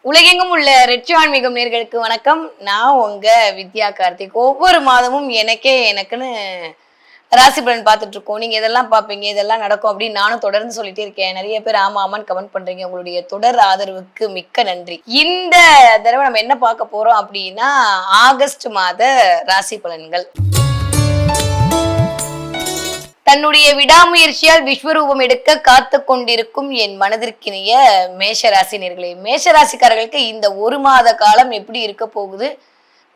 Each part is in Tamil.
உலகெங்கும் உள்ள ரெட்சோ ஆன்மீகம் நேர்களுக்கு வணக்கம். நான் உங்க வித்யா கார்த்திக். ஒவ்வொரு மாதமும் எனக்குன்னு ராசி பலன் பார்த்துட்டு இருக்கோம். நீங்க இதெல்லாம் பார்ப்பீங்க, இதெல்லாம் நடக்கும் அப்படின்னு நானும் தொடர்ந்து சொல்லிட்டே இருக்கேன். நிறைய பேர் ஆமா ஆமான்னு கமெண்ட் பண்றீங்க. உங்களுடைய தொடர் ஆதரவுக்கு மிக்க நன்றி. இந்த தடவை நம்ம என்ன பார்க்க போறோம் அப்படின்னா ஆகஸ்ட் மாத ராசி பலன்கள். தன்னுடைய விடாமுயற்சியால் விஸ்வரூபம் எடுக்க காத்து கொண்டிருக்கும் என் மனதிற்கினிய மேஷராசினியர்களே, மேஷராசிக்காரர்களுக்கு இந்த ஒரு மாத காலம் எப்படி இருக்க போகுது,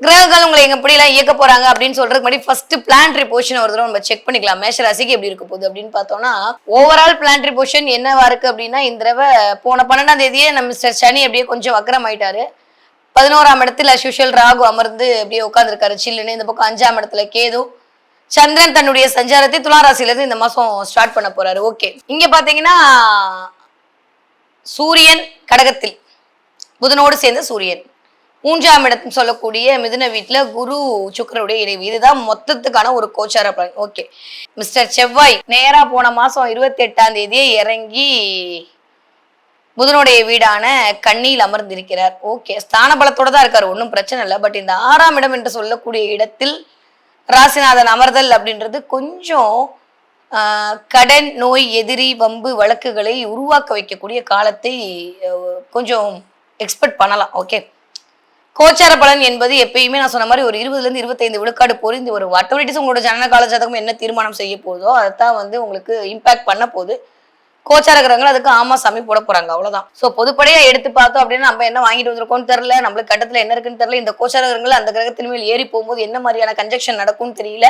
கிரகங்கள் உங்களை எப்படி எல்லாம் இயக்க போறாங்க அப்படின்னு சொல்றதுக்கு முன்னாடி ஃபர்ஸ்ட் பிளானட்டரி பொசிஷன் ஒரு தடவை நம்ம செக் பண்ணிக்கலாம். மேஷராசிக்கு எப்படி இருக்க போகுது அப்படின்னு பார்த்தோம்னா, ஓவரால் பிளானட்டரி பொசிஷன் என்னவா இருக்கு அப்படின்னா, இந்த தடவை போன 12ஆம் தேதியே நம்ம மிஸ்டர் சனி அப்படியே கொஞ்சம் வக்கரம் ஆயிட்டாரு. 11ஆம் இடத்துல அஸ்யூஷுவல் ராகு அமர்ந்து அப்படியே உட்கார்ந்துருக்காரு சில்லுன்னு. இந்த பக்கம் 5ஆம் இடத்துல கேது, சந்திரன் தன்னுடைய சஞ்சாரத்தை துளாராசில இருந்து இந்த மாசம் ஸ்டார்ட் பண்ண போறாரு. ஓகே, இங்க பாத்தீங்கன்னா சூரியன் கடகத்தில் புதனோடு சேர்ந்த சூரியன், 3ஆம் இடம் சொல்லக்கூடிய மிதுன வீட்டுல குரு சுக்கிரனுடைய இணைவு. இதுதான் மொத்தத்துக்கான ஒரு கோச்சார பலன். ஓகே, மிஸ்டர் செவ்வாய் நேரா போன மாசம் 28ஆம் தேதியே இறங்கி புதனுடைய வீடான கண்ணியில் அமர்ந்திருக்கிறார். ஓகே, ஸ்தான பலத்தோட தான் இருக்காரு, ஒன்றும் பிரச்சனை இல்லை. பட் இந்த 6ஆம் இடம் என்று சொல்லக்கூடிய இடத்தில் ராசிநாதன் அமர்தல் அப்படின்றது கொஞ்சம் கடன், நோய், எதிரி, வம்பு வழக்குகளை உருவாக்க வைக்கக்கூடிய காலத்தை கொஞ்சம் எக்ஸ்பெக்ட் பண்ணலாம். ஓகே, கோச்சார பலன் என்பது எப்பயுமே நான் சொன்ன மாதிரி ஒரு 20 to 25 விழுக்காடு பொறிந்து வரும். வாட் எவர் உங்களோட ஜனன கால ஜாதகம் என்ன தீர்மானம் செய்ய போதோ அதைத்தான் உங்களுக்கு இம்பாக்ட் பண்ண போகுது. கோச்சார கிரகங்கள் அதுக்கு ஆமா சாமி போட போறாங்க, அவ்வளவுதான். சோ பொதுப்படையா எடுத்து பார்த்தோம் அப்படின்னா நம்ம என்ன வாங்கிட்டு வந்திருக்கோம்னு தெரியல, நம்மளுக்கு கட்டத்துல என்ன இருக்குன்னு தெரியல. இந்த கோச்சார கிரகங்கள் அந்த கிரகத்தின் மேல் ஏறி போகும்போது என்ன மாதிரியான கன்ஜெக்ஷன் நடக்கும்னு தெரியல.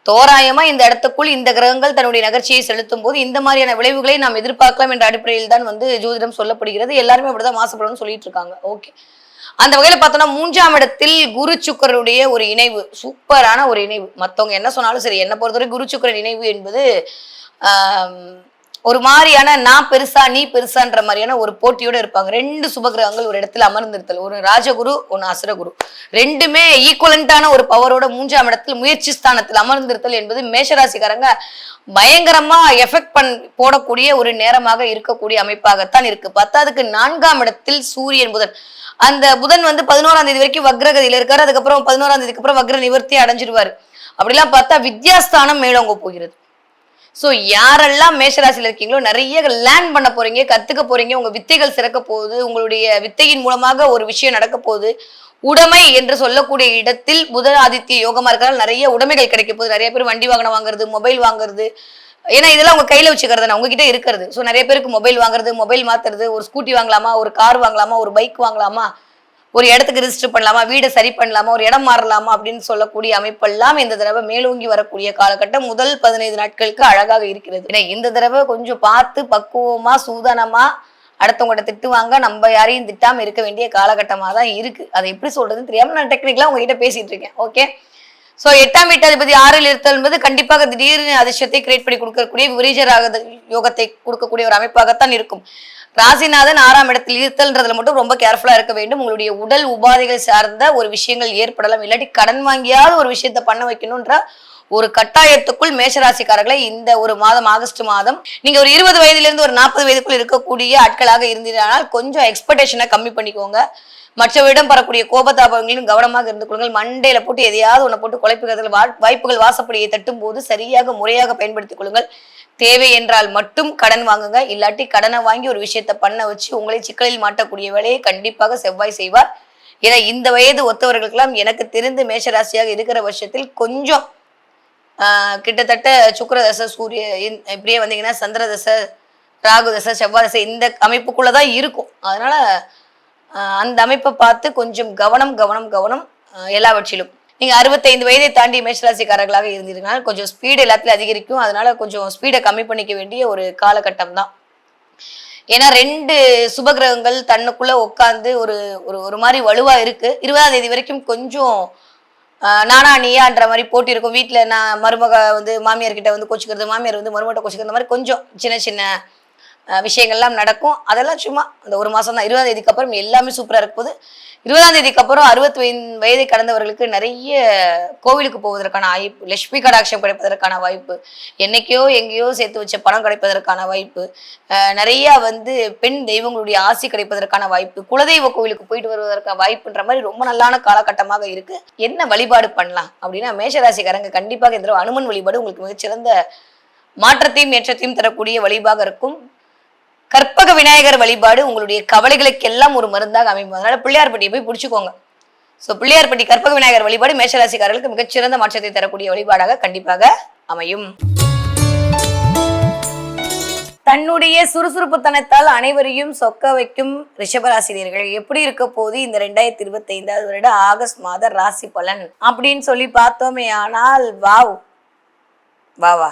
தோராயமா இந்த இடத்துக்குள் இந்த கிரகங்கள் தன்னுடைய நகர்ச்சியை செலுத்தும் போது இந்த மாதிரியான விளைவுகளை நாம் எதிர்பார்க்கலாம் என்ற அடிப்படையில் தான் ஜோதிடம் சொல்லப்படுகிறது. எல்லாருமே அப்படிதான் மாசப்படணும்னு சொல்லிட்டு இருக்காங்க. ஓகே, அந்த வகையில பார்த்தோம்னா 3ஆம் இடத்தில் குரு சுக்கரனுடைய ஒரு இணைவு, சூப்பரான ஒரு இணைவு. மத்தவங்க என்ன சொன்னாலும் சரி, என்ன பொறுத்தவரை குரு சுக்கரன் இணைவு என்பது ஒரு மாதிரியான நான் பெருசா நீ பெருசான்ற மாதிரியான ஒரு போட்டியோட இருப்பாங்க. 2 சுபகிரகங்கள் ஒரு இடத்துல அமர்ந்திருத்தல், ஒரு ராஜகுரு ஒன்னு அசுரகுரு, ரெண்டுமே ஈக்குவலண்டான ஒரு பவரோட 3ஆம் இடத்தில் முயற்சி ஸ்தானத்தில் அமர்ந்திருத்தல் என்பது மேஷராசிக்காரங்க பயங்கரமா எஃபெக்ட் போடக்கூடிய ஒரு நேரமாக இருக்கக்கூடிய அமைப்பாகத்தான் இருக்கு. பத்தாவதுக்கு 4ஆம் இடத்தில் சூரியன் புதன். அந்த புதன் 11ஆம் தேதி வரைக்கும் வக்ரகதியில இருக்காரு. அதுக்கப்புறம் 11ஆம் தேதிக்கு அப்புறம் வக்ர நிவர்த்தி அடைஞ்சிருவாரு. அப்படிலாம் பார்த்தா வித்யாஸ்தானம் மேலோங்க போகிறது. ஸோ யாரெல்லாம் மேஷராசியில் இருக்கீங்களோ நிறைய லேர்ன் பண்ண போறீங்க, கத்துக்க போறீங்க, உங்க வித்தைகள் சிறக்க போகுது, உங்களுடைய வித்தையின் மூலமாக ஒரு விஷயம் நடக்க போகுது. உடைமை என்று சொல்லக்கூடிய இடத்தில் புத ஆதித்ய யோகமா இருக்கிறதால நிறைய உடைமைகள் கிடைக்க போகுது. நிறைய பேர் வண்டி வாகனம் வாங்குறது, மொபைல் வாங்குறது, ஏன்னா இதெல்லாம் உங்க கையில வச்சுக்கிறது உங்ககிட்ட இருக்கிறது. ஸோ நிறைய பேருக்கு மொபைல் வாங்குறது, மொபைல் மாத்துறது, ஒரு ஸ்கூட்டி வாங்கலாமா, ஒரு கார் வாங்கலாமா, ஒரு பைக் வாங்கலாமா, ஒரு இடத்துக்கு ரிஜிஸ்டர் பண்ணலாமா, வீடை சரி பண்ணலாமா, ஒரு இடம் மாறலாமா அப்படின்னு சொல்லக்கூடிய அமைப்பெல்லாம் இந்த தடவை மேலோங்கி வரக்கூடிய காலகட்டம் முதல் 15 நாட்களுக்கு அழகாக இருக்கிறது. ஏன்னா இந்த தடவை கொஞ்சம் பார்த்து பக்குவமா சூதனமா அடுத்தவங்கள்ட்ட திட்டுவாங்க, நம்ம யாரையும் திட்டாம இருக்க வேண்டிய காலகட்டமா தான் இருக்கு. அதை எப்படி சொல்றதுன்னு தெரியாம நான் டெக்னிக்கலா உங்ககிட்ட பேசிட்டு இருக்கேன். ஓகே, சோ 8ஆம் வீட்டாதிபதி 6ல் இருத்தல் என்பது கண்டிப்பாக திடீர்னு அதிர்ஷ்டத்தை கிரியேட் பண்ணி கொடுக்கக்கூடிய விபரீஜ யோகத்தை கொடுக்கக்கூடிய ஒரு அமைப்பாகத்தான் இருக்கும். ராசிநாதன் 6ஆம் இடத்தில் இருத்தல்ன்றதுல மட்டும் ரொம்ப கேர்ஃபுல்லா இருக்க வேண்டும். உங்களுடைய உடல் உபாதைகள் சார்ந்த ஒரு விஷயங்கள் ஏற்படலாம், இல்லாட்டி கடன் வாங்கியாவது ஒரு விஷயத்த பண்ண வைக்கணும்ன்ற ஒரு கட்டாயத்துக்குள் மேஷராசிக்காரர்களை இந்த ஒரு மாதம் ஆகஸ்ட் மாதம் நீங்க ஒரு 20 வயதிலிருந்து ஒரு 40 வயதுக்குள் இருக்கக்கூடிய ஆட்களாக இருந்தீர்கள் கொஞ்சம் எக்ஸ்பெக்டேஷனை கம்மி பண்ணிக்கோங்க. மற்றவரிடம் பெறக்கூடிய கோபதாபங்களிலும் கவனமாக இருந்து கொள்ளுங்கள். மண்டையில போட்டு எதையாவது ஒன்றை போட்டு குழப்பிக்கிறதுல வாய்ப்புகள் வாசப்படியை தட்டும் போது சரியாக முறையாக பயன்படுத்திக் கொள்ளுங்கள். தேவை என்றால் மட்டும் கடன் வாங்குங்க, இல்லாட்டி கடனை வாங்கி ஒரு விஷயத்த பண்ண வச்சு உங்களை சிக்கலில் மாட்டக்கூடிய வேலையை கண்டிப்பாக செவ்வாய் செய்வார். ஏன்னா இந்த வயது ஒத்தவர்களுக்கெல்லாம் எனக்கு தெரிந்து மேஷராசியாக இருக்கிற வருஷத்தில் கொஞ்சம் கிட்டத்தட்ட சுக்கிர தசை, சூரிய இப்படியே வந்தீங்கன்னா சந்திர தசை, ராகு தசை, செவ்வாய் தசை இந்த அமைப்புக்குள்ளதான் இருக்கும். அதனால அந்த அமைப்பை பார்த்து கொஞ்சம் கவனம் கவனம் கவனம் எல்லாவற்றிலும். நீங்க 65 வயதை தாண்டி மேஷராசிக்காரர்களாக இருந்தீங்கன்னா கொஞ்சம் ஸ்பீடு எல்லாத்துலயும் அதிகரிக்கும். அதனால கொஞ்சம் ஸ்பீடை கம்மி பண்ணிக்க வேண்டிய ஒரு காலகட்டம் தான். ஏன்னா 2 சுபகிரகங்கள் தன்னுக்குள்ள உட்காந்து ஒரு ஒரு மாதிரி வலுவா இருக்கு. 20ஆம் தேதி வரைக்கும் கொஞ்சம் நானா நீயான்ற மாதிரி போட்டி இருக்கும். வீட்டுல நான் மருமக மாமியார் கிட்ட கோச்சிக்கிறது, மாமியார் மருமகிட்ட கோச்சிக்கிறது, இந்த மாதிரி கொஞ்சம் சின்ன சின்ன விஷயங்கள்லாம் நடக்கும். அதெல்லாம் சும்மா அந்த ஒரு மாசம் தான். 20ஆம் தேதிக்கு அப்புறம் எல்லாமே சூப்பரா இருக்க போகுது. 20ஆம் தேதிக்கு அப்புறம் 65 வயதை கடந்தவர்களுக்கு நிறைய கோவிலுக்கு போவதற்கான வாய்ப்பு, லட்சுமி கடாட்சம் கிடைப்பதற்கான வாய்ப்பு, என்னைக்கோ எங்கேயோ சேர்த்து வச்ச பணம் கிடைப்பதற்கான வாய்ப்பு, நிறைய வந்து பெண் தெய்வங்களுடைய ஆசி கிடைப்பதற்கான வாய்ப்பு, குலதெய்வ கோவிலுக்கு போயிட்டு வருவதற்கான வாய்ப்புன்ற மாதிரி ரொம்ப நல்லான காலகட்டமாக இருக்கு. என்ன வழிபாடு பண்ணலாம் அப்படின்னா, மேஷராசிக்காரங்க கண்டிப்பாக இந்த அனுமன் வழிபாடு உங்களுக்கு மிகச்சிறந்த மாற்றத்தையும் ஏற்றத்தையும் தரக்கூடிய வழிபாக இருக்கும். கற்பக விநாயகர் வழிபாடு உங்களுடைய கவலைகளுக்கெல்லாம் ஒரு மருந்தாக அமையும். அதனால பிள்ளையார்பட்டியை போய் பிடிச்சுக்கோங்க. ஸோ பிள்ளையார்பட்டி கற்பக விநாயகர் வழிபாடு மேஷராசிக்காரர்களுக்கு மிகச்சிறந்த மாற்றத்தை தரக்கூடிய வழிபாடாக கண்டிப்பாக அமையும். தன்னுடைய சுறுசுறுப்புத்தனத்தால் அனைவரையும் சொக்க வைக்கும் ரிஷபராசினியர்கள் எப்படி இருக்க போது இந்த 2025 வருட ஆகஸ்ட் மாத ராசி பலன் அப்படின்னு சொல்லி பார்த்தோமே ஆனால் வா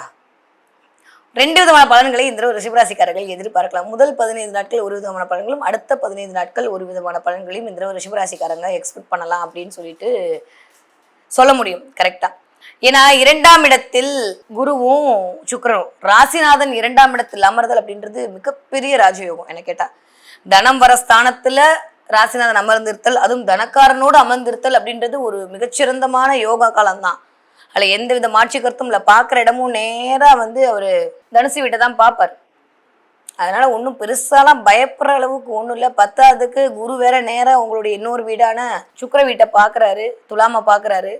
2 விதமான பலன்களை இந்த ரிஷபராசிக்காரர்கள் எதிர்பார்க்கலாம். முதல் 15 நாட்கள் ஒரு விதமான பலன்களும், அடுத்த 15 நாட்கள் ஒரு விதமான பலன்களையும் இந்த ரிஷபராசிக்காரங்க எக்ஸ்பெக்ட் பண்ணலாம் அப்படின்னு சொல்லிட்டு சொல்ல முடியும். கரெக்டா? ஏன்னா 2ஆம் இடத்தில் குருவும் சுக்கிரனும், ராசிநாதன் 2ஆம் இடத்தில் அமர்தல் அப்படின்றது மிகப்பெரிய ராஜயோகம். என்ன கேட்டா, தனம் வர ஸ்தானத்துல ராசிநாதன் அமர்ந்திருத்தல், அதுவும் தனக்காரனோடு அமர்ந்திருத்தல் அப்படின்றது ஒரு மிகச்சிறந்தமான யோகா காலம் தான். அதில் எந்த வித மாட்சி கருத்தும் இல்லை. பார்க்குற இடமும் நேராக வந்து அவர் தனுசு வீட்டை தான் பார்ப்பார். அதனால ஒன்றும் பெருசாலாம் பயப்படுற அளவுக்கு ஒன்றும் இல்லை. 10ஆவதுக்கு குரு வேற நேராக உங்களுடைய இன்னொரு வீடான சுக்கிர வீட்டை பார்க்குறாரு, துலாமை பார்க்குறாரு.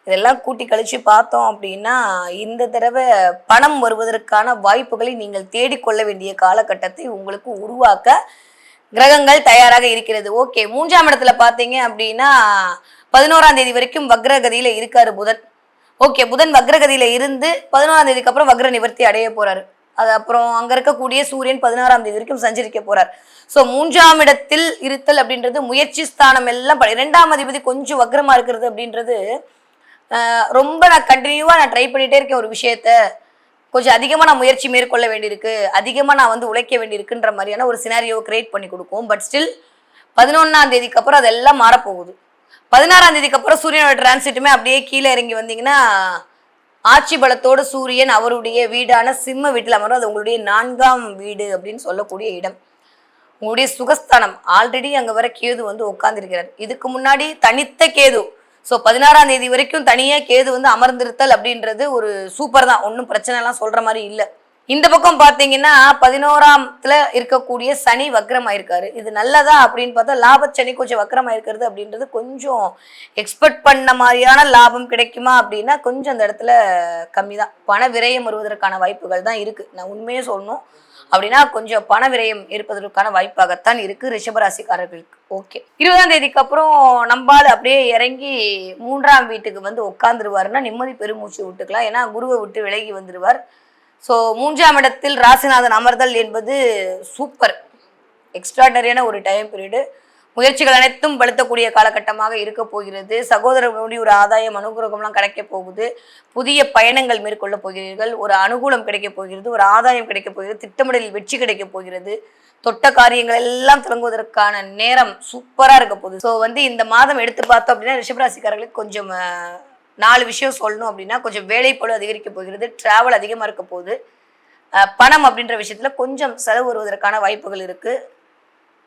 இதெல்லாம் கூட்டி கழிச்சு பார்த்தோம் அப்படின்னா இந்த தடவை பணம் வருவதற்கான வாய்ப்புகளை நீங்கள் தேடிக்கொள்ள வேண்டிய காலகட்டத்தை உங்களுக்கு உருவாக்க கிரகங்கள் தயாராக இருக்கிறது. ஓகே, 3ஆம் இடத்துல பார்த்தீங்க அப்படின்னா 11ஆம் தேதி வரைக்கும் வக்ரகதியில இருக்காரு புதன். ஓகே, புதன் வக்ரகதியில இருந்து 11ஆம் தேதிக்கு அப்புறம் வக்ர நிவர்த்தி அடைய போறாரு. அது அப்புறம் அங்க இருக்கக்கூடிய சூரியன் 16ஆம் தேதி வரைக்கும் சஞ்சரிக்க போறார். ஸோ 3ஆம் இடத்தில் இருத்தல் அப்படின்றது முயற்சி ஸ்தானம் எல்லாம் 2ஆம் அதிபதி கொஞ்சம் வக்ரமா இருக்கிறது அப்படின்றது ரொம்ப நான் கண்டினியூவா ட்ரை பண்ணிட்டே இருக்கேன். ஒரு விஷயத்த கொஞ்சம் அதிகமா நான் முயற்சி மேற்கொள்ள வேண்டியிருக்கு, அதிகமா நான் வந்து உழைக்க வேண்டியிருக்குன்ற மாதிரியான ஒரு சினாரியோவை கிரியேட் பண்ணி கொடுக்கும். பட் ஸ்டில் 11ஆம் தேதிக்கு அப்புறம் அதெல்லாம் மாறப்போகுது. 16ஆம் தேதிக்கு அப்புறம் சூரியனோட டிரான்சிட்டுமே அப்படியே கீழே இறங்கி வந்தீங்கன்னா ஆட்சி பலத்தோடு சூரியன் அவருடைய வீடான சிம்ம வீட்டில் அமரும். அது உங்களுடைய 4ஆம் வீடு அப்படின்னு சொல்லக்கூடிய இடம், உங்களுடைய சுகஸ்தானம். ஆல்ரெடி அங்கே வர கேது வந்து உட்கார்ந்துருக்கிறார். இதுக்கு முன்னாடி தனித்த கேது. ஸோ 16ஆம் தேதி வரைக்கும் தனியாக கேது வந்து அமர்ந்திருத்தல் அப்படின்றது ஒரு சூப்பர் தான், ஒன்றும் பிரச்சனை எல்லாம் சொல்ற மாதிரி இல்லை. இந்த பக்கம் பார்த்தீங்கன்னா 11ஆம்ல இருக்கக்கூடிய சனி வக்ரமாயிருக்காரு. இது நல்லதா அப்படின்னு பார்த்தா லாபச்சனி கொஞ்சம் வக்ரமாயிருக்கிறது அப்படின்றது கொஞ்சம் எக்ஸ்பெக்ட் பண்ண மாதிரியான லாபம் கிடைக்குமா அப்படின்னா கொஞ்சம் அந்த இடத்துல கம்மி தான். பண விரயம் வருவதற்கான வாய்ப்புகள் தான் இருக்கு. நான் உண்மையே சொல்லணும் அப்படின்னா கொஞ்சம் பண விரயம் இருப்பதற்கான வாய்ப்பாகத்தான் இருக்கு ரிஷபராசிக்காரர்களுக்கு. ஓகே, 20ஆம் தேதிக்கு அப்புறம் நம்பால் அப்படியே இறங்கி 3ஆம் வீட்டுக்கு வந்து உட்காந்துருவாருன்னா நிம்மதி பெருமூச்சு விட்டுக்கலாம். ஏன்னா குருவை விட்டு விலகி வந்துடுவார். ஸோ 3ஆம் இடத்தில் ராசிநாதன் அமர்தல் என்பது சூப்பர் எக்ஸ்ட்ராடனரியான ஒரு டைம் பீரியடு. முயற்சிகள் அனைத்தும் படுத்தக்கூடிய காலகட்டமாக இருக்க போகிறது. சகோதரர்களுடைய ஒரு ஆதாயம் அனுகூலம்லாம் கிடைக்க போகுது. புதிய பயணங்கள் மேற்கொள்ள போகிறீர்கள். ஒரு அனுகூலம் கிடைக்க போகிறது, ஒரு ஆதாயம் கிடைக்க போகிறது, திட்டமிடலில் வெற்றி கிடைக்க போகிறது. தொட்ட காரியங்கள் எல்லாம் தொடங்குவதற்கான நேரம் சூப்பரா இருக்க போகுது. ஸோ வந்து இந்த மாதம் எடுத்து பார்த்தோம் அப்படின்னா ரிஷபராசிக்காரர்களுக்கு கொஞ்சம் 4 விஷயம் சொல்லணும் அப்படின்னா கொஞ்சம் வேலைப்பளு அதிகரிக்க போகிறது, டிராவல் அதிகமாக இருக்க போகுது, பணம் அப்படின்ற விஷயத்துல கொஞ்சம் செலவு வருவதற்கான வாய்ப்புகள் இருக்கு.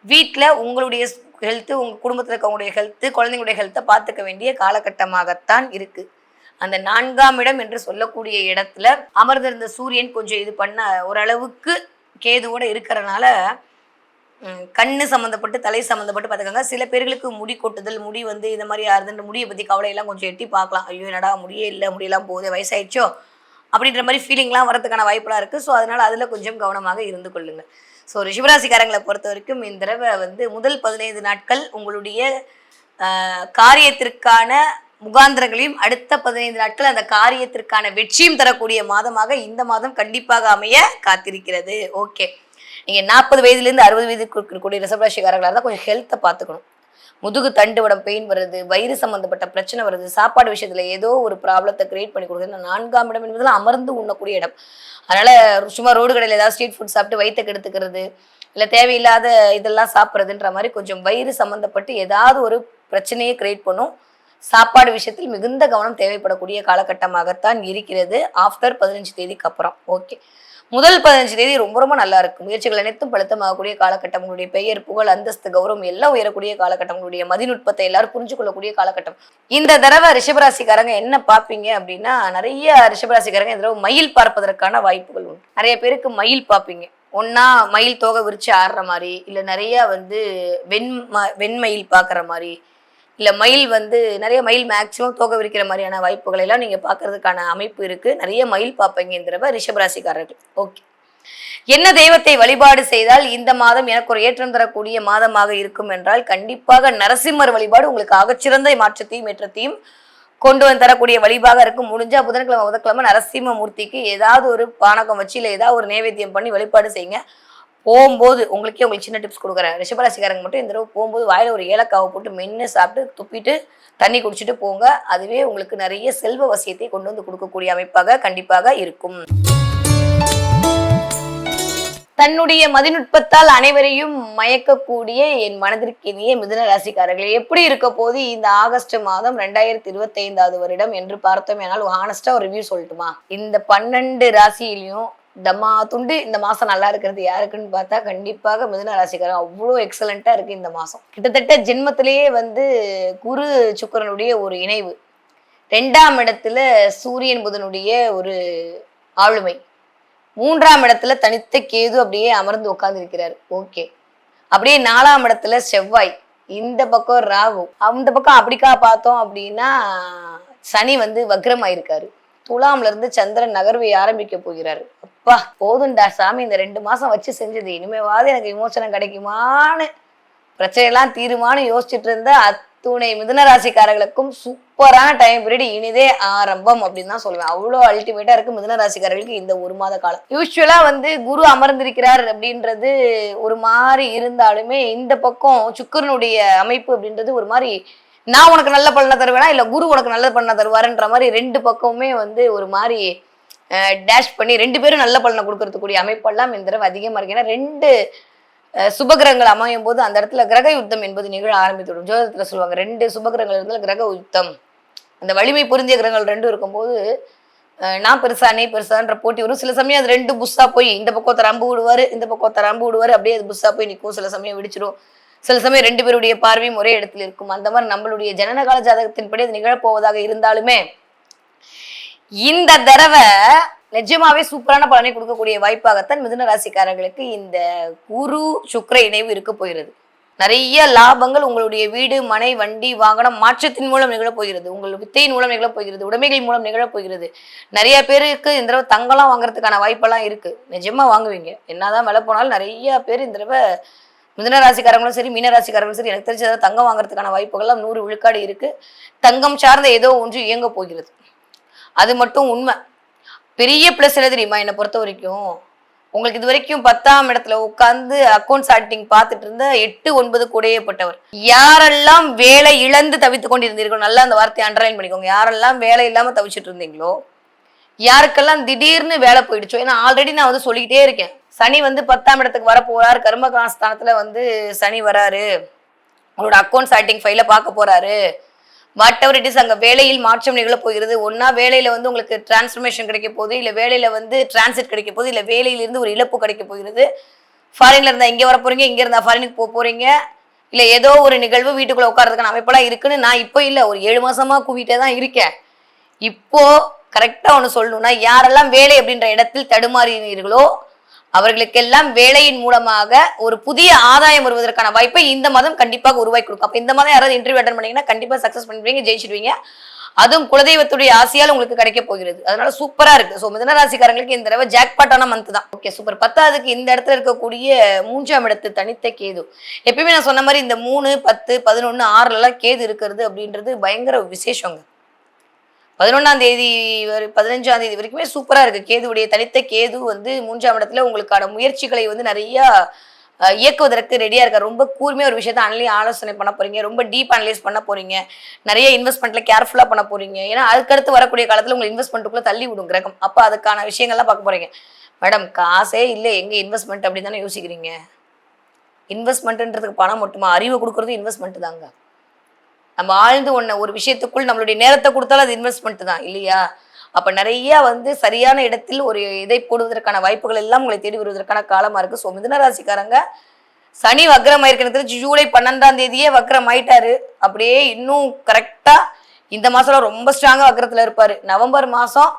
வீட்டில் உங்களுடைய ஹெல்த்து, உங்கள் குடும்பத்தில் இருக்கவங்களுடைய ஹெல்த்து, குழந்தைங்களுடைய ஹெல்த்தை பார்த்துக்க வேண்டிய காலகட்டமாகத்தான் இருக்கு. அந்த 4ஆம் இடம் என்று சொல்லக்கூடிய இடத்துல அமர்ந்திருந்த சூரியன் கொஞ்சம் இது பண்ண ஓரளவுக்கு கேதுவோட இருக்கிறனால கண்ணு சம்மந்தப்பட்டு தலை சம்மந்தப்பட்டு பார்த்துக்காங்க. சில பேர்களுக்கு முடி கொட்டுதல், முடி வந்து இந்த மாதிரி யாருதுன்ற முடியை பற்றி கவலையெல்லாம் கொஞ்சம் எட்டி பார்க்கலாம். ஐயோ என்னடா முடியே இல்லை, முடியெல்லாம் போகுது, வயசாயிடுச்சோ அப்படின்ற மாதிரி ஃபீலிங்லாம் வரதுக்கான வாய்ப்பெல்லாம் இருக்குது. ஸோ அதனால் அதில் கொஞ்சம் கவனமாக இருந்து கொள்ளுங்கள். ஸோ ரிஷபராசிக்காரங்களை பொறுத்த வரைக்கும் இந்த தடவை வந்து முதல் 15 நாட்கள் உங்களுடைய காரியத்திற்கான முகாந்திரங்களையும் அடுத்த 15 நாட்கள் அந்த காரியத்திற்கான வெற்றியும் தரக்கூடிய மாதமாக இந்த மாதம் கண்டிப்பாக அமைய காத்திருக்கிறது. ஓகே, நீங்கள் 40 வயதுலேருந்து 60 வயதுக்கு இருக்கக்கூடிய ரிஷபராசிக்காரர்களாக இருந்தால் கொஞ்சம் ஹெல்த்தை பார்த்துக்கணும். முதுகு தண்டுவடம் பெயின் வருது, வயிறு சம்மந்தப்பட்ட பிரச்சனை வருது, சாப்பாடு விஷயத்தில் ஏதோ ஒரு ப்ராப்ளத்தை கிரியேட் பண்ணி கொடுக்குறது. 4ஆம் இடம் என்பதெல்லாம் அமர்ந்து உண்ணக்கூடிய இடம். அதனால் சும்மா ரோடு கடையில் ஏதாவது ஸ்ட்ரீட் ஃபுட் சாப்பிட்டு வயிற்றை கெடுத்துக்கிறது, இல்லை தேவையில்லாத இதெல்லாம் சாப்பிட்றதுன்ற மாதிரி கொஞ்சம் வயிறு சம்மந்தப்பட்டு ஏதாவது ஒரு பிரச்சனையை கிரியேட் பண்ணும். சாப்பாடு விஷயத்தில் மிகுந்த கவனம் தேவைப்படக்கூடிய காலகட்டமாகத்தான் இருக்கிறது ஆஃப்டர் 15 தேதிக்கு அப்புறம். ஓகே, முதல் 15 தேதி ரொம்ப ரொம்ப நல்லா இருக்கு. முயற்சிகள் அனைத்தும் பழுத்தமாகக்கூடிய காலகட்டம். உங்களுடைய பெயர், புகழ், அந்தஸ்து, கௌரவம் எல்லாம் உயரக்கூடிய காலகட்டம். உங்களுடைய மதிநுட்பத்தை எல்லாரும் புரிஞ்சு கொள்ளக்கூடிய காலகட்டம். இந்த தடவை ரிஷபராசிக்காரங்க என்ன பார்ப்பீங்க அப்படின்னா, நிறைய ரிஷபராசிக்காரங்க இந்த தடவை மயில் பார்ப்பதற்கான வாய்ப்புகள் உண்டு. நிறைய பேருக்கு மயில் பார்ப்பீங்க. ஒன்னா மயில் தோகை விரிச்சு ஆடுற மாதிரி, இல்ல நிறைய வந்து வெண்மயில் பார்க்குற மாதிரி, இல்ல மயில் வந்து நிறைய மயில் மேக்சிமம் தோகை விரிக்கிற மாதிரியான வாய்ப்புகளை எல்லாம் நீங்க பார்க்கறதுக்கான அமைப்பு இருக்கு. நிறைய மயில் பார்ப்பீங்க இந்த தடவை ரிஷபராசிக்காரர்கள். ஓகே, என்ன தெய்வத்தை வழிபாடு செய்தால் இந்த மாதம் எனக்கு ஒரு ஏற்றம் தரக்கூடிய மாதமாக இருக்கும் என்றால், கண்டிப்பாக நரசிம்மர் வழிபாடு உங்களுக்கு ஆகச்சிறந்த மாற்றத்தையும் ஏற்றத்தையும் கொண்டு வந்து தரக்கூடிய வழிபாக இருக்கும். முடிஞ்சா புதன்கிழமை நரசிம்ம மூர்த்திக்கு ஏதாவது ஒரு பானகம் வச்சு இல்லை ஏதாவது ஒரு நைவேத்தியம் பண்ணி வழிபாடு செய்யுங்க. போகும்போது உங்களுக்கு சின்ன டிப்ஸ் கொடுக்குறேன். ரிஷபராசிக்காரங்க மட்டும் இந்த தடவை போகும்போது வாயில ஒரு ஏலக்காவை போட்டு மென்று சாப்பிட்டு துப்பிட்டு தண்ணி குடிச்சிட்டு போங்க. அதுவே உங்களுக்கு நிறைய செல்வ வசியத்தை கொண்டு வந்து கொடுக்கக்கூடிய அமைப்பாக கண்டிப்பாக இருக்கும். தன்னுடைய மதிநுட்பத்தால் அனைவரையும் மயக்கக்கூடிய என் மனதிற்கு இனிய மிதுன ராசிக்காரர்களே, எப்படி இருக்க போது இந்த ஆகஸ்ட் மாதம் 2025 வருடம் என்று பார்த்தோம். என்னால் ஹானஸ்டா ஒரு ரிவ்யூ சொல்லட்டுமா? இந்த 12 ராசியிலையும் தம்மா துண்டு இந்த மாசம் நல்லா இருக்கிறது யாருக்குன்னு பார்த்தா கண்டிப்பாக மிதுன ராசிக்காரங்க. அவ்வளோ எக்ஸலண்டா இருக்கு இந்த மாசம். கிட்டத்தட்ட ஜென்மத்திலேயே வந்து குரு சுக்கிரனுடைய ஒரு இணைவு, 2ஆம் இடத்துல சூரியன் புதனுடைய ஒரு ஆளுமை, 3ஆம் இடத்துல தனித்த கேது அப்படியே அமர்ந்து உட்கார்ந்து இருக்கிறாரு. ஓகே, அப்படியே 4ஆம் இடத்துல செவ்வாய், இந்த பக்கம் ராகு, அந்த பக்கம் அப்படிக்கா பார்த்தோம் அப்படின்னா சனி வந்து வக்ரமாயிருக்காரு. துலாம்ல இருந்து சந்திரன் நகர்வை ஆரம்பிக்க போகிறாரு. அப்பா போதுண்டா சாமி, இந்த 2 மாசம் வச்சு செஞ்சது இனிமேவாது எனக்கு விமோசனம் கிடைக்குமான்னு பிரச்சனையெல்லாம் தீருமானு யோசிச்சுட்டு இருந்த அத்துணை மிதுன ராசிக்காரர்களுக்கும் சூப்பரான டைம் பீரியட் இனிதே ஆரம்பம் அப்படின்னு தான் சொல்லுவேன். அவ்வளோ அல்டிமேட்டா இருக்கு மிதுன ராசிக்காரர்களுக்கு இந்த 1 மாத காலம். யூஸ்வலா வந்து குரு அமர்ந்திருக்கிறார் அப்படின்றது ஒரு மாதிரி இருந்தாலுமே, இந்த பக்கம் சுக்கிரனுடைய அமைப்பு அப்படின்றது ஒரு மாதிரி நான் உனக்கு நல்ல பலனை தருவேனா இல்ல குரு உனக்கு நல்ல பலனை தருவாருன்ற மாதிரி 2 பக்கமுமே வந்து ஒரு மாதிரி டேஷ் பண்ணி 2 பேரும் நல்ல பலனை கொடுக்கறதுக்கூடிய அமைப்பெல்லாம் இந்த தடவை அதிகமா இருக்கு. ஏன்னா 2 சுபகிரகங்கள் அமையும் போது அந்த இடத்துல கிரக யுத்தம் என்பது நிகழ ஆரம்பித்துவிடும். ஜோதிடத்துல சொல்லுவாங்க 2 சுபகிரகங்கள் இருந்தால் கிரக யுத்தம். அந்த வலிமை பொருந்திய கிரகங்கள் 2 இருக்கும்போது நான் பெருசா நீ பெருசான்ற போட்டி வரும். சில சமயம் அது 2 புஷ்ஷா போய் இந்த பக்கம் அம்பு விடுவாரு, இந்த பக்கம் அம்பு விடுவாரு, அப்படியே அது புஷ்ஷா போய் நிற்கும். சில சமயம் வெடிச்சிடும். சில சமயம் 2 பேருடைய பார்வையும் ஒரே இடத்துல இருக்கும். அந்த மாதிரி நம்மளுடைய ஜனனகால ஜாதகத்தின்படி அது நிகழப்போவதாக இருந்தாலுமே இந்த தடவை நிஜமாவே சூப்பரான பலனை கொடுக்கக்கூடிய வாய்ப்பாகத்தான் மிதுன ராசிக்காரர்களுக்கு இந்த குரு சுக்கிர இணைவு இருக்க போகிறது. நிறைய லாபங்கள் உங்களுடைய வீடு, மனை, வண்டி, வாகனம் மாற்றத்தின் மூலம் நிகழப் போகிறது. உங்கள் வித்தையின் மூலம் நிகழப் போகிறது. உடைமைகள் மூலம் நிகழப் போகிறது. நிறைய பேருக்கு இந்த தடவை தங்கம்லாம் வாங்குறதுக்கான வாய்ப்பெல்லாம் இருக்கு. நிஜமா வாங்குவீங்க. என்னதான் விலை போனாலும் நிறைய பேர் இந்த தடவை மிதுன ராசிக்காரங்களும் சரி மீன ராசிக்காரங்களும் சரி எனக்கு தெரிஞ்ச தங்கம் வாங்குறதுக்கான வாய்ப்புகள்லாம் 100 விழுக்காடு இருக்கு. தங்கம் சார்ந்த ஏதோ ஒன்று இயங்க போகிறது. அது மட்டும் உண்மை. பெரிய பிளஸ் என்ன தெரியுமா? என்னை பொறுத்த வரைக்கும் உங்களுக்கு இது வரைக்கும் 10ஆம் இடத்துல உட்கார்ந்து அக்கௌண்ட்ஸ் ஆடிட்டிங் பார்த்துட்டு இருந்த 8, 9 கூடையப்பட்டவர், யாரெல்லாம் வேலை இழந்து தவித்து கொண்டிருந்தீர்களோ, நல்லா அந்த வார்த்தையை அண்டர்லைன் பண்ணிக்கோங்க, யாரெல்லாம் வேலை இல்லாம தவிச்சிட்டு இருந்தீங்களோ, யாருக்கெல்லாம் திடீர்னு வேலை போயிடுச்சோ, ஏன்னா ஆல்ரெடி நான் வந்து சொல்லிக்கிட்டே இருக்கேன், சனி வந்து 10ஆம் இடத்துக்கு வர போறாரு, கர்மகாஸ்தானத்துல வந்து சனி வராரு, உங்களோட அக்கௌண்ட்ஸ் ஆடிட்டிங் ஃபைல பார்க்க போறாரு, வாட் எவர் இட் இஸ், அங்கே வேலையில் மாற்றம் நிகழ போகிறது. ஒன்னா வேலையில வந்து உங்களுக்கு டிரான்ஸ்ஃபர்மேஷன் கிடைக்க போகுது, இல்லை வேலையில வந்து டிரான்சிட் கிடைக்க போகுது, இல்லை வேலையிலிருந்து ஒரு இழப்பு கிடைக்க போகிறது. ஃபாரின்ல இருந்தா இங்கே வர போறீங்க, இங்க இருந்தா ஃபாரினுக்கு போக போறீங்க, இல்லை ஏதோ ஒரு நிகழ்வு வீட்டுக்குள்ள உட்காரதுக்கான அமைப்பெல்லாம் இருக்குன்னு நான் இப்போ இல்லை ஒரு 7 மாசமா கூவிட்டே தான் இருக்கேன். இப்போ கரெக்டா ஒன்று சொல்லணும்னா, யாரெல்லாம் வேலை அப்படின்ற இடத்தில் தடுமாறினீர்களோ அவர்களுக்கெல்லாம் வேலையின் மூலமாக ஒரு புதிய ஆதாயம் வருவதற்கான வாய்ப்பை இந்த மாதம் கண்டிப்பாக உருவாக்கி கொடுக்கும். அப்ப இந்த மாதம் யாராவது இன்டர்வியூ அட்டன் பண்ணீங்கன்னா கண்டிப்பா சக்சஸ் பண்ணுவீங்க, ஜெயிச்சிடுவீங்க. அதுவும் குலதெய்வத்துடைய ஆசையால் உங்களுக்கு கிடைக்க போகிறது. அதனால சூப்பரா இருக்கு. ஸோ மிதுன ராசிக்காரங்களுக்கு இந்த தடவை ஜாக்பாட்டான மந்த் தான். Okay super. 10ஆவதுக்கு இந்த இடத்துல இருக்கக்கூடிய 3ஆம் இடத்து தனித்த கேது. எப்பயுமே நான் சொன்ன மாதிரி இந்த 3, 10, 11, 6 கேது இருக்கிறது அப்படின்றது பயங்கர விசேஷங்க. 11ஆம் தேதி 15ஆம் தேதி வரைக்குமே சூப்பரா இருக்கு. கேதுவுடைய தனித்த கேது வந்து 3ஆம் இடத்துல உங்களுக்கான முயற்சிகளை வந்து நிறைய இயக்குவதற்கு ரெடியா இருக்காரு. ரொம்ப கூர்மையா ஒரு விஷயத்த ஆலோசனை பண்ண போறீங்க, ரொம்ப டீப் அனலைஸ் பண்ண போறீங்க, நிறைய இன்வெஸ்ட்மெண்ட்ல கேர்ஃபுல்லா பண்ண போறீங்க. ஏன்னா அதுக்கடுத்து வரக்கூடிய காலத்துல உங்களை இன்வெஸ்ட்மெண்ட்டுக்குள்ள தள்ளி விடும் கிரகம். அப்ப அதுக்கான விஷயங்கள்லாம் பார்க்க போறீங்க. மேடம் காசே இல்லை எங்க இன்வெஸ்ட்மெண்ட் அப்படின்னு தானே யோசிக்கிறீங்க. இன்வெஸ்ட்மெண்ட்ன்றதுக்கு பணம் மட்டுமா? அறிவை கொடுக்கறது இன்வெஸ்ட்மெண்ட் தாங்க. நம்ம ஆழ்ந்து ஒரு விஷயத்துக்குள் நம்மளுடைய நேரத்தை கொடுத்தாலும் அது இன்வெஸ்ட்மெண்ட் தான் இல்லையா? அப்ப நிறைய வந்து சரியான இடத்தில் ஒரு இதை போடுவதற்கான வாய்ப்புகள் எல்லாம் உங்களை தேடி வருவதற்கான காலமா இருக்கு. ஸோ மிதுன ராசிக்காரங்க சனி வக்ரம் ஆயிருக்கிறது ஜூலை 12ஆம் தேதியே வக்ரம் ஆயிட்டாரு. அப்படியே இன்னும் கரெக்டா இந்த மாசம் ரொம்ப ஸ்ட்ராங்கா வக்ரத்துல இருப்பாரு. நவம்பர் மாசம்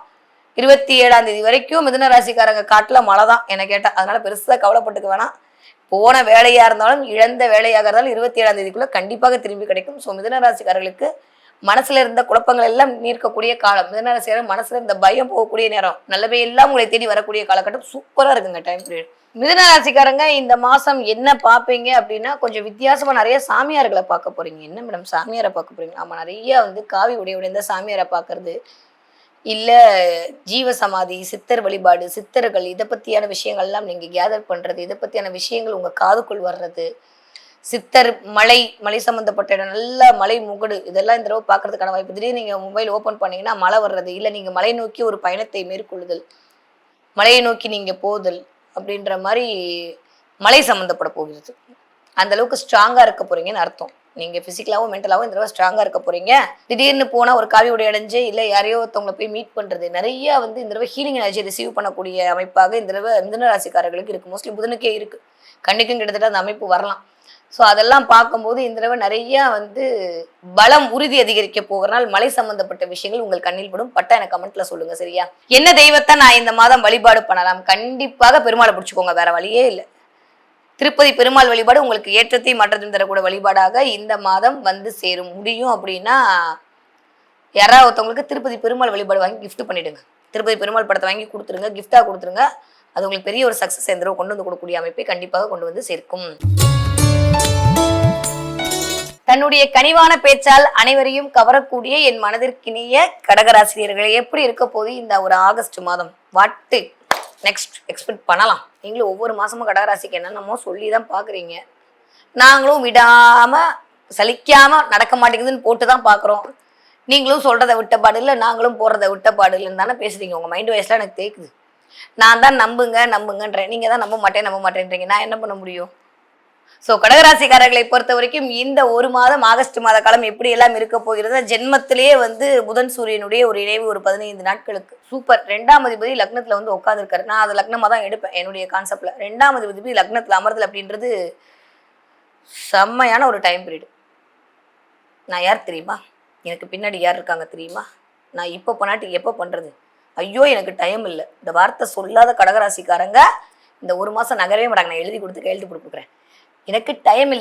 27ஆம் தேதி வரைக்கும் மிதுன ராசிக்காரங்க காட்டுல மழை தான் என்ன கேட்டா. அதனால பெருசா கவலைப்பட்டுக்க வேணாம். போன வேலையா இருந்தாலும் இழந்த வேலையாக இருந்தாலும் 27ஆம் தேதிக்குள்ள கண்டிப்பாக திரும்பி கிடைக்கும். ஸோ மிதுன ராசிக்காரர்களுக்கு மனசுல இருந்த குழப்பங்கள் எல்லாம் நீர்க்கக்கூடிய காலம். மிதுன ராசிக்காரர் மனசுல இருந்த பயம் போகக்கூடிய நேரம். நல்லவே எல்லாம் உங்களை தேடி வரக்கூடிய காலகட்டம் சூப்பரா இருக்குங்க டைம் பீரியட். மிதுன ராசிக்காரங்க இந்த மாசம் என்ன பார்ப்பீங்க அப்படின்னா கொஞ்சம் வித்தியாசமா நிறைய சாமியார்களை பார்க்க போறீங்க. என்ன மேடம் சாமியாரை பார்க்க போறீங்க? ஆமா, நிறைய வந்து காவி உடைந்த சாமியாரை பார்க்கறது, இல்ல ஜீவ சமாதி, சித்தர் வழிபாடு, சித்தர்கள் இதை பத்தியான விஷயங்கள்லாம் நீங்க கேதர் பண்றது, இதை பத்தியான விஷயங்கள் உங்க காதுக்குள் வர்றது, சித்தர் மலை சம்பந்தப்பட்ட இடம், நல்ல மலை முகடு, இதெல்லாம் இந்த தடவை பார்க்கறதுக்கான வாய்ப்பு. திடீர்னு நீங்க மொபைல் ஓப்பன் பண்ணீங்கன்னா மழை வர்றது, இல்ல நீங்க மலை நோக்கி ஒரு பயணத்தை மேற்கொள்ளுதல், மலையை நோக்கி நீங்க போதல் அப்படின்ற மாதிரி மலை சம்மந்தப்பட போகிறது. அந்த அளவுக்கு ஸ்ட்ராங்கா இருக்க போறீங்கன்னு அர்த்தம். நீங்க பிசிக்கலாவும் மென்டலாவும் இந்த தடவை ஸ்ட்ராங்கா இருக்க போறீங்க. திடீர்னு போனா ஒரு காவி உடை அடைஞ்சு இல்ல யாரையோ ஒருத்தவங்களை போய் மீட் பண்றது, நிறைய வந்து இந்த தடவை ஹீலிங் எனர்ஜி ரிசீவ் பண்ணக்கூடிய அமைப்பாக இந்த தடவை மிதுன ராசிக்காரர்களுக்கு இருக்கு. மோஸ்ட்லி புதனுக்கே இருக்கு, கண்ணுக்கும் கிட்டத்தட்ட அந்த அமைப்பு வரலாம். ஸோ அதெல்லாம் பார்க்கும்போது இந்த தடவை நிறைய வந்து பலம் உறுதி அதிகரிக்க போகிறனால் மலை சம்பந்தப்பட்ட விஷயங்கள் உங்கள் கண்ணில் படும். பட்டா எனக்கு கமெண்ட்ல சொல்லுங்க சரியா. என்ன தெய்வத்தை நான் இந்த மாதம் வழிபாடு பண்ணலாம்? கண்டிப்பாக பெருமாளை பிடிச்சிக்கோங்க, வேற வழியே இல்லை. திருப்பதி பெருமாள் வழிபாடு உங்களுக்கு ஏற்றத்தை மாற்றத்தையும் தரக்கூடிய வழிபாடாக இந்த மாதம் வந்து சேரும். முடியும் அப்படின்னா யாராவது ஒருத்தவங்களுக்கு திருப்பதி பெருமாள் வழிபாடு வாங்கி கிஃப்ட் பண்ணிடுங்க. திருப்பதி பெருமாள் படத்தை வாங்கி கொடுத்துருங்க, கிஃப்டா கொடுத்துருங்க. அது உங்களுக்கு பெரிய ஒரு சக்சஸ் இந்த தடவை கொண்டு வந்து கொடுக்கக்கூடிய அமைப்பை கண்டிப்பாக கொண்டு வந்து சேர்க்கும். தன்னுடைய கனிவான பேச்சால் அனைவரையும் கவரக்கூடிய என் மனதிற்கினிய கடகராசிரியர்களை எப்படி இருக்க போது இந்த ஒரு ஆகஸ்ட் மாதம்? வாட்டு நெக்ஸ்ட் எக்ஸ்பெக்ட் பண்ணலாம். நீங்களும் ஒவ்வொரு மாசமும் கடகராசிக்கு என்னென்னமோ சொல்லி தான் பாக்குறீங்க. நாங்களும் விடாம சலிக்காம நடக்க மாட்டேங்குதுன்னு போட்டு தான் பாக்குறோம். நீங்களும் சொல்றதை விட்டப்பாடு இல்லை, நாங்களும் போடுறதை விட்டப்பாடு இல்லைன்னு தானே பேசுறீங்க. உங்க மைண்ட் வைஸ்லாம் எனக்கு தேக்குது. நான் தான் நம்புங்கன்றேன், நீங்க தான் நம்ப மாட்டேன்றீங்க. நான் என்ன பண்ண முடியும்? ஸோ கடகராசிக்காரர்களை பொறுத்த வரைக்கும் இந்த ஒரு மாதம் ஆகஸ்ட் மாத காலம் எப்படி எல்லாம் இருக்க போகிறது? ஜென்மத்திலேயே வந்து புதன் சூரியனுடைய ஒரு இணைவு ஒரு 15 நாட்களுக்கு சூப்பர். 2ஆம் அதிபதி லக்னத்துல வந்து உட்காந்துருக்காரு. நான் அதை லக்னமா தான் எடுப்பேன் என்னுடைய கான்செப்ட்ல. 2ஆம் அதிபதி லக்னத்துல அமர்தல் அப்படின்றது செம்மையான ஒரு டைம் பீரியட். நான் யார் தெரியுமா? எனக்கு பின்னாடி யார் இருக்காங்க தெரியுமா? நான் இப்போ பண்ணாட்டி எப்போ பண்றது? ஐயோ எனக்கு டைம் இல்லை. இந்த வார்த்தை சொல்லாத கடகராசிக்காரங்க இந்த ஒரு மாசம் நகரவே மாட்டாங்க. நான் எழுதி கொடுத்து கையெழுத்து கொடுக்குறேன். எனக்கு டைம்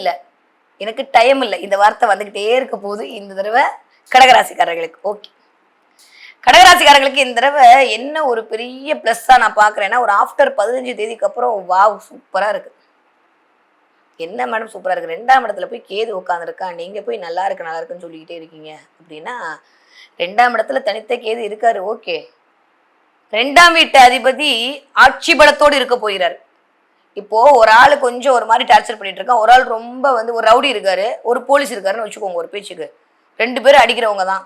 இல்லை இந்த வார்த்தை வந்துகிட்டே இருக்க போது இந்த தடவை கடகராசிக்காரர்களுக்கு. ஓகே, கடகராசிக்காரர்களுக்கு இந்த தடவை என்ன ஒரு பெரிய பிளஸ்ஸா நான் பாக்குறேன்னா, ஒரு ஆஃப்டர் 15 தேதிக்கு அப்புறம் வாவ் சூப்பரா இருக்கு. என்ன மேடம் சூப்பரா இருக்கு? 2ஆம் இடத்துல போய் கேது உட்காந்துருக்கா, நீங்க போய் நல்லா இருக்குன்னு சொல்லிக்கிட்டே இருக்கீங்க அப்படின்னா, 2ஆம் இடத்துல தனித்த கேது இருக்காரு. ஓகே, 2ஆம் வீட்டு அதிபதி ஆட்சி பலத்தோடு இருக்க போகிறாரு. இப்போ ஒரு ஆள் கொஞ்சம் ஒரு மாதிரி டார்ச்சர் பண்ணிட்டு இருக்கான், ஒரு ஆள் ரொம்ப வந்து ஒரு ரவுடி இருக்காரு, ஒரு போலீஸ் இருக்காருன்னு வச்சுக்கோங்க. ஒரு பேச்சுக்கு 2 பேரும் அடிக்கிறவங்க தான்.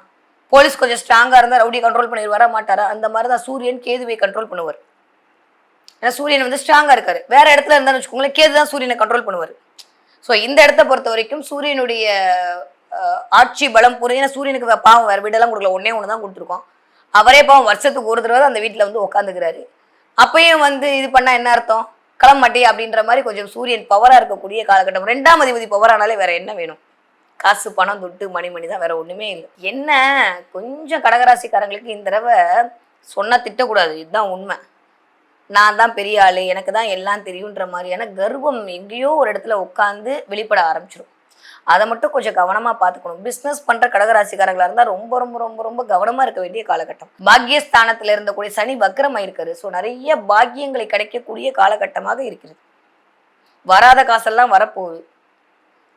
போலீஸ் கொஞ்சம் ஸ்ட்ராங்கா இருந்தா ரவுடி கண்ட்ரோல் பண்ணிடுவாரா மாட்டாரா? அந்த மாதிரி தான் சூரியன் கேதுவை கண்ட்ரோல் பண்ணுவார். ஏன்னா சூரியன் வந்து ஸ்ட்ராங்கா இருக்காரு. வேற இடத்துல இருந்தான்னு வச்சுக்கோங்களேன், கேது தான் சூரியனை கண்ட்ரோல் பண்ணுவார். ஸோ இந்த இடத்த பொறுத்த வரைக்கும் சூரியனுடைய ஆட்சி பலம் புரியும். ஏன்னா சூரியனுக்கு பாவம் வேற வீடெல்லாம் கொடுக்கல, ஒன்று தான் கொடுத்துருக்கோம். அவரே பாவம் வருஷத்துக்கு ஒரு தடவை அந்த வீட்டில் வந்து உட்காந்துக்கிறாரு. அப்பயும் வந்து இது பண்ணா என்ன அர்த்தம்? கிளம்பட்டி அப்படின்ற மாதிரி கொஞ்சம் சூரியன் பவரா இருக்கக்கூடிய காலகட்டம். 2ஆம் அதிபதி பவரானாலே வேற என்ன வேணும்? காசு பணம் துட்டு மணி தான், வேற ஒண்ணுமே இல்லை. என்ன கொஞ்சம் கடகராசிக்காரங்களுக்கு இந்த தடவை சொன்னா திட்டக்கூடாது, இதுதான் உண்மை. நான் தான் பெரிய ஆளு, எனக்கு தான் எல்லாம் தெரியுன்ற மாதிரியான கர்வம் எங்கேயோ ஒரு இடத்துல உட்காந்து வெளிப்பட ஆரம்பிச்சிடும். அதை மட்டும் கொஞ்சம் கவனமா பார்த்துக்கணும். பிசினஸ் பண்ற கடகராசிக்காரங்களா இருந்தா ரொம்ப ரொம்ப ரொம்ப ரொம்ப கவனமா இருக்க வேண்டிய காலகட்டம். பாக்கியஸ்தானத்துல இருந்தக்கூடிய சனி வக்ரமா இருக்காரு. ஸோ நிறைய பாக்கியங்களை கிடைக்கக்கூடிய காலகட்டமாக இருக்கிறது. வராத காசெல்லாம் வரப்போகுது.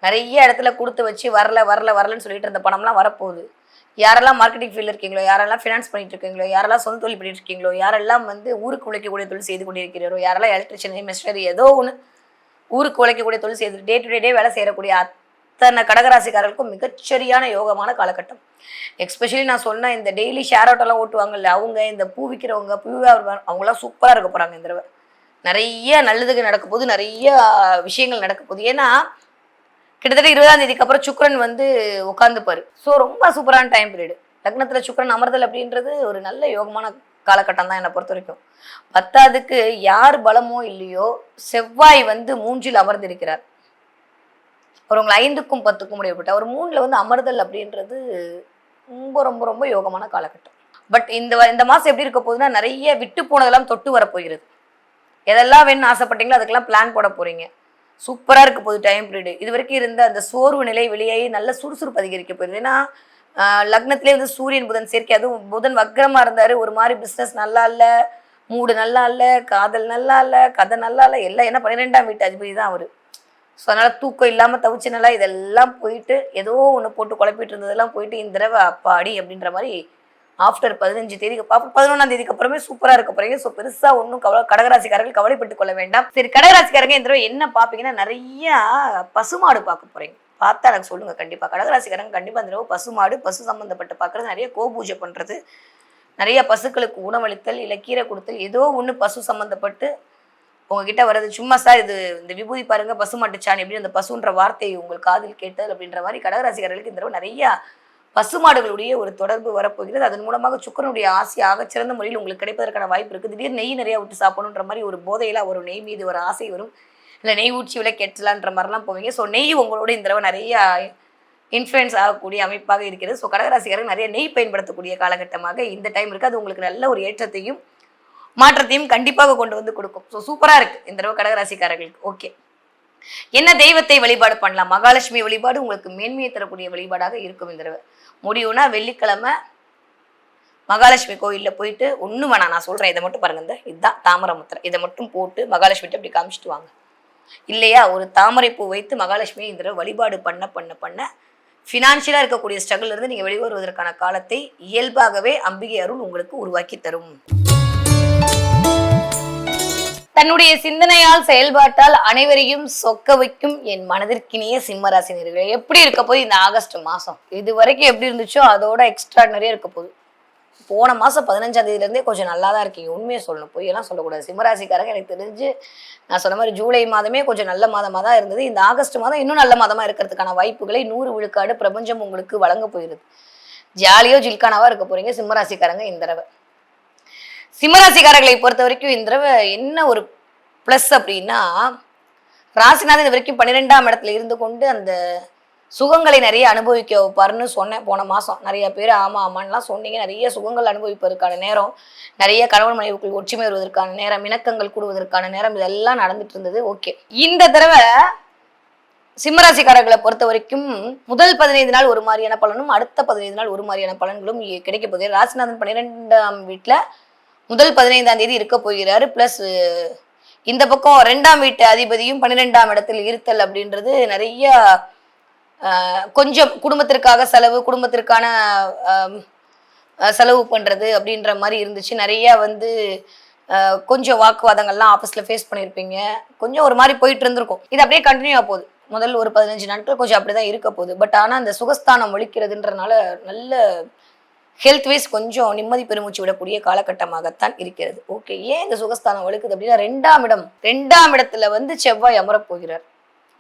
நிறைய இடத்துல கொடுத்து வச்சு வரலன்னு சொல்லிட்டு இருந்த பணம்லாம் வரப்போகுது. யாரெல்லாம் மார்க்கெட்டிங் ஃபீல்டில் இருக்கீங்களோ, யாரெல்லாம் ஃபினான்ஸ் பண்ணிட்டு இருக்கீங்களோ, யாரெல்லாம் சொந்த தொழில் பண்ணிட்டு இருக்கீங்களோ, யாரெல்லாம் வந்து ஊருக்கு உழைக்கக்கூடிய தொழில் செய்து கொண்டிருக்கிறீரோ, யாரெல்லாம் எலக்ட்ரிஷியன் மிஸ்டரி ஏதோ ஒன்று ஊருக்கு உழைக்கக்கூடிய தொழில் செய்து டே டு டே வேலை செய்யக்கூடிய அத்தனை கடகராசிக்காரர்களுக்கும் மிகச்சரியான யோகமான காலகட்டம். எஸ்பெஷலி நான் சொன்ன இந்த டெய்லி ஷேர் அவுட்டெல்லாம் ஓட்டுவாங்கல்ல அவங்க, இந்த பூ விற்கிறவங்க, அவங்களாம் சூப்பராக இருக்க போகிறாங்க. இந்த தடவை நிறைய நல்லதுக்கு நடக்க போது, நிறைய விஷயங்கள் நடக்க போகுது. ஏன்னா கிட்டத்தட்ட 20ஆம் தேதிக்கு அப்புறம் சுக்கிரன் வந்து உட்காந்துப்பாரு. ஸோ ரொம்ப சூப்பரான டைம் பீரியடு. லக்னத்துல சுக்கிரன் அமர்தல் அப்படின்றது ஒரு நல்ல யோகமான காலகட்டம் தான் என்னை பொறுத்த வரைக்கும். பத்தாவதுக்கு யார் பலமோ இல்லையோ செவ்வாய் வந்து 3ல் அமர்ந்திருக்கிறார். அவர் உங்களை 5க்கும் 10க்கும் உடையப்பட்ட அவர் 3ல வந்து அமர்தல் அப்படின்றது ரொம்ப ரொம்ப ரொம்ப யோகமான காலகட்டம். பட் இந்த மாசம் எப்படி இருக்க போகுதுன்னா, நிறைய விட்டு போனதெல்லாம் தொட்டு வரப்போகிறது. எதெல்லாம் வேணும்னு ஆசைப்பட்டீங்களோ அதுக்கெல்லாம் பிளான் போட போறீங்க. சூப்பரா இருக்க போகுது டைம் பீரியடு. இது வரைக்கும் இருந்த அந்த சோர்வு நிலை வெளியாகி நல்ல சுறுசுறுப்பு அதிகரிக்க போயிருது. ஏன்னா லக்னத்திலே வந்து சூரியன் புதன் சேர்க்கை, அதுவும் புதன் வக்ரமா இருந்தாரு. ஒரு மாதிரி பிசினஸ் நல்லா இல்ல, மூடு நல்லா இல்ல, காதல் நல்லா இல்ல, கதை நல்லா இல்ல, எல்லாம் என்ன 12ஆம் வீட்டு அதிபதி தான் அவரு. ஸோ அதனால தூக்கம் இல்லாம தவிச்சு நல்லா இதெல்லாம் போயிட்டு ஏதோ ஒன்று போட்டு குழப்பிட்டு இருந்ததெல்லாம் போயிட்டு இந்த தடவை அப்பாடி அப்படின்ற மாதிரி ஆஃப்டர் 15 தேதிக்கு 11ஆம் தேதிக்கு அப்புறமே சூப்பரா இருக்க போறீங்க. ஸோ பெருசா ஒன்றும் கடகராசிக்காரர்கள் கவலைப்பட்டுக் கொள்ள வேண்டாம். சரி, கடகராசிக்காரங்க இந்த தடவை என்ன பார்ப்பீங்கன்னா, நிறைய பசுமாடு பார்க்க போறீங்க. பார்த்தா எனக்கு சொல்லுங்க. கண்டிப்பா கடகராசிக்காரங்க கண்டிப்பா இந்த தடவை பசுமாடு, பசு சம்பந்தப்பட்ட பார்க்கறது, நிறைய கோபூஜை பண்றது, நிறைய பசுக்களுக்கு உணவளித்தல், இல்லை கீரை கொடுத்தல், ஏதோ ஒன்று பசு சம்பந்தப்பட்டு உங்ககிட்ட வர்றது. சும்மா சார் இது இந்த விபூதி பாருங்க பசுமாட்டு சாணி அப்படின்னு அந்த பசுன்ற வார்த்தையை உங்கள் காதில் கேட்டல் அப்படின்ற மாதிரி கடகராசிக்காரர்களுக்கு இந்த தடவை நிறைய பசுமாடுகளுடைய ஒரு தொடர்பு வரப்போகிறது. அதன் மூலமாக சுக்கிரனுடைய ஆசை ஆகச்சிறந்த முறையில் உங்களுக்கு கிடைப்பதற்கான வாய்ப்பு இருக்குது. திடீர் நெய் நிறையா விட்டு சாப்பிடணுன்ற மாதிரி ஒரு போதையில ஒரு நெய் மீது ஒரு ஆசை வரும். இல்லை நெய் ஊற்றி விலை கெட்டலான்ற மாதிரிலாம் போவீங்க. ஸோ நெய் உங்களோட இந்த தடவை நிறைய இன்ஃப்ளூயன்ஸ் ஆகக்கூடிய அமைப்பாக இருக்கிறது. ஸோ கடகராசிக்காரர்கள் நிறைய நெய் பயன்படுத்தக்கூடிய காலகட்டமாக இந்த டைம் இருக்குது. அது உங்களுக்கு நல்ல ஒரு ஏற்றத்தையும் மாற்றத்தையும் கண்டிப்பாக கொண்டு வந்து கொடுக்கும். ஸோ சூப்பராக இருக்குது இந்த தடவை கடகராசிக்காரர்களுக்கு. ஓகே, என்ன தெய்வத்தை வழிபாடு பண்ணலாம்? மகாலட்சுமி வழிபாடு உங்களுக்கு மேன்மையை தரக்கூடிய வழிபாடாக இருக்கும் இந்த தடவை. முடியும்னா வெள்ளிக்கிழமை மகாலட்சுமி கோயிலில் போயிட்டு ஒன்றும் வேணாம், நான் சொல்கிறேன், இதை மட்டும் பாருங்க, இதுதான் தாமரை முத்திரை, இதை மட்டும் போட்டு மகாலட்சுமிகிட்ட அப்படி காமிச்சிட்டு வாங்க. இல்லையா ஒரு தாமரை பூ வைத்து மகாலட்சுமியை இந்த தடவை வழிபாடு பண்ண பண்ண பண்ண ஃபினான்ஷியலாக இருக்கக்கூடிய ஸ்ட்ரகிள் இருந்து நீங்கள் வெளிவருவதற்கான காலத்தை இயல்பாகவே அம்பிகை அருள் உங்களுக்கு உருவாக்கி தரும். தன்னுடைய சிந்தனையால் செயல்பாட்டால் அனைவரையும் சொக்க வைக்கும் என் மனதிற்கினிய சிம்மராசினியர்களே, எப்படி இருக்க போது இந்த ஆகஸ்ட் மாசம்? இது வரைக்கும் எப்படி இருந்துச்சோ அதோட எக்ஸ்ட்ராடனரியா இருக்க போகுது. போன மாசம் 15ஆம் தேதியிலேருந்தே கொஞ்சம் நல்லா தான் இருக்கீங்க. உண்மையை சொல்லணும், பொய்யெல்லாம் சொல்லக்கூடாது. சிம்மராசிக்காரங்க எனக்கு தெரிஞ்சு நான் சொன்ன மாதிரி ஜூலை மாதமே கொஞ்சம் நல்ல மாதமாக தான் இருந்தது. இந்த ஆகஸ்ட் மாதம் இன்னும் நல்ல மாதமாக இருக்கிறதுக்கான வாய்ப்புகளை 100 விழுக்காடு பிரபஞ்சம் உங்களுக்கு வழங்க போயிருது. ஜாலியோ ஜில்கானாவா இருக்க போறீங்க சிம்மராசிக்காரங்க இந்த தடவை. சிம்மராசிக்காரர்களை பொறுத்த வரைக்கும் இந்த தடவை என்ன ஒரு ப்ளஸ் அப்படின்னா, ராசிநாதன் இது வரைக்கும் 12ஆம் இடத்துல இருந்து கொண்டு அந்த சுகங்களை நிறைய அனுபவிக்க வைப்பாருன்னு சொன்னேன் போன மாதம். நிறைய பேர் ஆமான்லாம் சொன்னீங்க. நிறைய சுகங்கள் அனுபவிப்பதற்கான நேரம், நிறைய கணவன் மனைவிக்குள் ஒற்றுமை வருவதற்கான நேரம், இணக்கங்கள் கூடுவதற்கான நேரம், இதெல்லாம் நடந்துட்டு இருந்தது. ஓகே, இந்த தடவை சிம்மராசிக்காரர்களை பொறுத்த வரைக்கும் முதல் 15 நாள் ஒரு மாதிரியான பலனும் அடுத்த 15 நாள் ஒரு மாதிரியான பலன்களும் கிடைக்க போகுது. ராசிநாதன் 12ஆம் வீட்டில் முதல் 15ஆம் தேதி இருக்க போகிறாரு. பிளஸ் இந்த பக்கம் 2ஆம் வீட்டு அதிபதியும் 12ஆம் இடத்தில் இருத்தல் அப்படின்றது நிறைய கொஞ்சம் குடும்பத்திற்காக செலவு, குடும்பத்திற்கான செலவு பண்றது அப்படின்ற மாதிரி இருந்துச்சு. நிறைய வந்து கொஞ்சம் வாக்குவாதங்கள்லாம் ஆஃபீஸில் ஃபேஸ் பண்ணியிருப்பீங்க. கொஞ்சம் ஒரு மாதிரி போயிட்டு இருந்திருக்கும். இது அப்படியே கண்டினியூ ஆக போகுது. முதல் ஒரு 15 நாட்கள் கொஞ்சம் அப்படிதான் இருக்க போகுது. பட் ஆனால் அந்த சுகஸ்தானம் ஒழிக்கிறதுன்றனால நல்ல ஹெல்த் வைஸ் கொஞ்சம் நிம்மதி பெருமூச்சு விடக்கூடிய காலகட்டமாகத்தான் இருக்கிறது. ஓகே, ஏன் இந்த சுகஸ்தானம் வலுக்குது அப்படின்னா 2ஆம் இடத்துல வந்து செவ்வாய் அமரப் போகிறார்.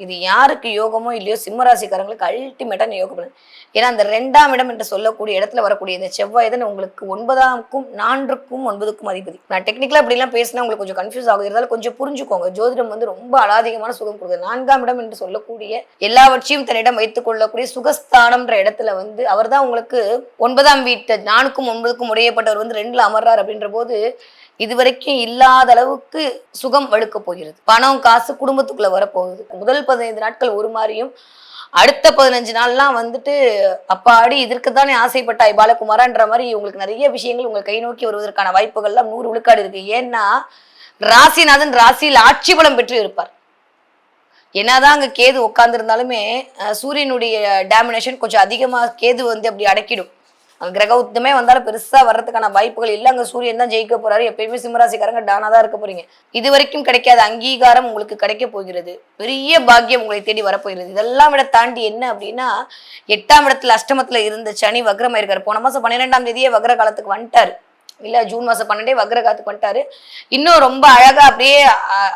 இது யாருக்கு யோகமோ இல்லையோ சிம்மராசிக்காரங்களுக்கு அல்டிமேட்டா யோகம் பண்ணுது. ஏன்னா அந்த 2ஆம் இடம் என்று சொல்லக்கூடிய இடத்துல வரக்கூடிய இந்த செவ்வாய் தான் உங்களுக்கு 9க்கும் 4க்கும் 9க்கும் அதிபதி. நான் டெக்னிக்கலா அப்படிலாம் பேசினா உங்களுக்கு கொஞ்சம் கன்ஃபியூஸ் ஆகுது. இருந்தாலும் கொஞ்சம் புரிஞ்சுக்கோங்க. ஜோதிடம் வந்து ரொம்ப அலாதிகமான சுகம் கொடுக்குது. 4ஆம் இடம் என்று சொல்லக்கூடிய எல்லாவற்றையும் தன்னிடம் வைத்துக் கொள்ளக்கூடிய சுகஸ்தானம்ன்ற இடத்துல வந்து அவர் தான் உங்களுக்கு 9ஆம் வீட்டு 4க்கும் 9க்கும் உடையப்பட்டவர் வந்து 2ல அமர்றார். அப்படின்ற போது இதுவரைக்கும் இல்லாத அளவுக்கு சுகம் வழுக்க போகிறது. பணம் காசு குடும்பத்துக்குள்ள வரப்போகுது. முதல் 15 நாட்கள் ஒரு மாதிரியும், அடுத்த 15 நாள்லாம் வந்துட்டு அப்பாடி இதற்குத்தானே ஆசைப்பட்டாய் பாலகுமாரான்ற மாதிரி உங்களுக்கு நிறைய விஷயங்கள் உங்கள் கை நோக்கி வருவதற்கான வாய்ப்புகள்லாம் 100 விழுக்காடு இருக்கு. ஏன்னா ராசிநாதன் ராசியில் ஆட்சி பலம் பெற்று இருப்பார். என்னதான் அங்க கேது உட்கார்ந்து இருந்தாலுமே சூரியனுடைய டாமினேஷன் கொஞ்சம் அதிகமா கேது வந்து அப்படி அடக்கிடும். கிரக உத்தமே வந்தாலும் பெருசா வர்றதுக்கான வாய்ப்புகள் இல்லை. அங்க சூரியன் தான் ஜெயிக்க போறாரு. எப்பயுமே சிம்மராசிக்காரங்க டானாதான் இருக்க போறீங்க. இது வரைக்கும் கிடைக்காத அங்கீகாரம் உங்களுக்கு கிடைக்க போகிறது. பெரிய பாக்கியம் உங்களை தேடி வரப்போகிறது. இதெல்லாம் விட தாண்டி என்ன அப்படின்னா 8ஆம் இடத்துல அஷ்டமத்துல இருந்த சனி வக்ரமா இருக்காரு. போன மாசம் 12ஆம் தேதியே வக்ர காலத்துக்கு வந்துட்டாரு. இல்ல ஜூன் மாசம் 12 வக்ர காலத்துக்கு வந்துட்டாரு. இன்னும் ரொம்ப அழகா அப்படியே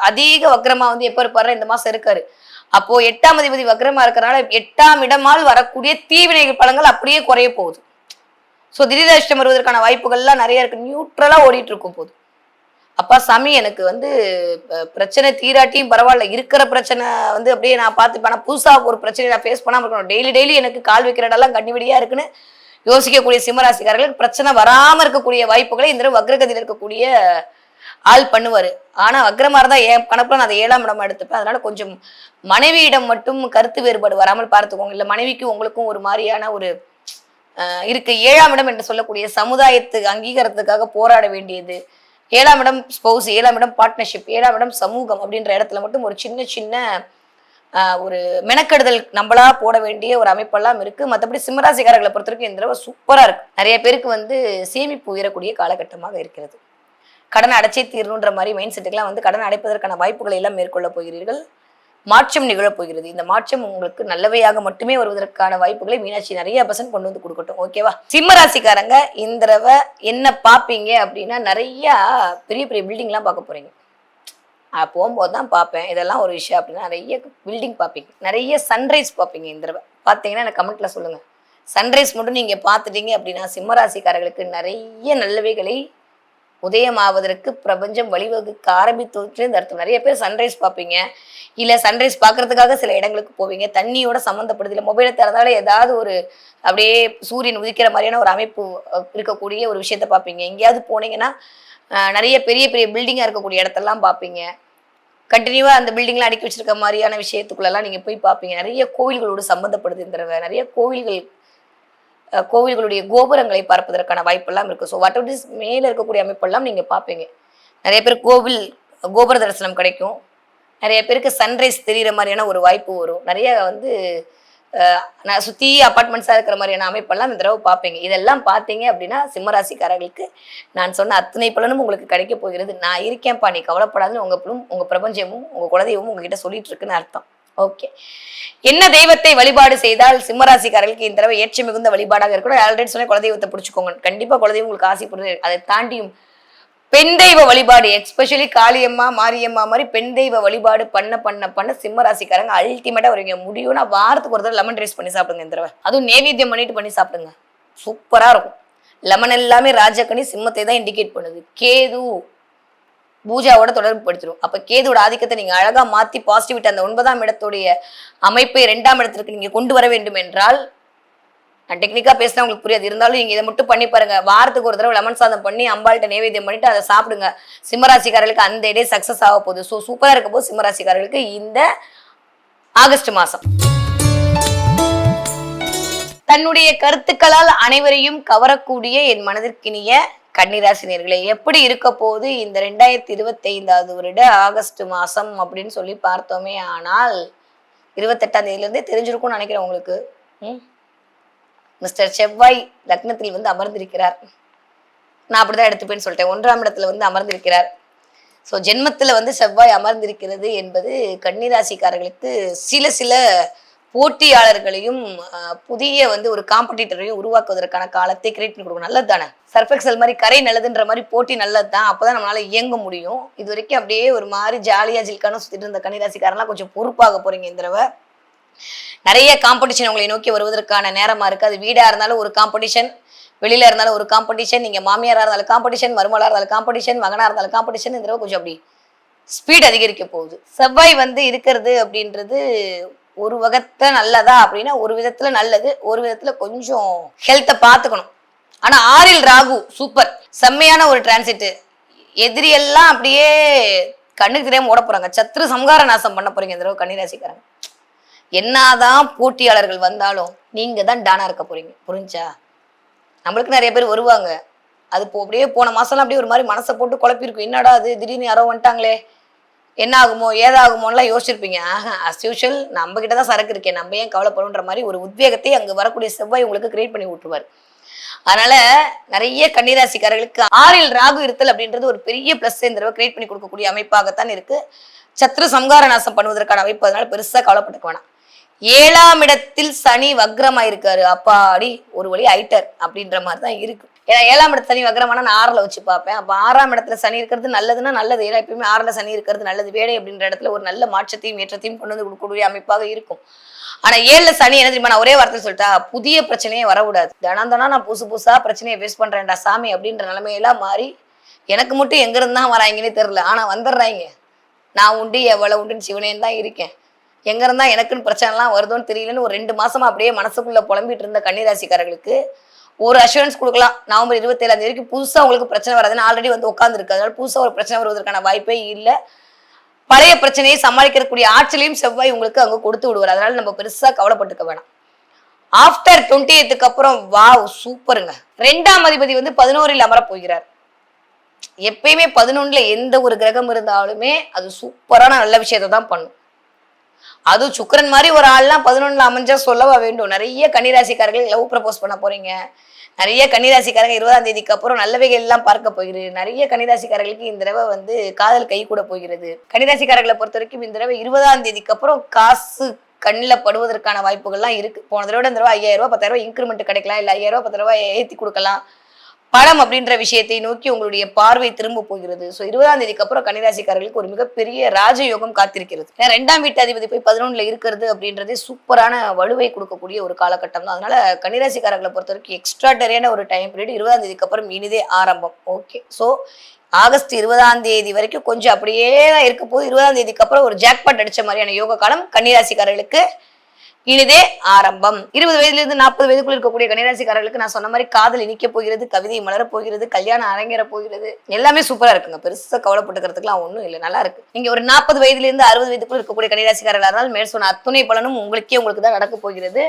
அதிக வக்ரமா வந்து எப்ப இருப்பாரு இந்த மாசம் இருக்காரு. அப்போ 8ஆம் அதிபதி வக்ரமா இருக்கிறனால 8ஆம் இடமால் வரக்கூடிய தீவினை பலன்கள் அப்படியே குறைய போகுது. ஸோ திடீர் அதிர்ஷ்டம் வருவதற்கான வாய்ப்புகள்லாம் நிறைய இருக்கு. நியூட்ரலா ஓடிட்டு இருக்கும் போது அப்பா சாமி எனக்கு வந்து பிரச்சனை தீராட்டியும் பரவாயில்ல, இருக்கிற பிரச்சனை வந்து அப்படியே நான் பார்த்துப்பேன். ஆனால் புதுசாக ஒரு பிரச்சனையை நான் ஃபேஸ் பண்ணாமல் இருக்கணும். டெய்லி டெய்லி எனக்கு கால் வைக்கிற இடம்லாம் கண்ணிவெடியாக இருக்குன்னு யோசிக்கக்கூடிய சிம்மராசிக்காரர்களுக்கு பிரச்சனை வராமல் இருக்கக்கூடிய வாய்ப்புகளை இந்த வக்ரகதியில் இருக்கக்கூடிய ஆள் பண்ணுவார். ஆனால் வக்ரமாக இருந்தால் என் கணக்கில் நான் அதை 7ஆம் இடம் எடுத்துப்பேன். அதனால கொஞ்சம் மனைவியிடம் மட்டும் கருத்து வேறுபாடு வராமல் பார்த்துக்கோங்க. இல்லை மனைவிக்கும் உங்களுக்கும் ஒரு மாதிரியான ஒரு இருக்கு. 7ஆம் இடம் என்று சொல்லக்கூடிய சமுதாயத்துக்கு அங்கீகாரத்துக்காக போராட வேண்டியது, 7ஆம் இடம் ஸ்பௌஸ், 7ஆம் இடம் பார்ட்னர்ஷிப், 7ஆம் இடம் சமூகம் அப்படின்ற இடத்துல மட்டும் ஒரு சின்ன சின்ன ஒரு மெனக்கெடுதல் நம்மளா போட வேண்டிய ஒரு அமைப்பெல்லாம் இருக்கு. மற்றபடி சிம்மராசிக்காரர்களை பொறுத்த வரைக்கும் இந்த தடவை சூப்பரா இருக்கு. நிறைய பேருக்கு வந்து சேமிப்பு உயரக்கூடிய காலகட்டமாக இருக்கிறது. கடன் அடைச்சே தீரணுன்ற மாதிரி மைண்ட் செட்டுக்கெல்லாம் வந்து கடன் அடைப்பதற்கான வாய்ப்புகளை எல்லாம் மேற்கொள்ள போகிறீர்கள். மாற்றம் நிகழப் போகிறது. இந்த மாற்றம் உங்களுக்கு நல்லவையாக மட்டுமே வருவதற்கான வாய்ப்புகளை மீனாட்சி நிறைய % கொண்டு வந்து கொடுக்கட்டும். ஓகேவா? சிம்மராசிக்காரங்க இந்த தடவை என்ன பார்ப்பீங்க அப்படின்னா, நிறைய பெரிய பெரிய பில்டிங்லாம் பார்க்க போறீங்க. போகும்போது தான் பார்ப்பேன் இதெல்லாம் ஒரு விஷயம் அப்படின்னா, நிறைய பில்டிங் பார்ப்பீங்க, நிறைய சன்ரைஸ் பார்ப்பீங்க. இந்த தடவை பார்த்தீங்கன்னா எனக்கு கமெண்ட்ல சொல்லுங்க. சன்ரைஸ் மட்டும் நீங்க பார்த்துட்டீங்க அப்படின்னா சிம்மராசிக்காரர்களுக்கு நிறைய நல்லவைகளை உதயமாவதற்கு பிரபஞ்சம் வழிவகுக்க ஆரம்பித்து அர்த்தம். நிறைய பேர் சன்ரைஸ் பார்ப்பீங்க, இல்லை சன்ரைஸ் பார்க்கறதுக்காக சில இடங்களுக்கு போவீங்க. தண்ணியோட சம்மந்தப்படுது, இல்லை மொபைலை திறந்தால ஏதாவது ஒரு அப்படியே சூரியன் உதிக்கிற மாதிரியான ஒரு அமைப்பு இருக்கக்கூடிய ஒரு விஷயத்த பார்ப்பீங்க. எங்கேயாவது போனீங்கன்னா நிறைய பெரிய பெரிய பில்டிங்காக இருக்கக்கூடிய இடத்தெல்லாம் பார்ப்பீங்க. கண்டினியூவாக அந்த பில்டிங்லாம் அடுக்கி வச்சிருக்க மாதிரியான விஷயத்துக்குள்ளெல்லாம் நீங்கள் போய் பார்ப்பீங்க. நிறைய கோவில்களோடு சம்மந்தப்படுது இந்த தடவை. நிறைய கோவில்களுடைய கோபுரங்களை பார்ப்பதற்கான வாய்ப்பெல்லாம் இருக்குது. ஸோ வாட் இஸ் மேலே இருக்கக்கூடிய அமைப்பெல்லாம் நீங்கள் பார்ப்பீங்க. நிறைய பேர் கோபுர தரிசனம் கிடைக்கும். நிறைய பேருக்கு சன்ரைஸ் தெரிகிற மாதிரியான ஒரு வாய்ப்பு வரும். நிறைய வந்து சுற்றி அப்பார்ட்மெண்ட்ஸாக இருக்கிற மாதிரியான அமைப்பெல்லாம் இந்த தடவை பார்ப்பீங்க. இதெல்லாம் பார்த்தீங்க அப்படின்னா சிம்மராசிக்காரர்களுக்கு நான் சொன்ன அத்தனை பலனும் உங்களுக்கு கிடைக்க போகிறது. நான் இருக்கேன்ப்பா, நீ கவலைப்படாதுன்னு உங்கள் பிரபஞ்சமும் உங்கள் குலதெய்வமும் உங்ககிட்ட சொல்லிட்டு இருக்குன்னு அர்த்தம். ஓகே, என்ன தெய்வத்தை வழிபாடு செய்தால் சிம்மராசிக்காரர்களுக்கு இந்த தடவை ஏற்ற மிகுந்த வழிபாடாக இருக்கணும்? ஆல்ரெடி சொன்ன குலதெய்வத்தை பிடிச்சிக்கோங்க. கண்டிப்பாக குலதெய்வம் உங்களுக்கு ஆசை புரியுது. அதை தாண்டியும் பெண் தெய்வ வழிபாடு, எஸ்பெஷலி காளியம்மா மாரியம்மா மாதிரி பெண் தெய்வ வழிபாடு பண்ண சிம்மராசிக்காரங்க அல்டிமேட்டா வருவீங்க. முடியும்னா வாரத்துக்கு ஒரு தடவை லெமன் ரைஸ் பண்ணி சாப்பிடுங்க இந்த தடவை. அதுவும் நேவேத்தியம் பண்ணிட்டு பண்ணி சாப்பிடுங்க, சூப்பரா இருக்கும். லெமன் எல்லாமே ராஜக்கனி சிம்மத்தை தான் இண்டிகேட் பண்ணுது. கேது பூஜாவோட தொடர்பு படுத்திடும். அப்ப கேதுவோட ஆதிக்கத்தை நீங்க அழகா மாத்தி பாசிட்டிவிட்டி அந்த 9ஆம் இடத்துடைய அமைப்பை 2ஆம் இடத்திற்கு நீங்க கொண்டு வர வேண்டும் என்றால், நான் டெக்னிக்கா பேசினா உங்களுக்கு புரியாது, இருந்தாலும் நீங்க இதை மட்டும் பண்ணி பாருங்க. வாரத்துக்கு ஒரு தடவை லெமன் சாதம் பண்ணி அம்பாள்கிட்ட நைவேத்தியம் பண்ணிட்டு அதை சாப்பிடுங்க. சிம்மராசிக்காரர்களுக்கு அந்த இடே சக்சஸ் ஆக போகுது. ஸோ சூப்பரா இருக்க போது சிம்மராசிக்காரர்களுக்கு இந்த ஆகஸ்ட் மாசம். தன்னுடைய கருத்துக்களால் அனைவரையும் கவரக்கூடிய என் மனதிற்கினிய கன்னிராசினியர்களே, எப்படி இருக்க போது இந்த 2025 வருட ஆகஸ்ட் மாசம் அப்படின்னு சொல்லி பார்த்தோமே ஆனால் 28ஆம் தேதியிலிருந்தே தெரிஞ்சிருக்கும்னு நினைக்கிறேன் உங்களுக்கு. மிஸ்டர் செவ்வாய் லக்னத்தில் வந்து அமர்ந்திருக்கிறார். நான் அப்படிதான் எடுத்துப்பேன்னு சொல்லிட்டேன். 1ஆம் இடத்துல வந்து அமர்ந்திருக்கிறார். ஸோ ஜென்மத்தில் வந்து செவ்வாய் அமர்ந்திருக்கிறது என்பது கன்னிராசிக்காரர்களுக்கு சில போட்டியாளர்களையும் புதிய வந்து ஒரு காம்படிட்டரையும் உருவாக்குவதற்கான காலத்தை கிரியேட் பண்ணி கொடுக்கும். நல்லது தானே? சர்ஃபெக்சல் மாதிரி கரை நல்லதுன்ற மாதிரி போட்டி நல்லது தான். அப்போதான் நம்மளால இயங்க முடியும். இது வரைக்கும் அப்படியே ஒரு மாதிரி ஜாலியா ஜில்கான சுத்திட்டு இருந்த கன்னிராசிக்காரன்லாம் கொஞ்சம் பொறுப்பாக போறீங்க இந்த தடவை. நிறைய காம்படிஷன் உங்களை நோக்கி வருவதற்கான நேரமா இருக்கு. அது வீடா இருந்தாலும் ஒரு காம்படிஷன், வெளியில இருந்தாலும் ஒரு காம்படிஷன், நீங்க மாமியாரா இருந்தாலும் காம்படிஷன், மருமலா இருந்தாலும் காம்படிஷன், மகனா இருந்தாலும் காம்படிஷன். இந்த தடவை கொஞ்சம் அப்படி ஸ்பீட் அதிகரிக்க போகுது. செவ்வாய் வந்து இருக்கிறது அப்படின்றது ஒரு வகத்தை நல்லதா அப்படின்னா ஒரு விதத்துல நல்லது, ஒரு விதத்துல கொஞ்சம் ஹெல்த்தை பார்த்துக்கணும். ஆனா 6இல் ராகு சூப்பர், செம்மையான ஒரு டிரான்சிட். எதிரியெல்லாம் அப்படியே கண்ணுக்கு தெரியாம ஓட போறாங்க. சத்ரு சம்ஹார நாசம் பண்ண போறீங்க இந்த தடவை கன்னிராசிக்காரங்க. என்னதான் போட்டியாளர்கள் வந்தாலும் நீங்க தான் டானா இருக்க போறீங்க. புரிஞ்சா? நம்மளுக்கு நிறைய பேர் வருவாங்க, அது அப்படியே போன மாசம்லாம் அப்படியே ஒரு மாதிரி மனசை போட்டு குழப்பிருக்கும். என்னடா அது திடீர்னு யாரோ வந்துட்டாங்களே, என்ன ஆகுமோ ஏதாகுமோலாம் யோசிச்சிருப்பீங்க. அஸ் யூஷுவல் நம்ம கிட்ட தான் சரக்கு இருக்கேன், நம்ம ஏன் கவலைப்படுன்ற மாதிரி ஒரு உத்வேகத்தை அங்க வரக்கூடிய செவ்வாய் உங்களுக்கு கிரியேட் பண்ணி விட்டுருவார். அதனால நிறைய கன்னிராசிக்காரர்களுக்கு 6இல் ராகு இருத்தல் அப்படின்றது ஒரு பெரிய பிளஸ் இந்த தடவை கிரியேட் பண்ணி கொடுக்கக்கூடிய அமைப்பாகத்தான் இருக்கு. சத்ரு சம்ஹார நாசம் பண்ணுவதற்கான அமைப்பு, அதனால பெருசா கவலைப்பட்டுக்க வேணாம். 7ஆம் இடத்தில் சனி வக்ரமாயிருக்காரு. அப்பாடி ஒரு வழி ஐட்டர் அப்படின்ற மாதிரி தான் இருக்கு. ஏன்னா 7ஆம் இடத்துல சனி வக்ரமானா நான் 6ல வச்சு பார்ப்பேன். அப்ப 6ஆம் இடத்துல சனி இருக்கிறது நல்லதுன்னா நல்லது. ஏன்னா எப்பயுமே 6ல சனி இருக்கிறது நல்லது. வேலை அப்படின்ற இடத்துல ஒரு நல்ல மாற்றத்தையும் ஏற்றத்தையும் கொண்டு வந்து கொடுக்கக்கூடிய அமைப்பாக இருக்கும். ஆனா 7ல சனி என்ன தெரியுமா, நான் ஒரே வார்த்தை சொல்லிட்டா, புதிய பிரச்சனையே வரக்கூடாது. தினம் நான் புதுசா பிரச்சனையை ஃபேஸ் பண்றேன்டா சாமி அப்படின்ற நிலைமையெல்லாம் மாறி எனக்கு மட்டும் எங்க இருந்து தான் வராங்கன்னே தெரியல. ஆனா வந்துடுறாங்க. நான் உண்டு எவ்வளவு உண்டுன்னு சிவனேன்னு தான் இருக்கேன். எங்க இருந்தா எனக்குன்னு பிரச்சனை எல்லாம் வருதோன்னு தெரியலன்னு ஒரு 2 மாசமா அப்படியே மனசுக்குள்ள புலம்பிட்டு இருந்த கன்னிராசிக்காரர்களுக்கு ஒரு அஷூரன்ஸ் கொடுக்கலாம். நவம்பர் 27ஆம் தேதிக்கு புதுசா உங்களுக்கு பிரச்சனை வராதுன்னு ஆல்ரெடி வந்து உட்காந்துருக்கு. அதனால புதுசா ஒரு பிரச்சனை வருவதற்கான வாய்ப்பே இல்லை. பழைய பிரச்சனையை சமாளிக்கக்கூடிய ஆற்றலையும் செவ்வாய் உங்களுக்கு அங்க கொடுத்து விடுவார். அதனால நம்ம பெருசா கவலைப்பட்டுக்க வேணாம். ஆஃப்டர் 28க்கு அப்புறம் வாவ் சூப்பருங்க. 2ஆம் அதிபதி வந்து 11ல் அமர போகிறார். எப்பயுமே 11ல எந்த ஒரு கிரகம் இருந்தாலுமே அது சூப்பரான நல்ல விஷயத்தை தான் பண்ணும். அது சுக்கிரன் மாதிரி ஒரு ஆள்லாம் 11ல அமைஞ்சா சொல்லவா வேண்டும். நிறைய கன்னிராசிக்காரர்கள் லவ் ப்ரப்போஸ் பண்ண போறீங்க. நிறைய கன்னிராசிக்காரங்க 20ஆம் தேதிக்கு அப்புறம் நல்லவைகள் எல்லாம் பார்க்க போகிறது. நிறைய கன்னிராசிக்காரர்களுக்கு இந்த தடவை வந்து காதல் கை கூட போகிறது. கன்னிராசிக்காரர்களை பொறுத்த வரைக்கும் இந்த தடவை 20ஆம் தேதிக்கு அப்புறம் காசு கண்ணில் படுவதற்கான வாய்ப்புகள்லாம் இருக்கு. போன தடவை இந்த தடவை 5000 ரூபாய் 10,000 ரூபாய் இன்க்ரிமெண்ட் கிடைக்கலாம். இல்லை 5000 ரூபாய் 10,000 ரூபாய் ஏற்றி கொடுக்கலாம். பணம் அப்படின்ற விஷயத்தை நோக்கி உங்களுடைய பார்வை திரும்ப போகிறது. ஸோ 20ஆம் தேதிக்கு அப்புறம் கன்னிராசிக்காரர்களுக்கு ஒரு மிகப்பெரிய ராஜயோகம் காத்திருக்கிறது. 2ஆம் வீட்டு அதிபதி போய் 11ல இருக்கிறது அப்படின்றதே சூப்பரான வலுவை கொடுக்கக்கூடிய ஒரு காலகட்டம் தான். அதனால கன்னிராசிக்காரர்களை பொறுத்த வரைக்கும் எக்ஸ்ட்ராடரியான ஒரு டைம் பீரியட். 20ஆம் தேதிக்கு அப்புறம் இனிதே ஆரம்பம். ஓகே, ஸோ ஆகஸ்ட் 20ஆம் தேதி வரைக்கும் கொஞ்சம் அப்படியே தான் இருக்க போது. 20ஆம் தேதிக்கு அப்புறம் ஒரு ஜாக்பாட் அடிச்ச மாதிரியான யோக காலம் கன்னிராசிக்காரர்களுக்கு இனிதே ஆரம்பம். 20 வயதிலிருந்து 40 வயதுக்குள்ள இருக்கக்கூடிய கன்னிராசிக்காரர்களுக்கு நான் சொன்ன மாதிரி காதல் இனிக்க போகிறது, கவிதை மலர போகிறது, கல்யாணம் அரங்கேற போகிறது. எல்லாமே சூப்பரா இருக்குங்க. பெருசா கவலைப்பட்டுக்கிறதுக்குலாம் ஒன்றும் இல்லை, நல்லா இருக்கு. நீங்க ஒரு 40 வயதிலிருந்து 60 வயதுக்குள்ள இருக்கக்கூடிய கன்னிராசிக்காரர்களாக இருந்தால் மேல் சொன்ன அத்துணை பலனும் உங்களுக்கு தான் நடக்க போகிறது.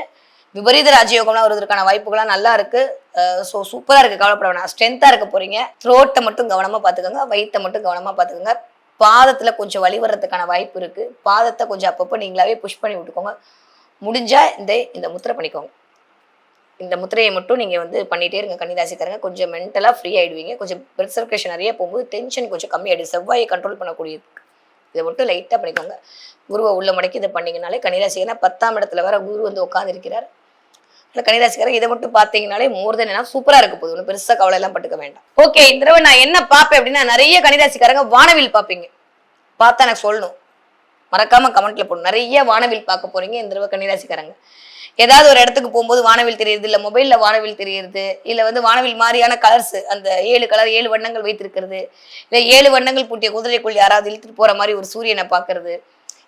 விபரீத ராஜயோகம்லாம் வருவதற்கான வாய்ப்புகள்லாம் நல்லா இருக்கு. ஸோ சூப்பரா இருக்கு, கவலைப்பட வேணாம். ஸ்ட்ரென்த்தா இருக்க போறீங்க. த்ரோட்டை மட்டும் கவனமா பாத்துக்கோங்க, வயிற்றை மட்டும் கவனமா பாத்துக்கோங்க. பாதத்துல கொஞ்சம் வலி வர்றதுக்கான வாய்ப்பு இருக்கு. பாதத்தை கொஞ்சம் அப்பப்போ நீங்களாவே புஷ் பண்ணி விட்டுக்கோங்க. முடிஞ்சா இந்த முத்திரை பண்ணிக்கோங்க. இந்த முத்திரையை மட்டும் நீங்க வந்து பண்ணிட்டே இருங்க கன்னிராசிக்காரங்க. கொஞ்சம் மென்டலா ஃப்ரீ ஆயிடுவீங்க. கொஞ்சம் பிளட் சர்க்குலேஷன் நிறைய போகும்போது டென்ஷன் கொஞ்சம் கம்மியாயிடுது. செவ்வாயை கண்ட்ரோல் பண்ணக்கூடியது. இதை மட்டும் லைட்டா பண்ணிக்கோங்க. குருவை உள்ள மடக்கி இதை பண்ணீங்கனாலே கன்னிராசிக்காரங்க 10ஆம் இடத்துல வர குரு வந்து உட்கார்ந்து இருக்கிறார். கன்னிராசிக்காரங்க இதை மட்டும் பார்த்தீங்கனாலே மோர் தென் என்ன சூப்பரா இருக்க போகுது. ஒன்றும் பெருசா கவலை எல்லாம் பட்டுக்க வேண்டாம். ஓகே, இந்த தடவை நான் என்ன பார்ப்பேன் அப்படின்னா, நிறைய கன்னிராசிக்காரங்க வானவில் பார்ப்பீங்க. பார்த்தா எனக்கு சொல்லணும், மறக்காம கமெண்ட்ல போடணும். நிறைய வானவில் பார்க்க போறீங்க இந்த தடவை கன்னிராசிக்காரங்க. ஏதாவது ஒரு இடத்துக்கு போகும்போது வானவில் தெரியுது, இல்ல மொபைல்ல வானவில் தெரியுது, இல்ல வந்து வானவில் மாதிரியான கலர்ஸ், அந்த 7 கலர் 7 வண்ணங்கள் வைத்திருக்கிறது, இல்ல 7 வண்ணங்கள் பூட்டிய குதிரைக்குள் யாராவது இழுத்துட்டு போற மாதிரி ஒரு சூரியனை பார்க்கறது,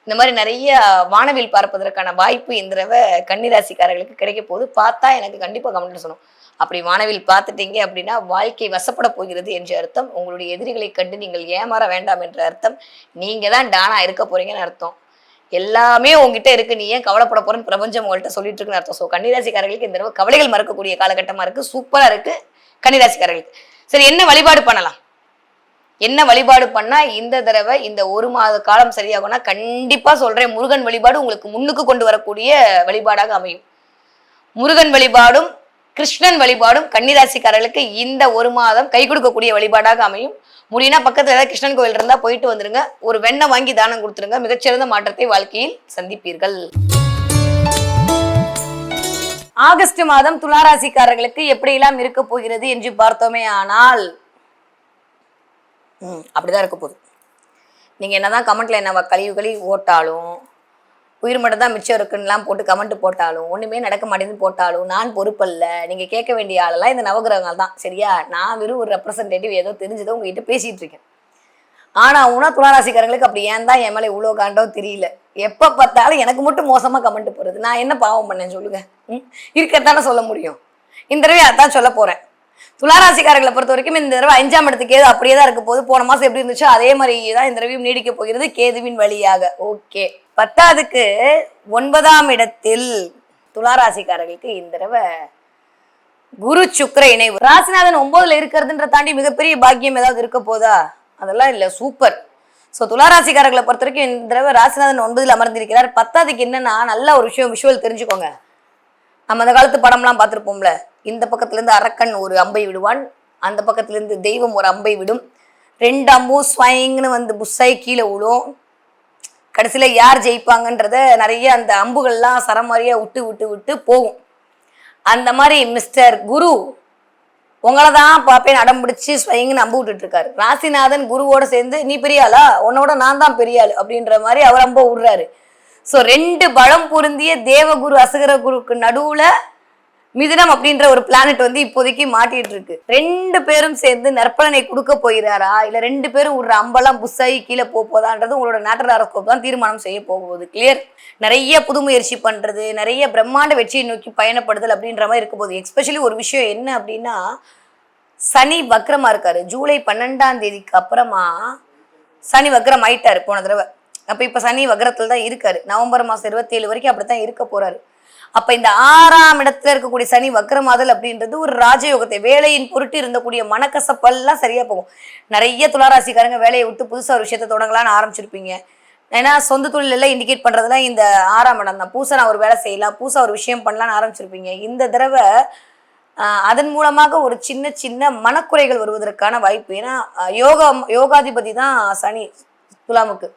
இந்த மாதிரி நிறைய வானவில் பார்ப்பதற்கான வாய்ப்பு இந்த தடவை கன்னிராசிக்காரர்களுக்கு கிடைக்க போகுது. பார்த்தா எனக்கு கண்டிப்பா கமெண்ட்ல சொல்லணும். அப்படி வானவில் பார்த்துட்டீங்க அப்படின்னா வாழ்க்கை வசப்பட போகிறது என்று அர்த்தம். உங்களுடைய எதிரிகளை கண்டு நீங்கள் ஏமாற வேண்டாம் என்ற அர்த்தம். நீங்க தான் டானா இருக்க போறீங்கன்னு அர்த்தம். எல்லாமே உங்ககிட்ட இருக்கு, நீ ஏன் கவலைப்பட போறேன்னு பிரபஞ்சம் உங்கள்கிட்ட சொல்லிட்டு இருக்குன்னு அர்த்தம். ஸோ கன்னிராசிக்காரர்களுக்கு இந்த தடவை கவலைகள் மறக்கக்கூடிய காலகட்டமா இருக்கு. சூப்பரா இருக்கு கன்னிராசிக்காரர்களுக்கு. சரி, என்ன வழிபாடு பண்ணலாம்? என்ன வழிபாடு பண்ணா இந்த தடவை இந்த 1 மாத காலம் சரியாகும்னா, கண்டிப்பா சொல்றேன், முருகன் வழிபாடு உங்களுக்கு முன்னுக்கு கொண்டு வரக்கூடிய வழிபாடாக அமையும். முருகன் வழிபாடும் கிருஷ்ணன் வழிபாடும் கன்னிராசிக்காரர்களுக்கு இந்த 1 மாதம் கை கொடுக்கக்கூடிய வழிபாடாக அமையும். முடியும்னா பக்கத்துல ஏதாவது கிருஷ்ணன் கோவில் இருந்தா போயிட்டு வந்துருங்க. ஒரு வெண்ணெய் வாங்கி தானம் கொடுத்துருங்க. மிகச்சிறந்த மாற்றத்தை வாழ்க்கையில் சந்திப்பீர்கள். ஆகஸ்ட் மாதம் துளாராசிக்காரர்களுக்கு எப்படியெல்லாம் இருக்க போகிறது என்று பார்த்தோமே ஆனால் அப்படிதான் இருக்க போகுது. நீங்க என்னதான் கமெண்ட்ல என்ன கழிவு ஓட்டாலும், உயிர் மட்டும் தான் மிச்சம் இருக்குன்னுலாம் போட்டு கமெண்ட் போட்டாலும், ஒண்ணுமே நடக்க மாட்டேங்குன்னு போட்டாலும் நான் பொறுப்பல்ல. நீங்க கேட்க வேண்டிய ஆளெல்லாம் இந்த நவகிரகங்கள் தான், சரியா? நான் வெறும் ஒரு ரெப்ரசன்டேட்டிவ், ஏதோ தெரிஞ்சதோ உங்ககிட்ட பேசிட்டு இருக்கேன். ஆனா உனா துளாராசிக்காரங்களுக்கு அப்படி ஏன் தான் என் மேலே இவ்வளோ காண்டோ தெரியல. எப்ப பார்த்தாலும் எனக்கு மட்டும் மோசமா கமெண்ட் போடுறது. நான் என்ன பாவம் பண்ணேன்னு சொல்லுங்க? இருக்கத்தானே சொல்ல முடியும். இந்த தடவை அதான் சொல்ல போறேன். துளாராசிக்காரர்களை பொறுத்த வரைக்கும் இந்த தடவை 5ஆம் இடத்துக்கு கேது அப்படியே தான் இருக்க போகுது. போன மாசம் எப்படி இருந்துச்சோ அதே மாதிரி தான் இந்த தடவையும் நீடிக்க போகிறது கேதுவின் வழியாக. ஓகே, 10ஆவதுக்கு 9ஆம் இடத்தில் துளாராசிக்காரர்களுக்கு இந்த தடவை குரு சுக்கிர இணைவு. ராசிநாதன் 9ல இருக்கிறதுன்ற தாண்டி மிகப்பெரிய பாக்கியம் ஏதாவது இருக்க போதா? அதெல்லாம் இல்லை, சூப்பர். ஸோ துளாராசிக்காரர்களை பொறுத்த வரைக்கும் இந்த தடவை ராசிநாதன் 9ல் அமர்ந்திருக்கிறார். 10ஆவதுக்கு என்னன்னா, நல்ல ஒரு விஷுவல் தெரிஞ்சுக்கோங்க. நம்ம அந்த காலத்து படம்லாம் பார்த்துருப்போம்ல, இந்த பக்கத்துலேருந்து அரக்கன் ஒரு அம்பை விடுவான், அந்த பக்கத்துலேருந்து தெய்வம் ஒரு அம்பை விடும், 2 அம்பும் ஸ்வைங்னு வந்து புஷ்ஷாய் கீழே விடும். கடைசியில் யார் ஜெயிப்பாங்கன்றத நிறைய அந்த அம்புகள்லாம் சரமாரியாக விட்டு விட்டு விட்டு போகும். அந்த மாதிரி மிஸ்டர் குரு உங்களை தான் பாப்பேன் அடம் பிடிச்சி ஸ்வயங்கன்னு அம்பு விட்டுட்டு இருக்காரு. ராசிநாதன் குருவோட சேர்ந்து நீ பெரிய ஆளா, உன்னோட நான் தான் பெரிய ஆளு அப்படின்ற மாதிரி அவர் அம்ப விடுறாரு. ஸோ 2 பலம் பொருந்திய தேவகுரு அசுர குருக்கு நடுவுல மிதுனம் அப்படின்ற ஒரு பிளானட் வந்து இப்போதைக்கு மாட்டிட்டு இருக்கு. 2 பேரும் சேர்ந்து நற்பலனை கொடுக்க போகிறாரா, இல்ல 2 பேரும் விடுற அம்பெல்லாம் புஷாகி கீழே போதான்றது உங்களோட நேட்டல் ஹாரோஸ்கோப் தான் தீர்மானம் செய்ய போகுது. கிளியர். நிறைய புது முயற்சி பண்றது, நிறைய பிரம்மாண்ட வெற்றியை நோக்கி பயணப்படுதல் அப்படின்ற மாதிரி இருக்க போகுது. எஸ்பெஷலி ஒரு விஷயம் என்ன அப்படின்னா, சனி வக்ரமா இருக்காரு. ஜூலை 12ஆம் தேதிக்கு அப்புறமா சனி வக்ரம் ஆயிட்டாரு போன தடவை. அப்ப இப்ப சனி வக்ரத்துல தான் இருக்காரு. நவம்பர் மாசம் 27 வரைக்கும் அப்படித்தான் இருக்க போறாரு. அப்ப இந்த 6ஆம் இடத்துல இருக்கக்கூடிய சனி வக்ரமாதல் அப்படின்றது ஒரு ராஜயோகத்தை, வேலையின் பொருட்டு இருந்தக்கூடிய மனக்கசப்பெல்லாம் சரியா போகும். நிறைய துளாராசிக்காரங்க வேலையை விட்டு புதுசா ஒரு விஷயத்த தொடங்கலாம்னு ஆரம்பிச்சிருப்பீங்க. ஏன்னா சொந்த தொழில் எல்லாம் இண்டிகேட் பண்றதுலாம் இந்த 6ஆம் இடம் தான். புதுசா நான் ஒரு வேலை செய்யலாம், புதுசா ஒரு விஷயம் பண்ணலாம்னு ஆரம்பிச்சிருப்பீங்க. இந்த தடவை அதன் மூலமாக ஒரு சின்ன சின்ன மனக்குறைகள் வருவதற்கான வாய்ப்பு. ஏன்னா யோகாதிபதி தான் சனி துலாமுக்கு.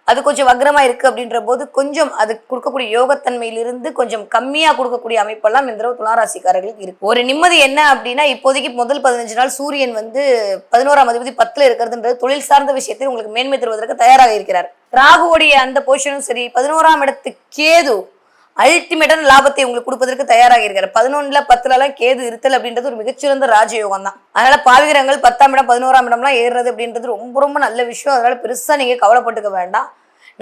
அது கொஞ்சம் வக்ரமா இருக்கு அப்படின்ற போது கொஞ்சம் அது கொடுக்கக்கூடிய யோகத்தன்மையிலிருந்து கொஞ்சம் கம்மியா கொடுக்கக்கூடிய அமைப்பெல்லாம் இந்த தடவை துளாராசிக்காரர்களுக்கு இருக்கு. ஒரு நிம்மதி என்ன அப்படின்னா, இப்போதைக்கு முதல் 15 நாள் சூரியன் வந்து 11ஆம் அதிபதி 10ல இருக்கிறதுன்றது தொழில் சார்ந்த விஷயத்தில் உங்களுக்கு மேன்மை தருவதற்கு தயாராக இருக்கிறார். ராகுவோடைய அந்த பொசிஷனும் சரி, 11ஆம் இடத்துக்கு கேது அல்டிமேட்டான லாபத்தை உங்களுக்கு கொடுப்பதற்கு தயாராக இருக்காரு. 11ல 10லாம் கேது இருத்தல் அப்படின்றது ஒரு மிகச்சிறந்த ராஜயோகம் தான். அதனால பாவிகரங்கள் 10ஆம் இடம் 11ஆம் இடம்லாம் ஏறுறது அப்படின்றது ரொம்ப ரொம்ப நல்ல விஷயம். அதனால பெருசா நீங்க கவலைப்பட்டுக்க வேண்டாம்.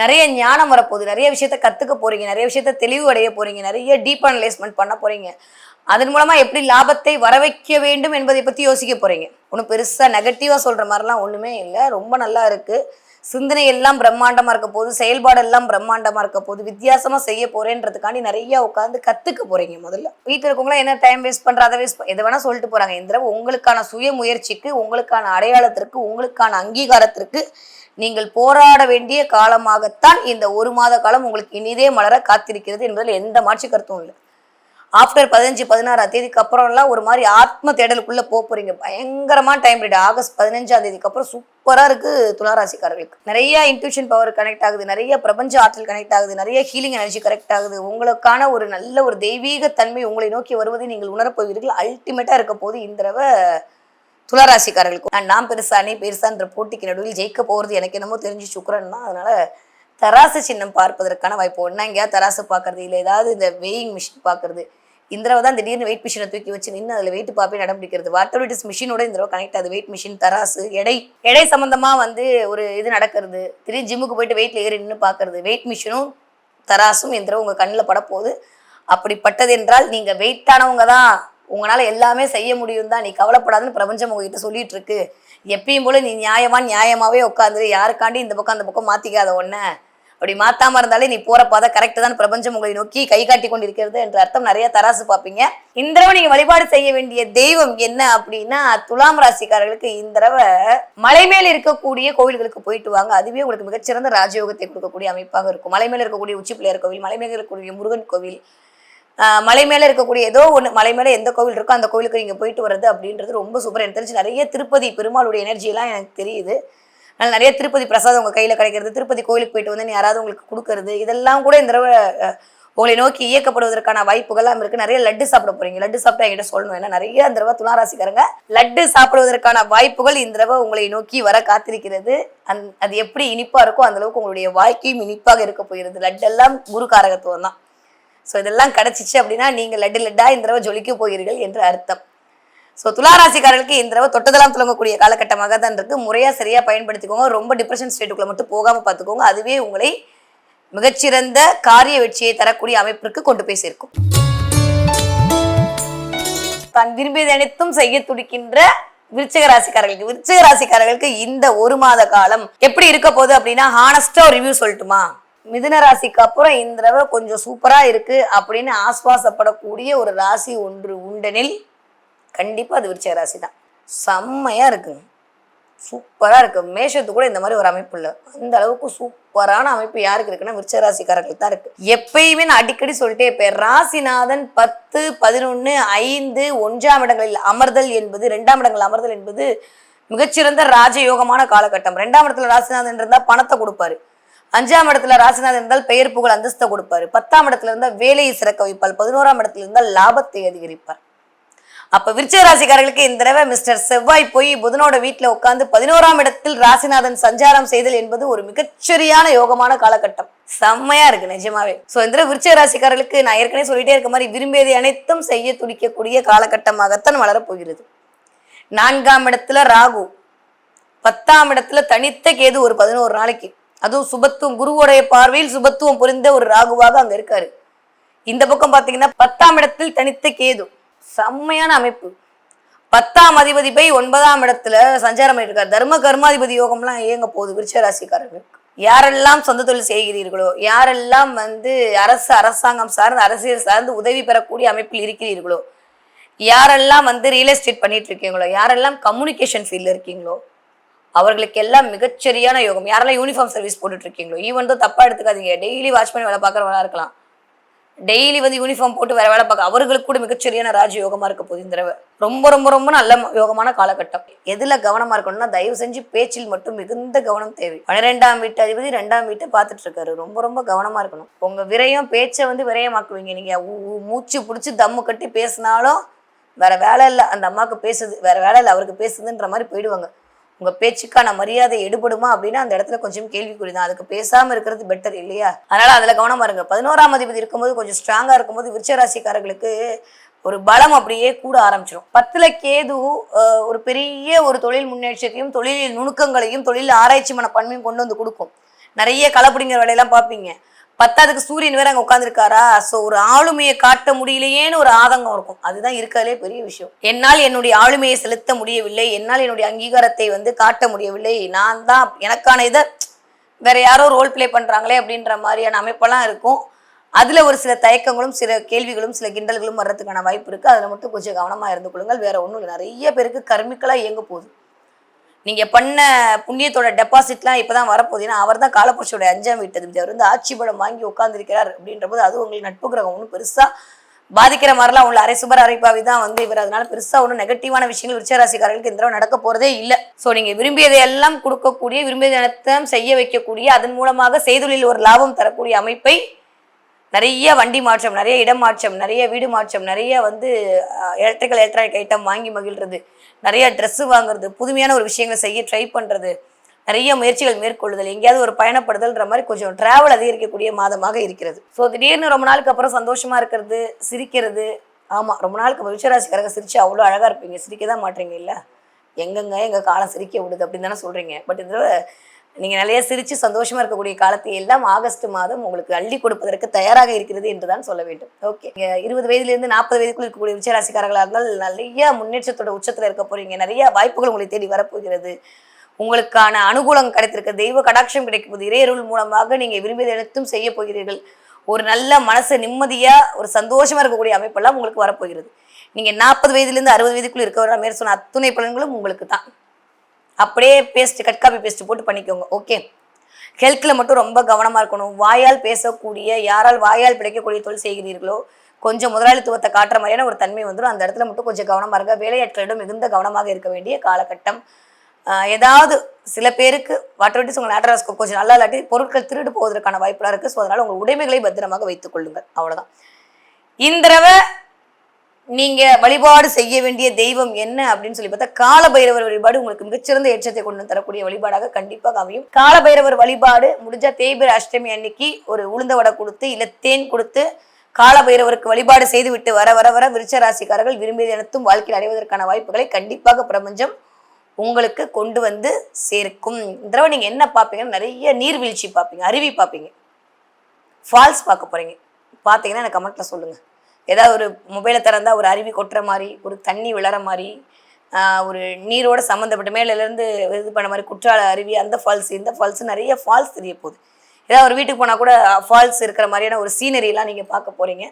நிறைய ஞானம் வரப்போகுது, நிறைய விஷயத்த கத்துக்க போறீங்க, நிறைய விஷயத்த தெளிவு அடைய போறீங்க, நிறைய டீப் அனலைஸ்மெண்ட் பண்ண போறீங்க. அதன் மூலமா எப்படி லாபத்தை வர வைக்க வேண்டும் என்பதை பத்தி யோசிக்க போறீங்க. ஒன்றும் பெருசா நெகட்டிவா சொல்ற மாதிரிலாம் ஒண்ணுமே இல்லை. ரொம்ப நல்லா இருக்கு. சிந்தனை எல்லாம் பிரம்மாண்டமா இருக்க போது, செயல்பாடு எல்லாம் பிரம்மாண்டமா இருக்க போது, வித்தியாசமா செய்ய போறேன்றதுக்காண்டி நிறைய உட்காந்து கத்துக்க போறீங்க. முதல்ல வீட்டில் இருக்கவங்களாம் என்ன டைம் வேஸ்ட் பண்ற, அதை வேஸ்ட் எதை வேணா சொல்லிட்டு போறாங்க. இந்த தடவை உங்களுக்கான சுய முயற்சிக்கு, உங்களுக்கான அடையாளத்திற்கு, உங்களுக்கான அங்கீகாரத்திற்கு நீங்கள் போராட வேண்டிய காலமாகத்தான் இந்த 1 மாத காலம் உங்களுக்கு இனிதே மலர காத்திருக்கிறது என்பதில் எந்த மாற்று கருத்தும் இல்லை. ஆஃப்டர் 15, 16ஆம் தேதிக்கு அப்புறம்லாம் ஒரு மாதிரி ஆத்ம தேடலுக்குள்ள போறீங்க. பயங்கரமான டைம் பீரியட். ஆகஸ்ட் 15ஆம் தேதிக்கு அப்புறம் சூப்பரா இருக்கு துளாராசிக்காரர்களுக்கு. நிறைய இன்ட்யூஷன் பவர் கனெக்ட் ஆகுது, நிறைய பிரபஞ்ச ஆற்றல் கனெக்ட் ஆகுது, நிறைய ஹீலிங் எனர்ஜி கனெக்ட் ஆகுது. உங்களுக்கான ஒரு நல்ல ஒரு தெய்வீக தன்மை உங்களை நோக்கி வருவதை நீங்கள் உணரப்போவீர்கள். அல்டிமேட்டா இருக்க போது இந்த தடவை துளாராசிக்காரர்களுக்கு. நான் பெருசா நீ பெருசான்ற போட்டிக்கு நடுவில் ஜெயிக்க போறது எனக்கு என்னமோ தெரிஞ்சு சுக்கிரன் தான். அதனால தராசு சின்னம் பார்ப்பதற்கான வாய்ப்பு. ஒன்னா எங்கேயாவது தராசு பார்க்கறது, இல்லை ஏதாவது இந்த வெயிங் மிஷின் பார்க்கறது. இந்த தடவை தான் திடீர்னு வெயிட் மிஷினை தூக்கி வச்சு நின்று அதில் வெயிட் பார்ப்பே நடம் பிடிக்கிறது. வாட்டர் வெயிட்ஸ் மிஷினோட இந்த தடவை கனெக்ட் ஆகுது. வெயிட் மிஷின், தராசு, எடை சம்பந்தமா வந்து ஒரு இது நடக்கிறது. திடீர்னு ஜிம்முக்கு போயிட்டு வெயிட்ல ஏறி நின்று பார்க்கறது. வெயிட் மிஷினும் தராசும் இந்த தடவை உங்க கண்ணில் படப்போகுது. அப்படிப்பட்டது என்றால் நீங்க வெயிட்டானவங்க தான், உங்களால எல்லாமே செய்ய முடியும் தான், நீ கவலைப்படாதுன்னு பிரபஞ்சம் உங்ககிட்ட சொல்லிட்டு இருக்கு. எப்பயும் போல நீ நியாயமாவே உட்காந்து யாருக்காண்டி இந்த பக்கம் அந்த பக்கம் மாத்திக்காத. ஒன்ன அப்படி மாத்தாம இருந்தாலே நீ போற பாதை கரெக்ட் தான், பிரபஞ்சம் உங்களை நோக்கி கை காட்டி கொண்டு இருக்கிறது என்ற அர்த்தம். நிறைய தராசு பார்ப்பீங்க. இந்த தடவை நீங்க வழிபாடு செய்ய வேண்டிய தெய்வம் என்ன அப்படின்னா, துலாம் ராசிக்காரர்களுக்கு இந்த தடவை மலை மேல இருக்கக்கூடிய கோவில்களுக்கு போயிட்டு வாங்க. அதுவே உங்களுக்கு மிகச்சிறந்த ராஜயோகத்தை கொடுக்கக்கூடிய அமைப்பாக இருக்கும். மலை மேல இருக்கக்கூடிய உச்சி பிள்ளையார் கோவில், மலை மேல இருக்கக்கூடிய முருகன் கோவில், மலை மேல இருக்கக்கூடிய ஏதோ ஒன்று, மலை மேல எந்த கோவில் இருக்கோ அந்த கோவிலுக்கு நீங்க போயிட்டு வர்றது அப்படின்றது ரொம்ப சூப்பர். எனக்கு தெரிஞ்சு நிறைய திருப்பதி பெருமாளுடைய எனர்ஜியெல்லாம் எனக்கு தெரியுது. அதனால நிறைய திருப்பதி பிரசாதம் உங்க கையில கிடைக்கிறது, திருப்பதி கோவிலுக்கு போயிட்டு வந்து யாராவது உங்களுக்கு கொடுக்கறது, இதெல்லாம் கூட இந்த தடவை உங்களை நோக்கி இயக்கப்படுவதற்கான வாய்ப்புகள்லாம் இருக்கு. நிறைய லட்டு சாப்பிட போறீங்க. லட்டு சாப்பிட்டா என்கிட்ட சொல்லணும். ஏன்னா நிறைய இந்த தடவை துளாராசிக்காரங்க லட்டு சாப்பிடுவதற்கான வாய்ப்புகள் இந்த தடவை உங்களை நோக்கி வர காத்திருக்கிறது. அது எப்படி இனிப்பா இருக்கோ அந்த அளவுக்கு உங்களுடைய வாழ்க்கையும் இனிப்பாக இருக்க போகிறது. லட்டு எல்லாம் குரு காரகத்துவம் தான். ஸோ இதெல்லாம் கிடைச்சிச்சு அப்படின்னா நீங்க லட்டா இந்த தடவை ஜொலிக்க போகிறீர்கள் என்று அர்த்தம். ஸோ துளாராசிக்காரர்களுக்கு இந்த தடவை தொட்டதெல்லாம் துளங்கக்கூடிய காலகட்டமாக தான் இருக்கு. முறையா சரியா பயன்படுத்திக்கோங்க. ரொம்ப டிப்ரெஷன் ஸ்டேட்டுக்குள்ள மட்டும் போகாம பார்த்துக்கோங்க. அதுவே உங்களை மிகச்சிறந்த காரிய வெற்றியை தரக்கூடிய அமைப்பிற்கு கொண்டு போய் சேர்க்கும். தான் விரும்பியது அனைத்தும் செய்ய துடிக்கின்ற விருச்சிக ராசிக்காரர்களுக்கு இந்த 1 மாத காலம் எப்படி இருக்க போகுது அப்படின்னா, ஹானஸ்டா ஒரு ரிவ்யூ சொல்லட்டுமா? மிதுன ராசிக்கு அப்புறம் இந்த தடவை கொஞ்சம் சூப்பரா இருக்கு அப்படின்னு ஆஸ்வாசப்படக்கூடிய ஒரு ராசி ஒன்று உண்டெனில் கண்டிப்பா அது விருச்சிக ராசி தான். செம்மையா இருக்குங்க, சூப்பரா இருக்கு. மேஷத்துக்கு கூட இந்த மாதிரி ஒரு அமைப்பு இல்லை. அந்த அளவுக்கு சூப்பரான அமைப்பு யாருக்கு இருக்குன்னா விருச்சிக ராசிக்காரர்களுக்கு தான் இருக்கு. எப்பயுமே நான் அடிக்கடி சொல்லிட்டே இருப்பேன், ராசிநாதன் 10, 11, 5, 1ஆம் இடங்களில் அமர்தல் என்பது, 2ஆம் இடங்கள் அமர்தல் என்பது மிகச்சிறந்த ராஜயோகமான காலகட்டம். 2ஆம் இடத்துல ராசிநாதன் இருந்தா பணத்தை கொடுப்பாரு. 5ஆம் இடத்துல ராசிநாதன் இருந்தால் பெயர் புகழ் அந்தஸ்தை கொடுப்பாரு. 10ஆம் இடத்துல இருந்தால் வேலையை சிறக்க வைப்பார். 11ஆம் இடத்துல இருந்தால் லாபத்தை அதிகரிப்பார். அப்ப விருச்சிக ராசிக்காரர்களுக்கு இந்த தடவை மிஸ்டர் செவ்வாய் போய் புதனோட வீட்டுல உட்கார்ந்து 11ஆம் இடத்தில் ராசிநாதன் சஞ்சாரம் செய்தல் என்பது ஒரு மிகச்சரியான யோகமான காலகட்டம். செம்மையா இருக்கு நிஜமாவே. சோ இந்த விருச்சிக ராசிக்காரர்களுக்கு நான் ஏற்கனவே சொல்லிட்டே இருக்க மாதிரி விரும்பியதை அனைத்தும் செய்ய துடிக்கக்கூடிய காலகட்டமாகத்தான் வளரப் போகிறது. 4ஆம் இடத்துல ராகு, 10ஆம் இடத்துல தனித்த கேது ஒரு 11 நாளைக்கு, அதுவும் சுபத்துவம் குருவோடைய பார்வையில் சுபத்துவம் புரிந்த ஒரு ராகுவாக அங்க இருக்காரு. இந்த பக்கம் பாத்தீங்கன்னா 10ஆம் இடத்தில் தனித்த கேது, செம்மையான அமைப்பு. 10ஆம் அதிபதி போய் 9ஆம் இடத்துல சஞ்சாரம் பண்ணிட்டு இருக்காரு. தர்ம கர்மாதிபதி யோகம்லாம் இயங்க போகுது விருச்சிக ராசிக்காரர்களுக்கு. யாரெல்லாம் சொந்த தொழில் செய்கிறீர்களோ, யாரெல்லாம் அரசாங்கம் சார்ந்து அரசியல் சார்ந்து உதவி பெறக்கூடிய அமைப்பில் இருக்கிறீர்களோ, யாரெல்லாம் ரியல் எஸ்டேட் பண்ணிட்டு இருக்கீங்களோ, யாரெல்லாம் கம்யூனிகேஷன் ஃபீல்ட்ல இருக்கீங்களோ, அவர்களுக்கு எல்லாம் மிகச்சரியான யோகம். யாரெல்லாம் யூனிஃபார்ம் சர்வீஸ் போட்டுட்டு இருக்கீங்களோ, ஈவன் தான் தப்பா எடுத்துக்காதீங்க, டெய்லி வாட்ச்மேன் வேலை பார்க்கறவங்களா இருக்கலாம், டெய்லி யூனிஃபார்ம் போட்டு வேற வேலை பார்க்க, அவர்களுக்கு கூட மிகச்சரியான ராஜ யோகமா இருக்க போகுது இந்த தடவை. ரொம்ப ரொம்ப ரொம்ப நல்ல யோகமான காலகட்டம். எதுல கவனமா இருக்கணும்னா தயவு செஞ்சு பேச்சில் மட்டும் மிகுந்த கவனம் தேவை. 12ஆம் வீட்டு அதிபதி 2ஆம் வீட்டை பார்த்துட்டு இருக்காரு. ரொம்ப ரொம்ப கவனமா இருக்கணும். உங்க விரயம் பேச்சை விரயமாக்குவீங்க. நீங்க மூச்சு பிடிச்சி தம்மு கட்டி பேசினாலும் வேற வேலை இல்லை, அந்த அம்மாவுக்கு பேசுது, வேற வேலை இல்லை அவருக்கு பேசுதுன்ற மாதிரி போயிடுவாங்க. உங்க பேச்சுக்கான மரியாதை எடுபடுமா அப்படின்னா அந்த இடத்துல கொஞ்சம் கேள்விக்குறிதான். அதுக்கு பேசாம இருக்கிறது பெட்டர் இல்லையா? அதனால அதுல கவனமா இருங்க. 11ஆம் அதிபதி இருக்கும்போது கொஞ்சம் ஸ்ட்ராங்கா இருக்கும்போது விருச்சிக ராசிக்காரர்களுக்கு ஒரு பலம் அப்படியே கூட ஆரம்பிச்சிடும். 10ல கேது ஒரு பெரிய ஒரு தொழில் முன்னேற்றத்தையும் தொழில் நுணுக்கங்களையும் தொழில் ஆராய்ச்சி மனப்பான்மையும் கொண்டு வந்து கொடுக்கும். நிறைய களப்பிடிங்கிற வேலையெல்லாம் பார்ப்பீங்க. 10ஆவதுக்கு சூரியன் வேற அங்க உட்காந்துருக்காரா, சோ ஒரு ஆளுமையை காட்ட முடியலையேன்னு ஒரு ஆதங்கம் இருக்கும். அதுதான் இருக்கிறதுலே பெரிய விஷயம். என்னால் என்னுடைய ஆளுமையை செலுத்த முடியவில்லை, என்னால் என்னுடைய அங்கீகாரத்தை காட்ட முடியவில்லை, நான் தான் எனக்கான இதை வேற யாரோ ரோல் பிளே பண்றாங்களே அப்படின்ற மாதிரியான அமைப்பெல்லாம் இருக்கும். அதுல ஒரு சில தயக்கங்களும் சில கேள்விகளும் சில கிண்டல்களும் வர்றதுக்கான வாய்ப்பு இருக்கு. அதுல மட்டும் கொஞ்சம் கவனமா இருந்து கொள்ளுங்கள். வேற ஒண்ணும் இல்லை. நிறைய பேருக்கு கர்மிக்கலா இயங்க போகுது. நீங்க பண்ண புண்ணியத்தோட டெபாசிட்லாம் இப்பதான் வரப்போகுது. ஏன்னா அவர் தான் காலபுருஷோட 5ஆம் வீட்டு அவர் ஆட்சி பலம் வாங்கி உட்கார்ந்துருக்கிறார் அப்படின்ற போது அது உங்களுக்கு நட்பு கிரகம் ஒன்றும் பெருசா பாதிக்கிற மாதிரிலாம் உள்ள அரை சுபர் அரைப்பாவி தான் இவர். அதனால பெருசா ஒன்றும் நெகட்டிவான விஷயங்கள் விருச்சிக ராசிக்காரர்களுக்கு இந்த தடவை நடக்க போறதே இல்லை. ஸோ நீங்க விரும்பியதை எல்லாம் கொடுக்கக்கூடிய, விரும்பியதை செய்ய வைக்கக்கூடிய, அதன் மூலமாக செய்தொழில் ஒரு லாபம் தரக்கூடிய அமைப்பை, நிறைய வண்டி மாற்றம், நிறைய இடம் மாற்றம், நிறைய வீடு மாற்றம், நிறைய எலக்ட்ரானிக் ஐட்டம் வாங்கி மகிழ்றது, நிறைய ட்ரெஸ் வாங்குறது, புதுமையான ஒரு விஷயங்களை செய்ய ட்ரை பண்றது, நிறைய முயற்சிகள் மேற்கொள்ளுதல், எங்கேயாவது ஒரு பயணப்படுதல்ன்ற மாதிரி கொஞ்சம் டிராவல் அதிகரிக்கக்கூடிய மாதமாக இருக்கிறது. ஸோ திடீர்னு ரொம்ப நாளுக்கு அப்புறம் சந்தோஷமா இருக்கிறது, சிரிக்கிறது. ஆமா, ரொம்ப நாளுக்கு விருச்சிக ராசிக்காரங்க சிரிச்சு அவ்வளோ அழகா இருப்பீங்க. சிரிக்க தான் மாட்டீங்க இல்ல, எங்க காலம் சிரிக்க விடுது அப்படின்னு தானே சொல்றீங்க. பட் இந்த நீங்க நிறைய சிரிச்சு சந்தோஷமா இருக்கக்கூடிய காலத்தை எல்லாம் ஆகஸ்ட் மாதம் உங்களுக்கு அள்ளி கொடுப்பதற்கு தயாராக இருக்கிறது என்றுதான் சொல்ல வேண்டும். ஓகே, 20 வயதிலிருந்து 40 வயதுக்குள் இருக்கக்கூடிய விருச்சிக ராசிக்காரர்களாக இருந்தால் நிறைய முன்னேற்றத்தோட உச்சத்துல இருக்க போறீங்க. நிறைய வாய்ப்புகள் உங்களை தேடி வரப்போகிறது. உங்களுக்கான அனுகூலம் கிடைத்திருக்க, தெய்வ கடாட்சம் கிடைக்கும் போது, இறையருள் மூலமாக நீங்க விரும்பியதை அனைத்தும் செய்ய போகிறீர்கள். ஒரு நல்ல மனசு நிம்மதியா ஒரு சந்தோஷமா இருக்கக்கூடிய அமைப்பெல்லாம் உங்களுக்கு வரப்போகிறது. நீங்க 40 வயதிலிருந்து 60 வயதுக்குள்ள இருக்கவரை மேற் சொன்ன அத்துணை பலன்களும் உங்களுக்கு தான். அப்படியே கட் காப்பி பேஸ்ட் போட்டு பண்ணிக்கோங்க. ஓகே, ஹெல்த்ல மட்டும் ரொம்ப கவனமா இருக்கணும். வாயால் பேசக்கூடிய, யாரால் வாயால் பிழைக்கக்கூடிய தொழில் செய்கிறீர்களோ கொஞ்சம் முதலாளித்துவத்தை காட்டுற மாதிரியான ஒரு தன்மை வந்துடும். அந்த இடத்துல மட்டும் கொஞ்சம் கவனமா இருக்க. வேலையாட்களிடம் மிகுந்த கவனமாக இருக்க வேண்டிய காலகட்டம். ஏதாவது சில பேருக்கு வாட்டர் உங்கள் ஆட்ராஸ்கோப் கொஞ்சம் நல்லா இல்லாட்டி பொருட்கள் திருடு போவதற்கான வாய்ப்புலாம் இருக்கு. ஸோ அதனால உங்கள் உடைமைகளை பத்திரமாக வைத்துக் கொள்ளுங்கள். அவ்வளவுதான். இந்த தடவை நீங்க வழிபாடு செய்ய வேண்டிய தெய்வம் என்ன அப்படின்னு சொல்லி பார்த்தா கால பைரவர் வழிபாடு உங்களுக்கு மிகச்சிறந்த ஏற்றத்தை கொண்டு தரக்கூடிய வழிபாடாக கண்டிப்பாக அமையும். கால பைரவர் வழிபாடு முடிஞ்சா தேய்பிரை அஷ்டமி அன்னைக்கு ஒரு உளுந்த வடை கொடுத்து இல்ல தேன் கொடுத்து கால பைரவருக்கு வழிபாடு செய்து விட்டு வர வர வர விருச்சிக ராசிக்காரர்கள் விரும்பியது அனைத்தும் வாழ்க்கையில் அடைவதற்கான வாய்ப்புகளை கண்டிப்பாக பிரபஞ்சம் உங்களுக்கு கொண்டு வந்து சேர்க்கும். இந்த தடவை நீங்க என்ன பார்ப்பீங்கன்னா நிறைய நீர்வீழ்ச்சி பார்ப்பீங்க, அருவி பார்ப்பீங்க, ஃபால்ஸ் பார்க்க போறீங்க. பார்த்தீங்கன்னா எனக்கு கமெண்ட்ல சொல்லுங்க. ஏதாவது ஒரு மொபைலை திறந்தா ஒரு அருவி கொட்டுற மாதிரி, ஒரு தண்ணி விழற மாதிரி, ஒரு நீரோட சம்மந்தப்பட்ட மேலேருந்து இது பண்ண மாதிரி குற்றால அருவி, அந்த ஃபால்ஸ் இந்த ஃபால்ஸ், நிறைய ஃபால்ஸ் தெரிய போகுது. ஏதாவது ஒரு வீட்டுக்கு போனால் கூட ஃபால்ஸ் இருக்கிற மாதிரியான ஒரு சீனரிலாம் நீங்கள் பார்க்க போகிறீங்க.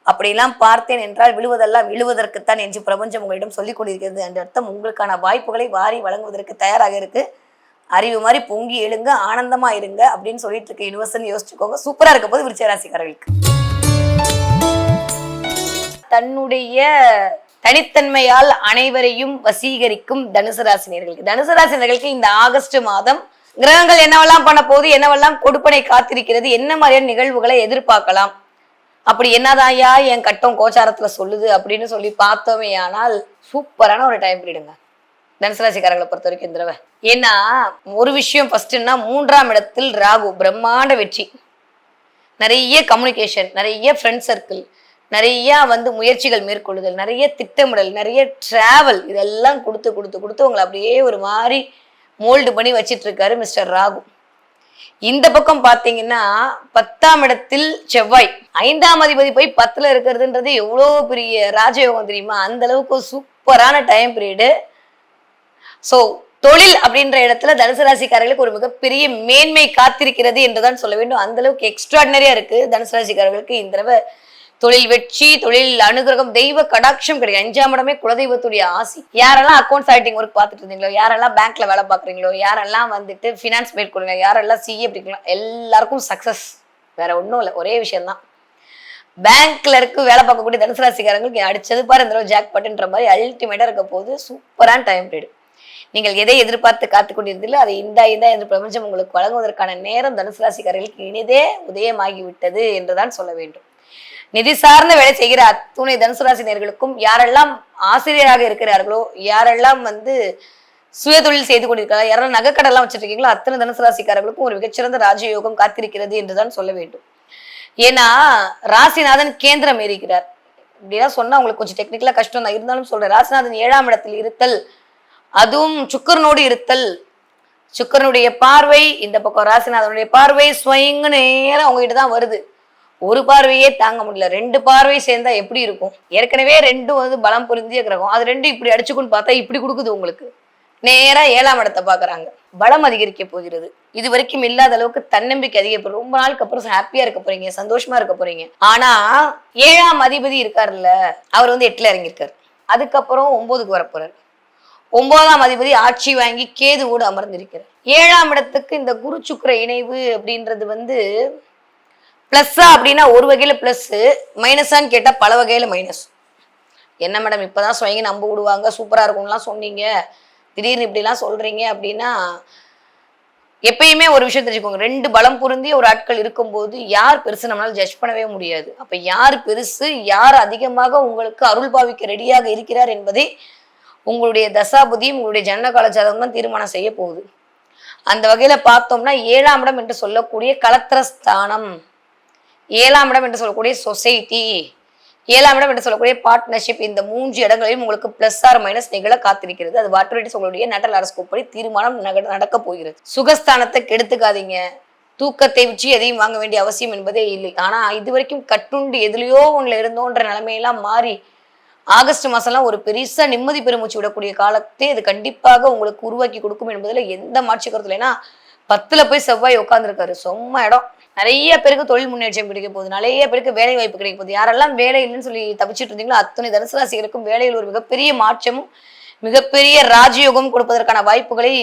அப்படிலாம் பார்த்தேன் என்றால் விழுவதெல்லாம் விழுவதற்குத்தான் என்று பிரபஞ்சம் உங்களிடம் சொல்லிக் கொண்டிருக்கிறது என்ற அர்த்தம். உங்களுக்கான வாய்ப்புகளை வாரி வழங்குவதற்கு தயாராக இருக்கு. அறிவு மாதிரி பொங்கி எழுங்க, ஆனந்தமா இருங்க அப்படின்னு சொல்லிட்டு இருக்க யூனிவர்ஸ்ன்னு யோசிச்சுக்கோங்க. சூப்பரா இருக்க போது விருச்சிக ராசிக்காரர்களுக்கு. தன்னுடைய தனித்தன்மையால் அனைவரையும் வசீகரிக்கும் தனுசு ராசினியர்களுக்கு, தனுசு ராசினியர்களுக்கு இந்த ஆகஸ்ட் மாதம் கிரகங்கள் என்னவெல்லாம் பண்ண போகுது, என்னவெல்லாம் கொடுப்பனை காத்திருக்கிறது, என்ன மாதிரியான நிகழ்வுகளை எதிர்பார்க்கலாம் அப்படி என்னதாயா என் கட்டம் கோச்சாரத்துல சொல்லுது அப்படின்னு சொல்லி பார்த்தோமே ஆனால் சூப்பரான ஒரு டைம் பீரியடுங்க தனுசு ராசிக்காரர்களை பொறுத்த வரைக்கும் இந்த தடவை. ஏன்னா ஒரு விஷயம் ஃபர்ஸ்ட்னா 3ஆம் இடத்தில் ராகு பிரம்மாண்ட வெற்றி, நிறைய கம்யூனிகேஷன், நிறைய ஃப்ரெண்ட் சர்க்கிள், நிறைய முயற்சிகள் மேற்கொள்ளுதல், நிறைய திட்டமிடல், நிறைய டிராவல், இதெல்லாம் கொடுத்து கொடுத்து கொடுத்து உங்களை அப்படியே ஒரு மாதிரி மோல்டு பண்ணி வச்சிட்டு இருக்காரு மிஸ்டர் ராகு. இந்த பக்கம் பாத்தீங்கன்னா 10ஆம் இடத்தில் செவ்வாய், 5ஆம் அதிபதி போய் 10ல இருக்கிறதுன்றது எவ்வளோ பெரிய ராஜயோகம் தெரியுமா? அந்த அளவுக்கு சூப்பரான டைம் பீரியடு. ஸோ தொழில் அப்படின்ற இடத்துல தனுசு ராசிக்காரர்களுக்கு ஒரு மிகப்பெரிய மேன்மை காத்திருக்கிறது என்றுதான் சொல்ல வேண்டும். அந்த அளவுக்கு எக்ஸ்ட்ராடினரியா இருக்கு தனுசு ராசிக்காரர்களுக்கு இந்த தடவை. தொழில் வெற்றி, தொழில் அனுகிரகம், தெய்வ கடாட்சம் கிடைக்கும். 5ஆம் இடமே குலதெய்வத்துடைய ஆசி. யாரெல்லாம் அக்கௌண்ட்ஸ் ஆடிட்டிங் ஒர்க் பார்த்துட்டு இருந்தீங்களோ, யாரெல்லாம் பேங்க்ல வேலை பார்க்குறீங்களோ, யாரெல்லாம் ஃபினான்ஸ் மேற்கொள்ளுங்க, யாரெல்லாம் சிஏ பிடிக்கலாம், எல்லாருக்கும் சக்சஸ். வேற ஒன்றும் இல்லை, ஒரே விஷயம்தான். பேங்க்ல இருக்கு வேலை பார்க்கக்கூடிய தனுசு ராசிக்காரங்களுக்கு அடிச்சது பாரு இந்த தடவை ஜாக் பட்டுன்ற மாதிரி அல்டிமேட்டா இருக்க போது சூப்பரான டைம் பீரியட். நீங்கள் எதை எதிர்பார்த்து காத்து கொண்டிருந்தீங்களோ அதை இந்தா என்று பிரபஞ்சம் உங்களுக்கு வழங்குவதற்கான நேரம் தனுசு ராசிக்காரர்களுக்கு இனிதே உதயமாகிவிட்டது என்றுதான் சொல்ல வேண்டும். நிதி சார்ந்த வேலை செய்கிற அத்துணை தனுசு ராசி நேயர்களுக்கும், யாரெல்லாம் ஆசிரியராக இருக்கிறார்களோ, யாரெல்லாம் சுய தொழில் செய்து கொண்டிருக்கிறார்கள், யாரெல்லாம் நகைக்கடெல்லாம் வச்சிருக்கீங்களோ அத்தனை தனுசு ராசிக்காரர்களுக்கும் ஒரு மிகச்சிறந்த ராஜயோகம் காத்திருக்கிறது என்றுதான் சொல்ல வேண்டும். ஏன்னா ராசிநாதன் கேந்திரம் ஏறிக்கிறார். இப்படிதான் சொன்னா உங்களுக்கு கொஞ்சம் டெக்னிக்கலா கஷ்டம் தான், இருந்தாலும் சொல்றேன். ராசிநாதன் 7ஆம் இடத்தில் இருத்தல், அதுவும் சுக்கரனோடு இருத்தல், சுக்கரனுடைய பார்வை இந்த பக்கம் ராசிநாதனுடைய பார்வை ஸ்வயங்கு நேரம் அவங்ககிட்ட தான் வருது. ஒரு பார்வையே தாங்க முடியல, 2 பார்வை சேர்ந்தா எப்படி இருக்கும்? ஏற்கனவே 2 பலம் பொருந்திய கிரகம், அது 2 இப்படி அடிச்சுக்குன்னு பார்த்தா இப்படி கொடுக்குது உங்களுக்கு. நேரா 7ஆம் இடத்தை பாக்குறாங்க. பலம் அதிகரிக்க போகிறது. இது வரைக்கும் இல்லாத அளவுக்கு தன்னம்பிக்கை அதிகப்படும். ரொம்ப நாளுக்கு அப்புறம் ஹாப்பியா இருக்க போறீங்க, சந்தோஷமா இருக்க போறீங்க. ஆனா 7ஆம் அதிபதி இருக்காருல்ல, அவர் 8ல இறங்கியிருக்காரு. அதுக்கப்புறம் 9க்கு வரப்போறாரு. 9ஆம் அதிபதி ஆட்சி வாங்கி கேதுவோடு அமர்ந்திருக்கிறார். 7ஆம் இடத்துக்கு இந்த குரு சுக்கிர இணைவு அப்படின்றது பிளஸ்ஸா அப்படின்னா ஒரு வகையில பிளஸ், மைனஸான்னு கேட்டா பல வகையில மைனஸ். என்ன மேடம் இப்பதான் ஸ்வயங்க நம்ப விடுவாங்க, சூப்பரா இருக்கும்லாம் சொன்னீங்க, திடீர்னு இப்படிலாம் சொல்றீங்க அப்படின்னா, எப்பயுமே ஒரு விஷயம் தெரிஞ்சுக்கோங்க. 2 பலம் பொருந்திய ஒரு ஆட்கள் இருக்கும்போது யார் பெருசு நம்மளால ஜட்ஜ் பண்ணவே முடியாது. அப்ப யார் பெருசு, யார் அதிகமாக உங்களுக்கு அருள் பாவிக்க ரெடியாக இருக்கிறார் என்பதை உங்களுடைய தசாபுதியும் உங்களுடைய ஜனனகால ஜாதகம் தான் தீர்மானம் செய்ய போகுது. அந்த வகையில பார்த்தோம்னா 7ஆம் இடம் என்று சொல்லக்கூடிய கலத்திரஸ்தானம், 7ஆம் இடம் என்று சொல்லக்கூடிய சொசைட்டி, 7ஆம் இடம் என்று சொல்லக்கூடிய பார்ட்னர்ஷிப், இந்த 3 இடங்களையும் உங்களுக்கு பிளஸ் ஆர் மைனஸ் நிகழ காத்திருக்கிறது. அது வாட்டரேட்டிஸ் உங்களுடைய நட்டல் அரசுப்படி தீர்மானம் நடக்க போகிறது. சுகஸ்தானத்தை கெடுத்துக்காதீங்க. தூக்கத்தை வச்சு எதையும் வாங்க வேண்டிய அவசியம் என்பதே இல்லை. ஆனா இது வரைக்கும் கட்டுண்டு எதுலையோ ஒண்ணுல இருந்தோன்ற நிலைமையெல்லாம் மாறி ஆகஸ்ட் மாசம்லாம் ஒரு பெருசா நிம்மதி பெருமூச்சு விடக்கூடிய காலத்தை இது கண்டிப்பாக உங்களுக்கு உருவாக்கி கொடுக்கும் என்பதுல எந்த மாற்று கருத்து இல்லைன்னா 10ல போய் செவ்வாய் உட்காந்துருக்காரு. செம்ம இடம். நிறைய பேருக்கு தொழில் முன்னேற்றம் கிடைக்க போகுது, நிறைய பேருக்கு வேலை வாய்ப்பு கிடைக்க போகுது. யாரெல்லாம் வேலை இல்லைன்னு சொல்லி தப்பிச்சுட்டு இருந்தீங்களோ அத்தனை தனுசு ராசிகளுக்கும் வேலையில் ஒரு மிகப்பெரிய மாற்றமும் மிகப்பெரிய ராஜயோகம் கொடுப்பதற்கான வாய்ப்புகளை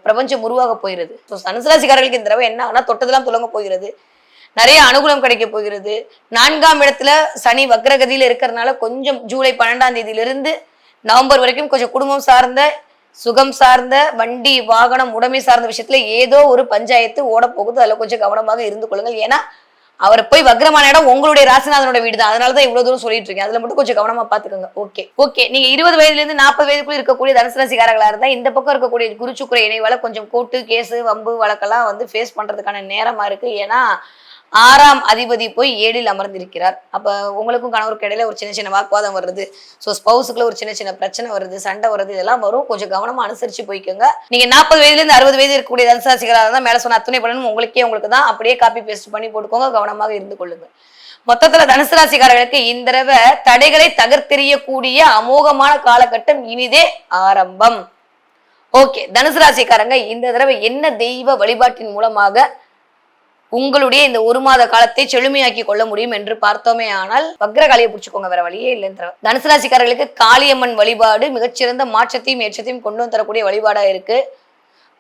பிரபஞ்சம் உருவாக போகிறது. தனுசு ராசிக்காரர்களுக்கு இந்த தடவை என்ன ஆனா தொட்டதெல்லாம் துலங்க போகிறது. நிறைய அனுகூலம் கிடைக்க போகிறது. 4ஆம் இடத்துல சனி வக்ரகதியில இருக்கிறதுனால கொஞ்சம் ஜூலை 12ஆம் தேதியிலிருந்து நவம்பர் வரைக்கும் கொஞ்சம் குடும்பம் சார்ந்த, சுகம் சார்ந்த, வண்டி வாகனம் உடைமை சார்ந்த விஷயத்துல ஏதோ ஒரு பஞ்சாயத்து ஓட போகுது. அதுல கொஞ்சம் கவனமாக இருந்து கொள்ளுங்கள். ஏன்னா அவர் போய் வக்ரமான இடம் உங்களுடைய ராசிநாதனோட வீடு தான். அதனாலதான் இவ்வளவு தூரம் சொல்லிட்டு இருக்கேன். அதுல மட்டும் கொஞ்சம் கவனமா பாத்துக்கோங்க. ஓகே நீங்க 20 வயதுல இருந்து 40 வயதுக்குள்ள இருக்கக்கூடிய தனுசு ராசிக்காரர்களா இருந்தா இந்த பக்கம் இருக்கக்கூடிய குரு சுக்கிர இணைவால கொஞ்சம் கோர்ட்டு கேஸ் வம்பு வழக்கெல்லாம் ஃபேஸ் பண்றதுக்கான நேரமா இருக்கு. ஏன்னா 6ஆம் அதிபதி போய் 7ல் அமர்ந்திருக்கிறார். அப்ப உங்களுக்கும் கணவருக்கு இடையில ஒரு சின்ன வாக்குவாதம் வருது. ஸ்பௌஸுக்குள்ள ஒரு சின்ன பிரச்சனை வருது, சண்டை வருது, இதெல்லாம் வரும். கொஞ்சம் கவனமா அனுசரிச்சு போய்க்கோங்க. நீங்க 40 வயதுல இருந்து 60 வயது இருக்கக்கூடிய தனுசு ராசிக்காரர்களா இருந்தா மேல சொன்ன அத்துணை பலனும் உங்களுக்கு தான். அப்படியே காப்பி பேஸ்ட் பண்ணி போட்டுக்கோங்க. கவனமாக இருந்து கொள்ளுங்க. மொத்தத்துல தனுசு ராசிக்காரர்களுக்கு இந்த தடவை தடைகளை தகர்த்தெறியக்கூடிய அமோகமான காலகட்டம் இனிதே ஆரம்பம். ஓகே, தனுசு ராசிக்காரங்க இந்த தடவை என்ன தெய்வ வழிபாட்டின் மூலமாக உங்களுடைய இந்த 1 மாத காலத்தை செழுமையாக்கி கொள்ள முடியும் என்று பார்த்தோமே ஆனால் வக்ரகாளியை பிடிச்சுக்கோங்க, வேற வழியே இல்லைன்ற. தனுசு ராசிக்காரர்களுக்கு காளியம்மன் வழிபாடு மிகச்சிறந்த மாற்றத்தையும் ஏற்றத்தையும் கொண்டு வந்து தரக்கூடிய வழிபாடா இருக்கு.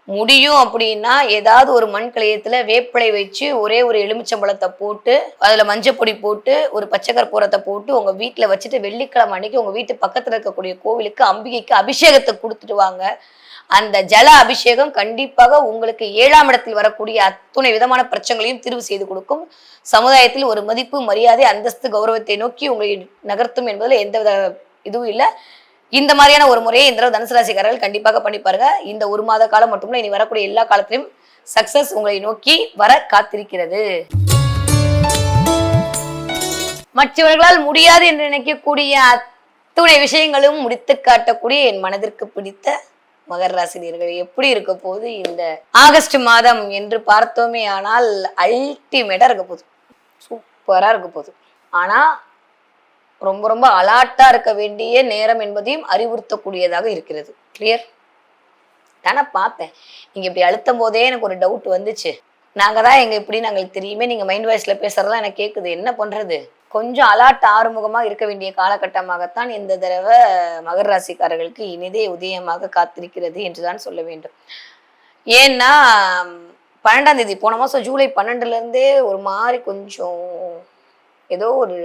முடியும் அப்படின்னா ஏதாவது ஒரு மண் கலையத்துல வேப்பிலை வச்சு ஒரே ஒரு எலுமிச்சம்பழத்தை போட்டு அதுல மஞ்சப்பொடி போட்டு ஒரு பச்சை கற்பூரத்தை போட்டு உங்க வீட்டுல வச்சுட்டு வெள்ளிக்கிழமை அன்னைக்கு உங்க வீட்டு பக்கத்துல இருக்கக்கூடிய கோவிலுக்கு அம்பிகைக்கு அபிஷேகத்தை கொடுத்துட்டு வாங்க. அந்த ஜல அபிஷேகம் கண்டிப்பாக உங்களுக்கு 7ஆம் இடத்தில் வரக்கூடிய அத்துணை விதமான பிரச்சனைகளையும் தீர்வு செய்து கொடுக்கும். சமுதாயத்தில் ஒரு மதிப்பு, மரியாதை, அந்தஸ்து, கௌரவத்தை நோக்கி உங்களை நகர்த்தும் என்பதில் எந்தவித இதுவும் இல்லை. இந்த மாதிரியான ஒரு முறையை இந்த தனுசு ராசிக்காரர்கள் கண்டிப்பாக பண்ணி பாருங்க. இந்த ஒரு மாத காலம் மட்டும் இனி வரக்கூடிய எல்லா காலத்திலும் சக்சஸ் உங்களை நோக்கி வர காத்திருக்கிறது. மற்றவர்களால் முடியாது என்று நினைக்கக்கூடிய அத்துணை விஷயங்களும் முடித்து காட்டக்கூடிய என் மனதிற்கு பிடித்த மகர ராசினியர்கள் எப்படி இருக்க போது இந்த ஆகஸ்ட் மாதம் என்று பார்த்தோமே ஆனால் அல்டிமேட்டா இருக்க போகுது, சூப்பரா இருக்க போகுது. ஆனா ரொம்ப ரொம்ப அலாட்டா இருக்க வேண்டிய நேரம் என்பதையும் அறிவுறுத்தக்கூடியதாக இருக்கிறது. கிளியர் தானே? பார்த்தேன் நீங்க இப்படி அழுத்தும் போதே எனக்கு ஒரு டவுட் வந்துச்சு. நாங்க தான் எங்க இப்படின்னு எங்களுக்கு தெரியுமே, நீங்க மைண்ட் வாய்ஸ்ல பேசுறதெல்லாம் எனக்கு கேட்குது, என்ன பண்றது? கொஞ்சம் அலாட் ஆறுமுகமா இருக்க வேண்டிய காலகட்டமாகத்தான் இந்த தடவை மகர ராசிக்காரர்களுக்கு இனிதே உதயமாக காத்திருக்கிறது என்றுதான் சொல்ல வேண்டும். ஏன்னா 12ஆம் தேதி போன மாசம் ஜூலை 12ல இருந்தே ஒரு மாதிரி கொஞ்சம் ஏதோ ஒரு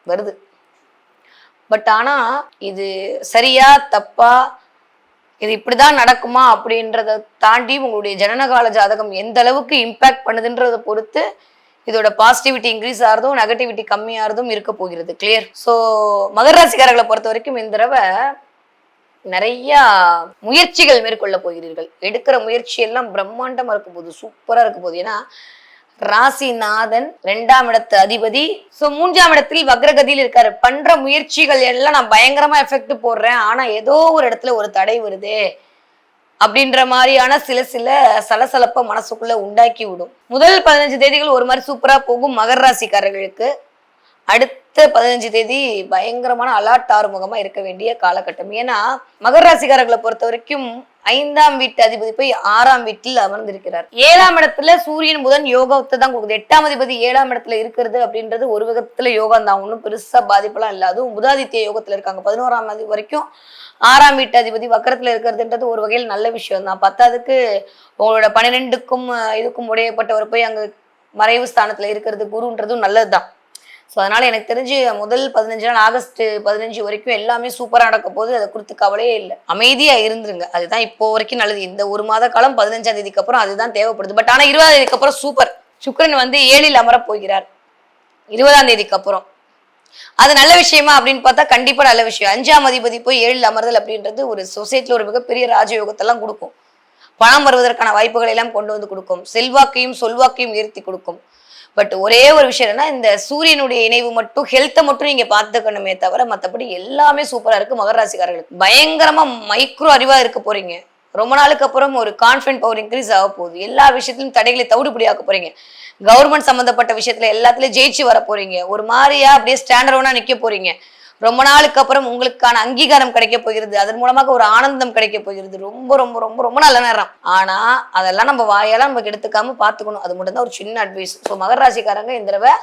வருது. பட் ஆனா இது சரியா தப்பா, இது இப்படிதான் நடக்குமா அப்படின்றத தாண்டி உங்களுடைய ஜனனகால ஜாதகம் எந்த அளவுக்கு இம்பாக்ட் பண்ணுதுன்றதை பொறுத்து இதோட பாசிட்டிவிட்டி இன்க்ரீஸ் ஆகிறதும் நெகட்டிவிட்டி கம்மியாகிறதும் இருக்க போகிறது. கிளியர்? ஸோ மகர ராசிக்காரர்களை பொறுத்த வரைக்கும் இந்த தடவை நிறைய முயற்சிகள் மேற்கொள்ள போகிறீர்கள். எடுக்கிற முயற்சி எல்லாம் பிரம்மாண்டமா இருக்க போகுது, சூப்பரா இருக்க போகுது. ஏன்னா ராசிநாதன் 2ஆம் இடத்து அதிபதி, சோ 3ஆம் இடத்தில் வக்ரகதியில் இருக்காரு. பண்ற முயற்சிகள் எல்லாம் நான் பயங்கரமா எஃபெக்ட் போடுறேன், ஆனா ஏதோ ஒரு இடத்துல ஒரு தடை வருதே அப்படின்ற மாதிரியான சில சலசலப்ப மனசுக்குள்ள உண்டாக்கி விடும். முதல் 15 தேதிகள் ஒரு மாதிரி சூப்பரா போகும் மகர ராசிக்காரர்களுக்கு. அடுத்த 15 தேதி பயங்கரமான அலாட் ஆறுமுகமா இருக்க வேண்டிய காலகட்டம். ஏன்னா மகர ராசிக்காரர்களை பொறுத்த வரைக்கும் 5ஆம் வீட்டு அதிபதி போய் 6ஆம் வீட்டில் அமர்ந்திருக்கிறார். 7ஆம் இடத்துல சூரியன் புதன் யோகத்தை தான் கொடுக்குது. 8ஆம் அதிபதி 7ஆம் இடத்துல இருக்கிறது அப்படின்றது ஒரு விதத்துல யோகம் தான், ஒன்றும் பெருசா பாதிப்பெல்லாம் இல்லை. அதுவும் புதாதித்ய யோகத்துல இருக்காங்க. 11ஆம் அதிபதி வரைக்கும் 6ஆம் வீட்டு அதிபதி வக்கரத்துல இருக்கிறதுன்றது ஒரு வகையில் நல்ல விஷயம் தான். பத்தாவதுக்கு உங்களோட 12க்கும் இதுக்கும் உடையப்பட்டவர் போய் அங்க மறைவு ஸ்தானத்துல இருக்கிறது குருன்றதும் நல்லதுதான். ஸோ அதனால எனக்கு தெரிஞ்சு முதல் 15 நாள் ஆகஸ்ட் 15 வரைக்கும் எல்லாமே சூப்பராக நடக்க போது, அதை குறித்து கவலையே இல்லை. அமைதியா இருந்துருங்க, அதுதான் இப்போ வரைக்கும் நல்லது. இந்த ஒரு மாத காலம் 15ஆம் தேதிக்கு அப்புறம் அதுதான் தேவைப்படுது. பட் ஆனால் 20ஆம் தேதிக்கு அப்புறம் சூப்பர். சுக்கிரன் வந்து 7ல் அமரப் போகிறார் 20ஆம் தேதிக்கு அப்புறம். அது நல்ல விஷயமா அப்படின்னு பார்த்தா கண்டிப்பா நல்ல விஷயம். 5ஆம் அதிபதி போய் 7ல் அமர்தல் அப்படின்றது ஒரு சொசைட்டில ஒரு மிகப்பெரிய ராஜயோகத்தெல்லாம் கொடுக்கும். பணம் வருவதற்கான வாய்ப்புகளை எல்லாம் கொண்டு வந்து கொடுக்கும். செல்வாக்கையும் சொல்வாக்கையும் உயர்த்தி கொடுக்கும். பட் ஒரே ஒரு விஷயம் என்னன்னா, இந்த சூரியனுடைய இணைவு மட்டும் ஹெல்த்தை மட்டும் நீங்க பார்த்துக்கணுமே தவிர மற்றபடி எல்லாமே சூப்பரா இருக்கு. மகர ராசிக்காரர்களுக்கு பயங்கரமா மைக்ரோ அறிவா இருக்க போறீங்க. ரொம்ப நாளுக்கு அப்புறம் ஒரு கான்ஃபிடன்ட் பவர் இன்க்ரீஸ் ஆக போகுது. எல்லா விஷயத்திலும் தடைகளை தவிடுபடியாக்க போறீங்க. கவர்மெண்ட் சம்பந்தப்பட்ட விஷயத்துல எல்லாத்துலயும் ஜெயிச்சு வர போறீங்க. ஒரு மாதிரியா அப்படியே ஸ்டாண்டர்டா நிக்க போறீங்க. ரொம்ப நாளுக்கு அப்புறம் உங்களுக்கான அங்கீகாரம் கிடைக்க போகிறது. அதன் மூலமாக ஒரு ஆனந்தம் கிடைக்க போகிறது. ரொம்ப ரொம்ப ரொம்ப ரொம்ப நல்ல நேரம். ஆனா அதெல்லாம் நம்ம வாயால நமக்கு எடுத்துக்காம பாத்துக்கணும். அது மட்டும் தான் ஒரு சின்ன அட்வைஸ். ஸோ மகர ராசிக்காரங்க இந்த தடவை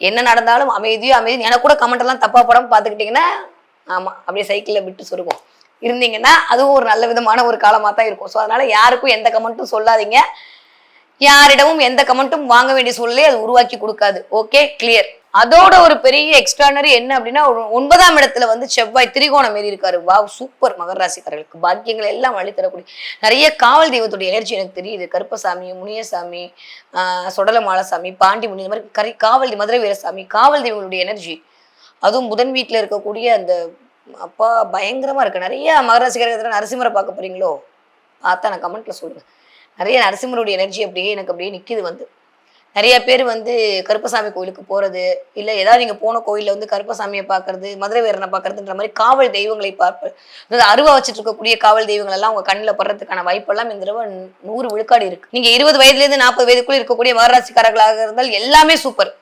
என்ன நடந்தாலும் அமைதியோ அமைதி. எனக்கு கூட கமெண்ட் எல்லாம் தப்பா படம் பாத்துக்கிட்டீங்கன்னா, ஆமா அப்படியே சைக்கிள்ல விட்டு சொருகும் இருந்தீங்கன்னா அதுவும் ஒரு நல்ல விதமான ஒரு காலமா தான் இருக்கும். ஸோ அதனால யாருக்கும் எந்த கமெண்ட்டும் சொல்லாதீங்க. யாரிடமும் எந்த கமெண்ட்டும் வாங்க வேண்டிய சூழலை அது உருவாக்கி கொடுக்காது. Okay, clear? அதோட ஒரு பெரிய எக்ஸ்ட்ரானரி என்ன அப்படின்னா, 9ஆம் இடத்துல வந்து செவ்வாய் திரிகோணம் ஏறி இருக்காரு. Wow, super. மகர ராசிக்காரர்களுக்கு பாக்கியங்கள் எல்லாம் அள்ளித்தரக்கூடிய நிறைய காவல் தெய்வத்துடைய எனர்ஜி எனக்கு தெரியுது. கருப்பசாமி, முனியசாமி, சொடலமாலசாமி, பாண்டி முனி, இந்த மாதிரி காவல் மதுரை வீரசாமி காவல் தெய்வங்களுடைய எனர்ஜி. அதுவும் புதன் வீட்டுல இருக்கக்கூடிய அந்த அப்பா பயங்கரமா இருக்கு. நிறைய மகர ராசிக்காரர்கள் நரசிம்மரை பார்க்க போறீங்களோ? பார்த்தா நான் கமெண்ட்ல சொல்லுங்க. நிறைய நரசிம்மருடைய எனர்ஜி அப்படியே எனக்கு அப்படியே நிக்குது. வந்து நிறைய பேர் வந்து கருப்பசாமி கோயிலுக்கு போறது, இல்ல ஏதாவது நீங்க போன கோயில்ல வந்து கருப்பசாமியை பாக்குறது, மதுரை வீரனை பாக்குறதுன்ற மாதிரி காவல் தெய்வங்களை பார்ப்பது, அதாவது அருவா வச்சுட்டு இருக்கக்கூடிய காவல் தெய்வங்கள் எல்லாம் உங்க கண்ணில் படுறதுக்கான வாய்ப்பெல்லாம் இந்த தடவை 100 விழுக்காடு இருக்கு. நீங்க 20 வயதுல இருந்து 40 வயதுக்குள்ள இருக்கக்கூடிய மகராசிக்காரர்களாக இருந்தால் எல்லாமே சூப்பர்.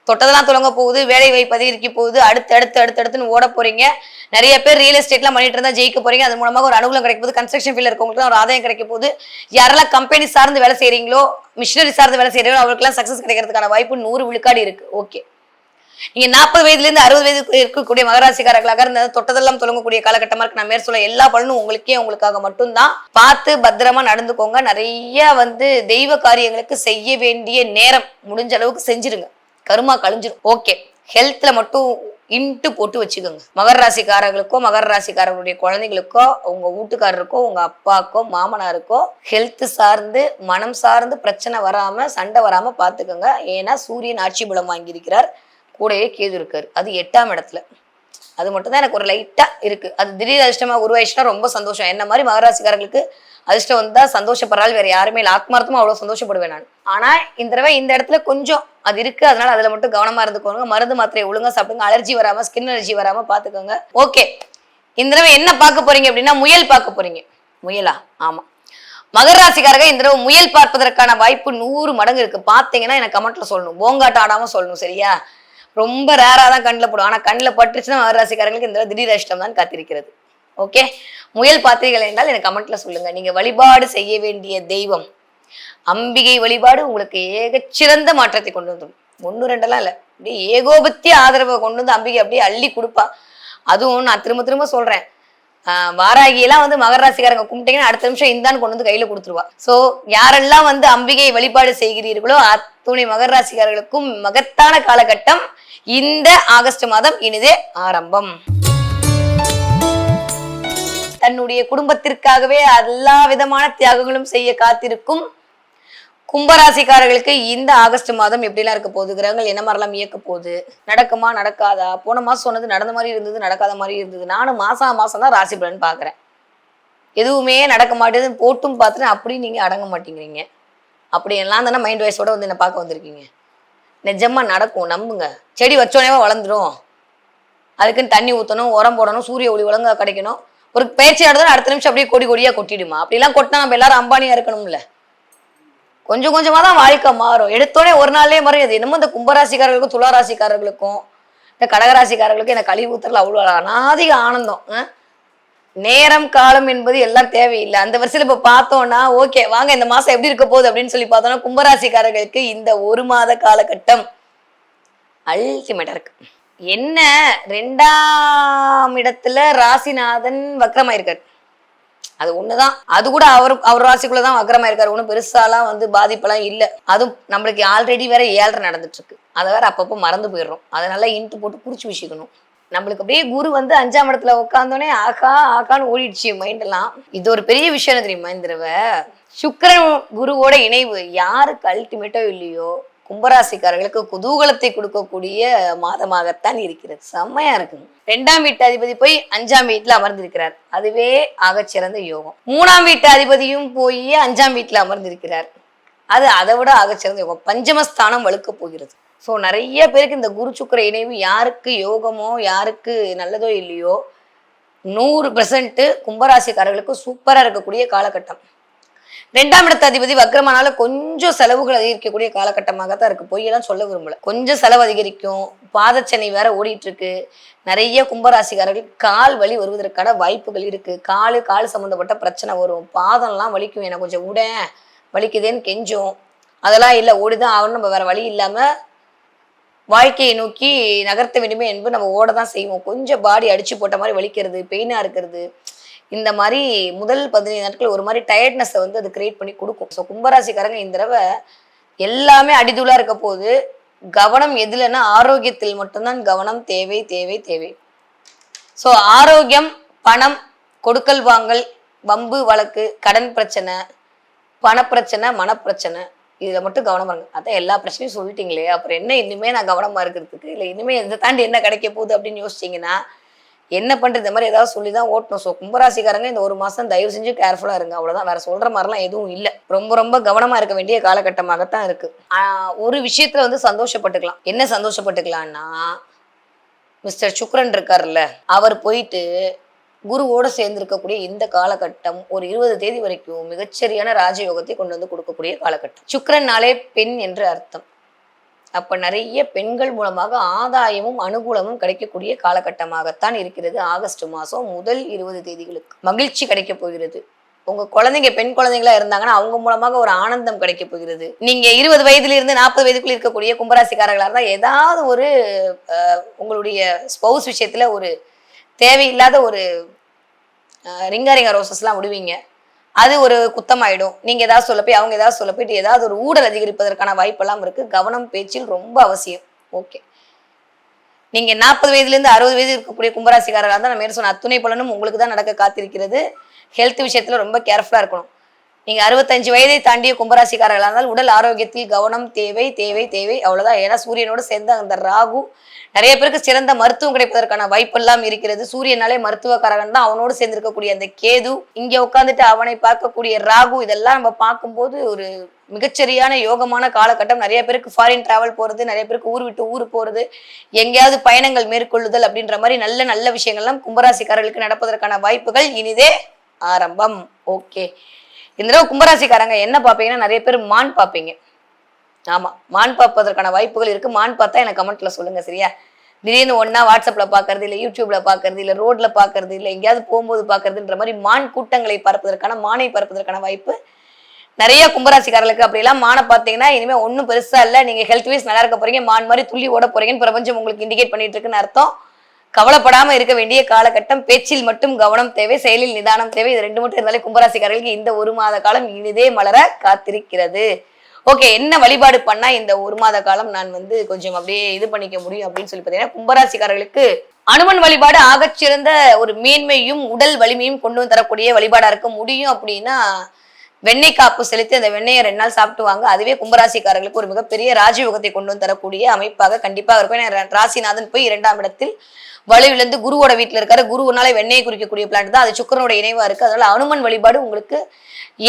தொட்டதெல்லாம் தொடங்க போகுது, வேலை வாய்ப்பு அதிகரிக்க போகுது, அடுத்துன்னு ஓட போறீங்க. நிறைய பேர் ரியல் எஸ்டேட்லாம் பண்ணிட்டு இருந்தா ஜெயிக்க போறீங்க. அது மூலமாக ஒரு அனுகூலம் கிடைக்க போகுது. கன்ஸ்ட்ரக்ஷன் ஃபீல்ட்ல இருக்கவங்களுக்கு ஒரு ஆதாயம் கிடைக்க போகுது. யாரெல்லாம் கம்பெனி சார்ந்து வேலை செய்றீங்களோ, மிஷினரி சார்ந்து வேலை செய்றீங்களோ அவங்களுக்குலாம் சக்சஸ் கிடைக்கிறதுக்கான வாய்ப்பு 100 விழுக்காடு இருக்கு. ஓகே, நீங்க 40 வயதுல இருந்து 60 வயது இருக்கக்கூடிய மகராசிக்காரர்களாக இருந்த தொட்டதெல்லாம் தொடங்கக்கூடிய காலகட்டமா இருக்கு. நான் மேற் சொல்ல எல்லா பலனும் உங்களுக்காக மட்டும்தான். பார்த்து பத்திரமா நடந்துக்கோங்க. நிறைய தெய்வ காரியங்களுக்கு செய்ய வேண்டிய நேரம் முடிஞ்ச அளவுக்கு செஞ்சிருங்க. கருமா கழிஞ்சிரும். ஓகே, ஹெல்த்ல மட்டும் இன்ட்டு போட்டு வச்சுக்கோங்க. மகர ராசிக்காரர்களுக்கோ மகர ராசிக்காரர்களுடைய குழந்தைகளுக்கோ உங்க வீட்டுக்காரருக்கோ உங்க அப்பாக்கோ மாமனாருக்கோ ஹெல்த் சார்ந்து மனம் சார்ந்து பிரச்சனை வராம சண்டை வராம பாத்துக்கோங்க. ஏன்னா சூரியன் ஆட்சி பலம் வாங்கியிருக்கிறார், கூடவே கேது இருக்காரு, அது 8ஆம் இடத்துல. அது மட்டும் தான் எனக்கு ஒரு லைட்டா இருக்கு. அது திடீர் அதிர்ஷ்டமா உருவாயிடுச்சுன்னா ரொம்ப சந்தோஷம். என்ன மாதிரி மகராசிக்காரர்களுக்கு அதிர்ஷ்டம் வந்தா சந்தோஷப்படுறாள் வேற யாருமே இல்லை. ஆத்மார்த்தமா அவ்வளவு சந்தோஷப்படுவேன் நான். ஆனா இந்த தடவை இந்த இடத்துல கொஞ்சம் அது இருக்கு, அதனால அதுல மட்டும் கவனமா இருந்துக்கோங்க. மருந்து மாத்திரையை ஒழுங்கா சாப்பிடுங்க. அலர்ஜி வராம ஸ்கின் அலர்ஜி வராம பாத்துக்கோங்க. ஓகே, இந்த தடவை என்ன பார்க்க போறீங்க அப்படின்னா முயல் பார்க்க போறீங்க. முயலா? ஆமா, மகர ராசிக்காரங்க இந்த தடவை முயல் பார்ப்பதற்கான வாய்ப்பு 100 மடங்கு இருக்கு. பாத்தீங்கன்னா எனக்கு கமெண்ட்ல சொல்லணும், போங்காட்ட ஆடாம சொல்லணும், சரியா? ரொம்ப ரேரா தான் கண்ணில் போடும். ஆனா கண்ணில் பட்டுச்சுன்னா மகர ராசிக்காரங்களுக்கு இந்த திடீர் அதிர்ஷ்டம் தான் காத்திருக்கிறது. ஓகே, முயல் பார்த்தீர்கள் என்றால் எனக்கு கமெண்ட்ல சொல்லுங்க. நீங்க வழிபாடு செய்ய வேண்டிய தெய்வம் அம்பிகை வழிபாடு உங்களுக்கு ஏகச்சிறந்த மாற்றத்தை கொண்டு வந்துடும். 1 2 இல்ல, அப்படியே ஏகோபத்திய ஆதரவை கொண்டு வந்து அம்பிகை அப்படியே அள்ளி கொடுப்பா. அதுவும் நான் திரும்ப திரும்ப சொல்றேன், வாராகியெல்லாம் மகர ராசிக்காரங்க கும்பிட்டீங்கன்னா அடுத்த நிமிஷம் இந்தான்னு கொண்டு வந்து கையில கொடுத்துருவா. சோ யாரெல்லாம் அம்பிகை வழிபாடு செய்கிறீர்களோ அத்துணை மகர ராசிக்காரர்களுக்கும் மகத்தான காலகட்டம் இந்த ஆகஸ்ட் மாதம் இனிதே ஆரம்பம். தன்னுடைய குடும்பத்திற்காகவே எல்லா விதமான தியாகங்களும் செய்ய காத்திருக்கும் கும்பராசிக்காரர்களுக்கு இந்த ஆகஸ்ட் மாதம் எப்படிலாம் இருக்க போகுது, கிரகங்கள் என்ன மாதிரிலாம் இயக்க போகுது, நடக்குமா நடக்காதா? போன மாசம் சொன்னது நடந்த மாதிரி இருந்தது, நடக்காத மாதிரி இருந்தது. நானும் மாசம் தான் ராசி பலன் பாக்குறேன். எதுவுமே நடக்க மாட்டேதுன்னு போட்டும் பார்த்துட்டு அப்படி நீங்க அடங்க மாட்டேங்கிறீங்க. அப்படி எல்லாம் தானே மைண்ட் வாய்ஸோட என்ன பார்க்க வந்திருக்கீங்க. நிஜமா நடக்கும், நம்புங்க. செடி வச்சோடனே வளர்ந்துடும். அதுக்குன்னு தண்ணி ஊற்றணும், உரம் போடணும், சூரிய ஒளி ஒழுங்கா கிடைக்கணும். ஒரு பயிற்சி நடந்தாலும் அடுத்த நிமிஷம் அப்படியே கொடி கொடியா கொட்டிடுமா? அப்படிலாம் கொட்டினா நம்ம எல்லாரும் அம்பானியா இருக்கணும்ல. கொஞ்சம் கொஞ்சமா தான் வாழ்க்கை மாறும். எடுத்தோடனே ஒரு நாள்லயே மாறும். அது என்னமோ இந்த கும்பராசிக்காரர்களுக்கும் துளாராசிக்காரர்களுக்கும் இந்த கடகராசிக்காரர்களுக்கும் எனக்கு கழிவு ஊத்துறதுல அவ்வளோ அநாதிக ஆனந்தம். நேரம் காலம் என்பது எல்லாம் தேவையில்லை. அந்த வருஷத்துல இப்ப பார்த்தோம்னா ஓகே வாங்க இந்த மாசம் எப்படி இருக்க போகுது அப்படின்னு சொல்லி பார்த்தோம்னா கும்பராசிக்காரர்களுக்கு இந்த 1 மாத காலகட்டம் அல்டிமேட்டா இருக்கு. என்ன 2ஆம் இடத்துல ராசிநாதன் வக்ரமாயிருக்காரு. அது ஒண்ணுதான். அது கூட அவர் ராசிக்குள்ளதான் வக்ரமாயிருக்காரு. ஒன்றும் பெருசாலாம் பாதிப்பெல்லாம் இல்லை. அதுவும் நம்மளுக்கு ஆல்ரெடி வேற 7.5 நடந்துட்டு இருக்கு. அதை வேற அப்பப்போ மறந்து போயிடுறோம். அதனால இன்ட்டு போட்டு குறிச்சு வச்சுக்கணும். நம்மளுக்கு அப்படியே குரு 5ஆம் இடத்துல உட்காந்தோடனே ஆகான்னு ஓடிடுச்சு மைண்ட் எல்லாம். இது ஒரு பெரிய விஷயம் தெரியுமா? இந்த தடவை சுக்கிரன் குருவோட இணைவு யாருக்கு அல்டிமேட்டோ இல்லையோ கும்பராசிக்காரர்களுக்கு குதூகலத்தை கொடுக்கக்கூடிய மாதமாகத்தான் இருக்கிறது. செம்மையா இருக்கு. 2ஆம் வீட்டு அதிபதி போய் 5ஆம் வீட்டுல அமர்ந்திருக்கிறார். அதுவே ஆகச்சிறந்த யோகம். 3ஆம் வீட்டு அதிபதியும் போய் 5ஆம் வீட்டுல அமர்ந்திருக்கிறார். அது அதை விட ஆகச்சிறந்த யோகம். பஞ்சமஸ்தானம் வலுக்க போகிறது. ஸோ நிறைய பேருக்கு இந்த குரு சுக்கிர இணைவு யாருக்கு யோகமோ யாருக்கு நல்லதோ இல்லையோ 100% கும்பராசிக்காரர்களுக்கு சூப்பரா இருக்கக்கூடிய காலகட்டம். 2ஆம் இடத்து அதிபதி வக்ரமானால கொஞ்சம் செலவுகள் அதிகரிக்கக்கூடிய காலகட்டமாகத்தான் இருக்கு. பொய்யெல்லாம் சொல்ல விரும்பல. கொஞ்சம் செலவு அதிகரிக்கும். பாதச்சனை வேற ஓடிட்டு இருக்கு. நிறைய கும்பராசிக்காரர்கள் கால் வலி வருவதற்கான வாய்ப்புகள் இருக்கு. கால் சம்பந்தப்பட்ட பிரச்சனை வரும். பாதம்லாம் வலிக்கும், எனக்கு கொஞ்சம் வலிக்குதேன்னு கெஞ்சும். அதெல்லாம் இல்லை, ஓடிதான் ஆகணும். நம்ம வேற வழி இல்லாம வாழ்க்கையை நோக்கி நகர்த்த வேண்டுமே என்பது நம்ம ஓடதான் செய்வோம். கொஞ்சம் பாடி அடிச்சு போட்ட மாதிரி வலிக்கிறது, பெயினா இருக்கிறது, இந்த மாதிரி முதல் 15 நாட்கள் ஒரு மாதிரி டயர்ட்னஸை அது கிரியேட் பண்ணி கொடுக்கும். ஸோ கும்பராசிக்காரங்க இந்த தடவை எல்லாமே அடிதுளா இருக்க போது. கவனம் எதுலன்னா ஆரோக்கியத்தில் மட்டும்தான் கவனம் தேவை தேவை தேவை. ஸோ ஆரோக்கியம், பணம், கொடுக்கல் வாங்கல், வம்பு வழக்கு, கடன் பிரச்சனை, பணப்பிரச்சனை, மனப்பிரச்சனை, இதுல மட்டும் கவனமா இருங்க. அதான் எல்லா பிரச்சனையும் சொல்லிட்டீங்களே, அப்புறம் என்ன இனிமே நான் கவனமா இருக்கிறதுக்கு இல்லை, இனிமே இதை தாண்டி என்ன கிடைக்க போகுது அப்படின்னு யோசிச்சிங்கன்னா என்ன பண்றது? இந்த மாதிரி ஏதாவது சொல்லிதான் ஓட்டணும். ஸோ கும்பராசிக்காரங்க இந்த 1 மாசம் தயவு செஞ்சு கேர்ஃபுல்லா இருங்க. அவ்வளவுதான், வேற சொல்ற மாதிரிலாம் எதுவும் இல்லை. ரொம்ப கவனமா இருக்க வேண்டிய காலகட்டமாகத்தான் இருக்கு. ஒரு விஷயத்துல சந்தோஷப்பட்டுக்கலாம். என்ன சந்தோஷப்பட்டுக்கலாம்னா மிஸ்டர் சுக்ரன் இருக்காருல்ல, அவர் போயிட்டு குருவோட சேர்ந்து இருக்கக்கூடிய இந்த காலகட்டம் ஒரு 20 தேதி வரைக்கும் மிகச்சரியான ராஜயோகத்தை கொண்டு கொடுக்கக்கூடிய காலகட்டம். சுக்கிரன்னாலே பெண் என்று அர்த்தம். அப்ப நிறைய பெண்கள் மூலமாக ஆதாயமும் அனுகூலமும் கிடைக்கக்கூடிய காலகட்டமாகத்தான் இருக்கிறது. ஆகஸ்ட் மாசம் முதல் 20 தேதிகளுக்கு மகிழ்ச்சி கிடைக்க போகிறது. உங்க குழந்தைங்க பெண் குழந்தைங்களா இருந்தாங்கன்னா அவங்க மூலமாக ஒரு ஆனந்தம் கிடைக்க போகிறது. நீங்க 20 வயதுல இருந்து 40 வயதுக்குள்ள இருக்கக்கூடிய கும்பராசிக்காரர்களா இருந்தா ஏதாவது ஒரு உங்களுடைய ஸ்பௌஸ் விஷயத்துல ஒரு தேவையில்லாத ஒரு ரிங்கா ரோசஸ் எல்லாம் விடுவீங்க. அது ஒரு குத்தமாயிடும். நீங்க ஏதாவது சொல்ல போய் அவங்க ஏதாவது சொல்ல போயிட்டு ஏதாவது ஒரு ஊழல் அதிகரிப்பதற்கான வாய்ப்பெல்லாம் இருக்கு. கவனம் பேச்சில் ரொம்ப அவசியம். ஓகே. நீங்க 40 வயதுல இருந்து 60 வயது இருக்கக்கூடிய கும்பராசிக்காரர்களா இருந்தா நான் மேல சொன்ன அத்துணை பலனும் உங்களுக்கு தான் நடக்க காத்திருக்கிறது. ஹெல்த் விஷயத்துல ரொம்ப கேர்ஃபுல்லா இருக்கணும். நீங்க 65 வயதை தாண்டிய கும்பராசிக்காரர்களா இருந்தால் உடல் ஆரோக்கியத்தில் கவனம் தேவை தேவை தேவை அவ்வளவுதான். ஏன்னா சூரியனோடு சேர்ந்த அந்த ராகு நிறைய பேருக்கு சிறந்த மருத்துவம் கிடைப்பதற்கான வாய்ப்பெல்லாம் இருக்கிறது. சூரியனாலே மருத்துவக்காரகன் தான். அவனோடு சேர்ந்திருக்கக்கூடிய அந்த கேது, இங்க உட்காந்துட்டு அவனை பார்க்கக்கூடிய ராகு, இதெல்லாம் நம்ம பார்க்கும்போது ஒரு மிகச்சரியான யோகமான காலகட்டம். நிறைய பேருக்கு ஃபாரின் டிராவல் போறது, நிறைய பேருக்கு ஊர் விட்டு ஊர் போறது, எங்கேயாவது பயணங்கள் மேற்கொள்ளுதல் அப்படின்ற மாதிரி நல்ல நல்ல விஷயங்கள்லாம் கும்பராசிக்காரர்களுக்கு நடப்பதற்கான வாய்ப்புகள் இனிதே ஆரம்பம். ஓகே. இந்த தடவை கும்பராசிக்காரங்க என்ன பார்ப்பீங்கன்னா நிறைய பேர் மான் பார்ப்பீங்க. ஆமா, மான் பார்ப்பதற்கான வாய்ப்புகள் இருக்கு. மான் பார்த்தா எனக்கு கமெண்ட்ல சொல்லுங்க, சரியா? திடீர்னு ஒன்னா வாட்ஸ்அப்ல பாக்குறது, இல்ல யூடியூப்ல பாக்குறது, இல்ல ரோட்ல பாக்குறது, இல்ல எங்கேயாவது போகும்போது பாக்குறதுன்ற மாதிரி மான் கூட்டங்களை பார்ப்பதற்கான மானை பார்ப்பதற்கான வாய்ப்பு நிறைய கும்பராசிக்காரர்களுக்கு. அப்படி எல்லாம் மானை பார்த்தீங்கன்னா இனிமே ஒன்னும் பெருசா இல்ல, நீங்க ஹெல்த் வைஸ் நல்லா இருக்க போறீங்க, மான் மாதிரி துள்ளி ஓட போறீங்கன்னு பிரபஞ்சம் உங்களுக்கு இண்டிகேட் பண்ணிட்டு இருக்குன்னு அர்த்தம். கவலைப்படாம இருக்க வேண்டிய காலகட்டம். பேச்சில் மட்டும் கவனம் தேவை, செயலில் நிதானம் தேவை. இது ரெண்டு மட்டும் இருந்தாலே கும்பராசிக்காரர்களுக்கு இந்த ஒரு மாத காலம் இனிதே மலர காத்திருக்கிறது. ஓகே, என்ன வழிபாடு பண்ணா இந்த ஒரு மாத காலம் நான் கொஞ்சம் அப்படியே இது பண்ணிக்க முடியும் அப்படின்னு சொல்லி பார்த்தீங்கன்னா கும்பராசிக்காரர்களுக்கு அனுமன் வழிபாடு ஆகச்சிறந்த ஒரு மேன்மையும் உடல் வலிமையும் கொண்டு வந்து தரக்கூடிய வழிபாடா இருக்க முடியும். அப்படின்னா வெண்ணெய் காப்பு செலுத்தி அந்த வெண்ணெயை 2 நாள் சாப்பிட்டுவாங்க. அதுவே கும்பராசிக்காரர்களுக்கு ஒரு மிகப்பெரிய ராஜயோகத்தை கொண்டு வந்து தரக்கூடிய அமைப்பாக கண்டிப்பாக இருக்கும். ராசிநாதன் போய் 2ஆம் இடத்தில் வலுவிலிருந்து குருவோட வீட்டுல இருக்காரு. குருனால வெண்ணெயை குறிக்கக்கூடிய பிளான் தான். அது சுக்கரனோட இணைவா இருக்கு. அதனால அனுமன் வழிபாடு உங்களுக்கு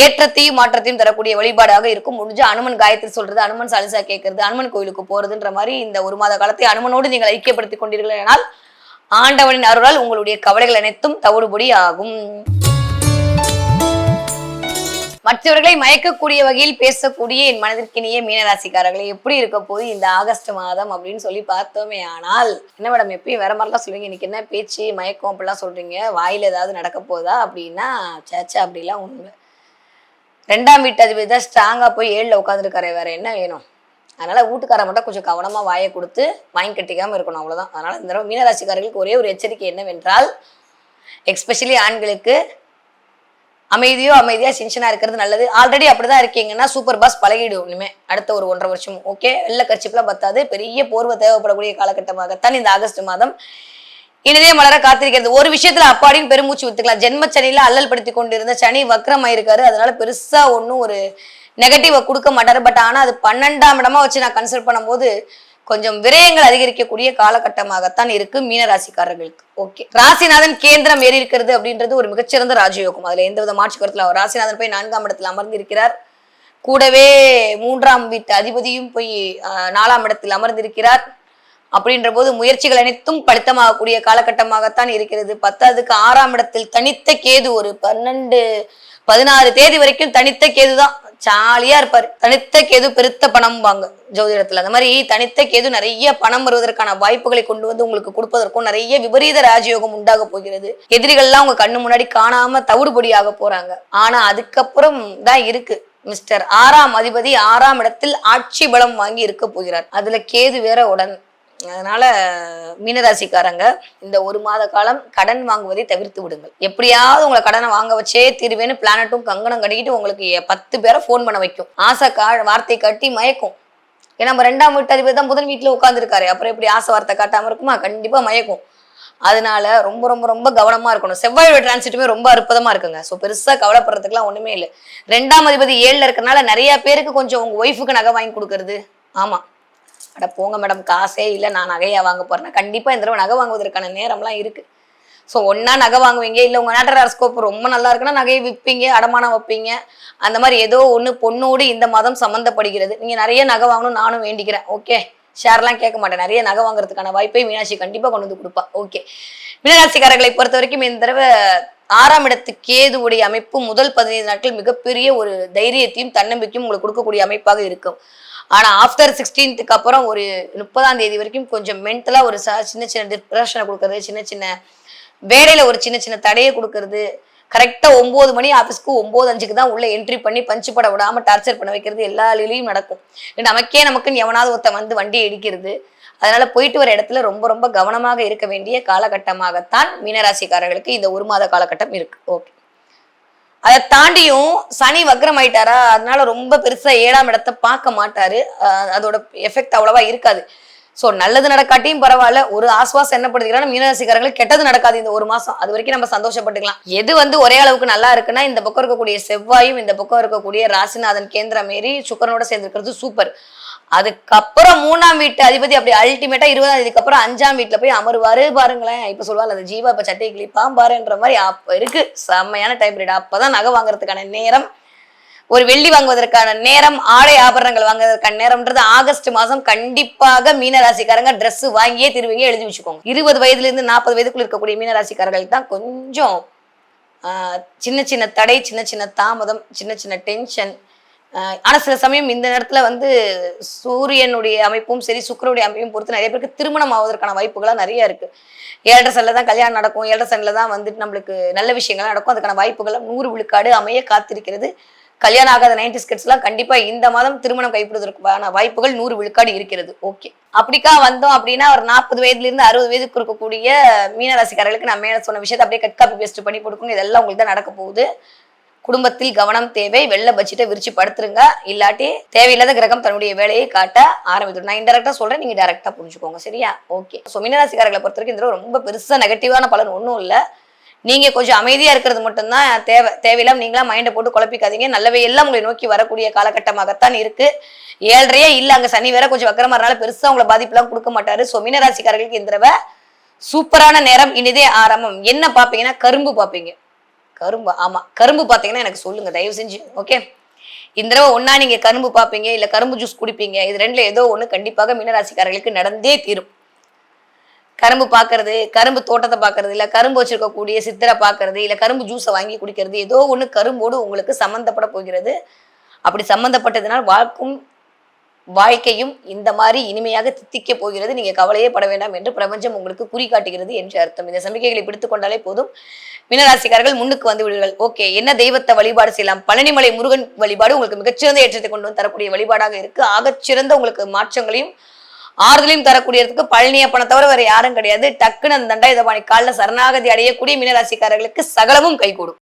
ஏற்றத்தையும் மாற்றத்தையும் தரக்கூடிய வழிபாடாக இருக்கும். முடிஞ்ச அனுமன் காயத்ரி சொல்றது, அனுமன் சாலிசா கேட்கறது, அனுமன் கோயிலுக்கு போறதுன்ற மாதிரி இந்த ஒரு மாத காலத்தை அனுமனோடு நீங்கள் ஐக்கியப்படுத்திக் கொண்டீர்கள் என்றால் ஆண்டவனின் அருளால் உங்களுடைய கவலைகள் அனைத்தும் தவிடுபடி ஆகும். மற்றவர்களை மயக்கக்கூடிய வகையில் பேசக்கூடிய என் மனதிற்கினிய மீனராசிக்காரர்களை எப்படி இருக்க போது இந்த ஆகஸ்ட் மாதம் அப்படின்னு சொல்லி பார்த்தோமே. ஆனால் என்ன மேடம் எப்பயும் வேற மாதிரிலாம் சொல்றீங்க, இன்னைக்கு என்ன பேச்சு மயக்கம் அப்படிலாம் சொல்றீங்க, வாயில ஏதாவது நடக்க போதா அப்படின்னா சேச்சா அப்படிலாம் ஒண்ணு. 2ஆம் வீட்டு அதிபதி தான் ஸ்ட்ராங்கா போய் 7ல உட்காந்துருக்காரு, வேற என்ன வேணும்? அதனால வீட்டுக்கார மட்டும் கொஞ்சம் கவனமா வாயை கொடுத்து வாங்கி கட்டிக்காம இருக்கணும், அவ்வளவுதான். அதனால இந்த தடவை மீனராசிக்காரர்களுக்கு ஒரே ஒரு எச்சரிக்கை என்னவென்றால், எஸ்பெஷலி ஆண்களுக்கு அமைதியா சின்சனா இருக்கிறது நல்லது. ஆல்ரெடி அப்படிதான் இருக்கீங்கன்னா சூப்பர் பாஸ் பழகிடும் இனிமே அடுத்த ஒரு 1.5 வருஷம். ஓகே, வெள்ள கட்சிப்புலாம் பத்தாது, பெரிய போர்வை தேவைப்படக்கூடிய காலகட்டமாகத்தான் இந்த ஆகஸ்ட் மாதம் இனிதே மலர காத்திருக்கிறது. ஒரு விஷயத்துல அப்பாடின்னு பெருமூச்சு வித்துக்கலாம். ஜென்ம சனியில அல்லல் படுத்தி கொண்டிருந்த சனி வக்ரம் ஆயிருக்காரு. அதனால பெருசா ஒன்னும் ஒரு நெகட்டிவ கொடுக்க மாட்டாரு. பட் ஆனா அது 12ஆம் இடமா வச்சு நான் கன்சிடர் பண்ணும்போது கொஞ்சம் விரயங்கள் அதிகரிக்கக்கூடிய காலகட்டமாகத்தான் இருக்கு மீனராசிக்காரர்களுக்கு. ஓகே, ராசிநாதன் கேந்திரம் ஏறி இருக்கிறது அப்படின்றது ஒரு மிகச்சிறந்த ராஜயோகம். அதுல எந்தவித மாற்று கருத்துல ராசிநாதன் போய் 4ஆம் இடத்துல அமர்ந்து இருக்கிறார். கூடவே 3ஆம் வீட்டு அதிபதியும் போய் 4ஆம் இடத்தில் அமர்ந்திருக்கிறார். அப்படின்ற போது முயற்சிகள் அனைத்தும் பலித்தமாகக்கூடிய காலகட்டமாகத்தான் இருக்கிறது. 10க்கு 6ஆம் இடத்தில் தனித்த கேது ஒரு 12-16 தேதி வரைக்கும் தனித்த கேதுதான் ஜாலியா இருப்பாரு. தனித்த கேது பெருத்த பணம் வாங்க ஜோதிடத்துல. அந்த மாதிரி தனித்த கேது நிறைய பணம் வருவதற்கான வாய்ப்புகளை கொண்டு வந்து உங்களுக்கு கொடுப்பதற்கும் நிறைய விபரீத ராஜயோகம் உண்டாக போகிறது. எதிரிகள்லாம் உங்க கண்ணு முன்னாடி காணாம தவிடுபடியாக போறாங்க. ஆனா அதுக்கப்புறம் தான் இருக்கு மிஸ்டர் 6ஆம் அதிபதி 6ஆம் இடத்தில் ஆட்சி பலம் வாங்கி இருக்க போகிறார். அதுல கேது வேற உடன். அதனால மீனராசிக்காரங்க இந்த ஒரு மாத காலம் கடன் வாங்குவதை தவிர்த்து விடுங்கள். எப்படியாவது உங்களை கடனை வாங்க வச்சே தீர்வேன்னு பிளானட்டும் கங்கணம் கட்டிக்கிட்டு உங்களுக்கு 10 பேரை போன் பண்ண வைக்கும். ஆசை வார்த்தை கட்டி மயக்கும். ஏன்னா நம்ம 2ஆம் வீட்டு அதிபதி தான் புதன் வீட்டுல உட்காந்துருக்காரு. அப்புறம் எப்படி ஆசை வார்த்தை காட்டாம இருக்குமா? கண்டிப்பா மயக்கும். அதனால ரொம்ப ரொம்ப ரொம்ப கவனமா இருக்கணும். செவ்வாயோட டிரான்சிட்டுமே ரொம்ப அற்புதமா இருக்குங்க. ஸோ பெருசா கவலைப்படுறதுக்குலாம் ஒண்ணுமே இல்லை. 2ஆம் அதிபதி 7ல இருக்கறனால நிறைய பேருக்கு கொஞ்சம் உங்க ஒய்ஃபுக்கு நகை வாங்கி கொடுக்கறது. ஆமா, அட போங்க மேடம், காசே இல்லை, நான் நகையா வாங்க போறேன்னா கண்டிப்பா இந்த தடவை நகை வாங்குவதற்கான நேரம்லாம் இருக்கு. ஸோ ஒன்னா நகை வாங்குவீங்க, இல்லை உங்க நாட்டு ஹாரோஸ்கோப் ரொம்ப நல்லா இருக்குன்னா நகையை விற்பீங்க, அடமானம் வைப்பீங்க. அந்த மாதிரி ஏதோ ஒன்று பொண்ணோடு இந்த மாதம் சம்மந்தப்படுகிறது. நீங்க நிறைய நகை வாங்கணும் நானும் வேண்டிக்கிறேன். ஓகே, ஷேர்லாம் கேட்க மாட்டேன். நிறைய நகை வாங்குறதுக்கான வாய்ப்பை மீனாட்சி கண்டிப்பா கொண்டு வந்து கொடுப்பா. ஓகே, மீனராசிக்காரர்களை பொறுத்த வரைக்கும் இந்த தடவை 6ஆம் இடத்து கேதுவுடைய அமைப்பு முதல் 15 நாட்கள் மிகப்பெரிய ஒரு தைரியத்தையும் தன்னம்பிக்கையும் உங்களுக்கு கொடுக்கக்கூடிய அமைப்பாக இருக்கும். ஆனா ஆஃப்டர் 16க்கு அப்புறம் ஒரு 30ஆம் தேதி வரைக்கும் கொஞ்சம் மென்டலா ஒரு சின்ன சின்ன டிப்ரெஷனை கொடுக்கறது, சின்ன சின்ன வேலையில ஒரு சின்ன சின்ன தடையை கொடுக்கறது, கரெக்டா 9 மணி ஆபீஸ்க்கு 9:05க்கு தான் உள்ள என்ட்ரி பண்ணி பஞ்சு பட விடாம டார்ச்சர் பண்ண வைக்கிறது எல்லா அலையிலையும் நடக்கும். நமக்குன்னு எவனாவது ஒருத்தன் வந்து வண்டி இடிக்கிறது. அதனால போயிட்டு வர இடத்துல ரொம்ப ரொம்ப கவனமாக இருக்க வேண்டிய காலகட்டமாகத்தான் மீனராசிக்காரர்களுக்கு இந்த 1 மாத காலகட்டம் இருக்கு. ஓகே. அதை தாண்டியும் சனி வக்ரம் ஆயிட்டாரா, அதனால ரொம்ப பெருசா 7ஆம் இடத்தை பார்க்க மாட்டாரு. அதோட எஃபெக்ட் அவ்வளவா இருக்காது. சோ நல்லது நடக்காட்டியும் பரவாயில்ல, ஒரு ஆஸ்வாசம் என்ன படுத்துக்கிறாங்க, மீனராசிக்காரங்களுக்கு கெட்டது நடக்காது இந்த 1 மாசம். அது வரைக்கும் நம்ம சந்தோஷப்பட்டுக்கலாம். எது வந்து ஒரே அளவுக்கு நல்லா இருக்குன்னா, இந்த பக்கம் இருக்கக்கூடிய செவ்வாயும் இந்த பக்கம் இருக்கக்கூடிய ராசிநாதன் கேந்திரம் மாரி சுக்கரனோட சேர்ந்துருக்கிறது சூப்பர். அதுக்கப்புறம் 3ஆம் வீட்டு அதிபதி அப்படி அல்டிமேட்டா 20ஆம் தேதிக்கு அப்புறம் 5ஆம் வீட்டுல போய் அமருவாரு பாருங்களேன். இப்ப சொல்லுவாள் அந்த ஜீவா இப்ப சட்டை கிளிப்பான் பாருன்ற மாதிரி அப்ப இருக்கு செம்மையான டைம் பீரியட். அப்பதான் நகை வாங்குறதுக்கான நேரம், ஒரு வெள்ளி வாங்குவதற்கான நேரம், ஆடை ஆபரணங்கள் வாங்குவதற்கான நேரம்ன்றது ஆகஸ்ட் மாதம் கண்டிப்பாக மீனராசிக்காரங்க ட்ரெஸ் வாங்கியே திருவீங்க, எழுதி வச்சுக்கோங்க. 20 வயதுல இருந்து 40 வயதுக்குள்ள இருக்கக்கூடிய மீனராசிக்காரர்கள் தான் கொஞ்சம் சின்ன சின்ன தடை, சின்ன சின்ன தாமதம், சின்ன சின்ன டென்ஷன். ஆனா சில சமயம் இந்த நேரத்துல வந்து சூரியனுடைய அமைப்பும் சரி, சுக்கிரனுடைய அமைப்பையும் பொறுத்து நிறைய பேருக்கு திருமணம் ஆவதற்கான வாய்ப்புகளா நிறைய இருக்கு. 7.5 சனில தான் கல்யாணம் நடக்கும், 7.5 சனில தான் வந்துட்டு நம்மளுக்கு நல்ல விஷயங்கள்லாம் நடக்கும். அதுக்கான வாய்ப்புகள் 100 விழுக்காடு அமைய காத்திருக்கிறது. கல்யாணம் ஆகாத 90s கிட்ஸ் எல்லாம் கண்டிப்பா இந்த மாதம் திருமணம் கைப்படுவதற்கான வாய்ப்புகள் 100 விழுக்காடு இருக்கிறது. ஓகே. அப்படிக்கா வந்தோம் அப்படின்னா ஒரு 40 வயதுல இருந்து 60 வயதுக்கு இருக்கக்கூடிய மீனராசிக்காரர்களுக்கு நான் மேல சொன்ன விஷயத்தை அப்படியே கட் காப்பி பேஸ்ட் பண்ணி கொடுக்கணும். இதெல்லாம் உங்களுக்கு தான் நடக்க போகுது. குடும்பத்தில் கவனம் தேவை. வெள்ள பட்ஜெட்டை விரிச்சு படுத்துருங்க. இல்லாட்டி தேவையில்லாத கிரகம் தன்னுடைய வேலையை காட்ட ஆரம்பிச்சிடும். நான் இன்டெரக்டா சொல்றேன், நீங்க டைரக்டா புரிஞ்சுக்கோங்க. சரியா? ஓகே. ஸோ மீனராசிக்காரர்களை பொறுத்த வரைக்கும் இந்த ரொம்ப பெருசா நெகட்டிவான பலன் ஒன்றும் இல்லை. நீங்க கொஞ்சம் அமைதியா இருக்கிறது மட்டும்தான் தேவையில்லாம நீங்களா மைண்டை போட்டு குழப்பிக்காதீங்க. நல்லவை எல்லாம் உங்களை நோக்கி வரக்கூடிய காலகட்டமாகத்தான் இருக்கு. 7.5 இல்ல, அங்க சனி வேற கொஞ்சம் வக்கரமா இருந்தாலும் பெருசா உங்களை பாதிப்புலாம் கொடுக்க மாட்டாரு. ஸோ மீனராசிக்காரர்களுக்கு இந்த தடவை சூப்பரான நேரம், இனிதே ஆரம்பம். என்ன பாப்பீங்கன்னா கரும்பு பாப்பீங்க. கரும்பு, ஆமா கரும்பு பாத்தீங்கன்னா எனக்கு சொல்லுங்க தயவு செஞ்சு. ஓகே. இந்த தடவை ஒன்னா நீங்க கரும்பு பாப்பீங்க, இல்ல கரும்பு ஜூஸ் குடிப்பீங்க. இது ரெண்டுல ஏதோ ஒண்ணு கண்டிப்பாக மீனராசிக்காரர்களுக்கு நடந்தே தீரும். கரும்பு பாக்குறது, கரும்பு தோட்டத்தை பாக்குறது, இல்ல கரும்பு வச்சிருக்கக்கூடிய சித்தரை பாக்குறது, இல்ல கரும்பு ஜூஸை வாங்கி குடிக்கிறது, ஏதோ ஒண்ணு கரும்போடு உங்களுக்கு சம்பந்தப்பட போகிறது. அப்படி சம்பந்தப்பட்டதுனால் வாழ்க்கையும் இந்த மாதிரி இனிமையாக தித்திக்க போகிறது. நீங்க கவலையே பட வேண்டாம் என்று பிரபஞ்சம் உங்களுக்கு குறிகாட்டுகிறது என்று அர்த்தம். இந்த சமிக்கைகளை பிடித்துக் கொண்டாலே போதும், மீனராசிக்காரர்கள் முன்னுக்கு வந்து விடுங்கள். ஓகே. என்ன தெய்வத்தை வழிபாடு செய்யலாம்? பழனிமலை முருகன் வழிபாடு உங்களுக்கு மிகச்சிறந்த ஏற்றத்தை கொண்டு வந்து தரக்கூடிய வழிபாடாக இருக்கு. ஆகச்சிறந்த உங்களுக்கு மாற்றங்களையும் ஆறுதலையும் தரக்கூடியதுக்கு பழனியப்பனை தவிர வேற யாரும் கிடையாது. டக்குன்னு அந்த தண்டாயுதபாணி காலில் சரணாகதி அடையக்கூடிய மீனராசிக்காரர்களுக்கு சகலமும் கைகூடும்.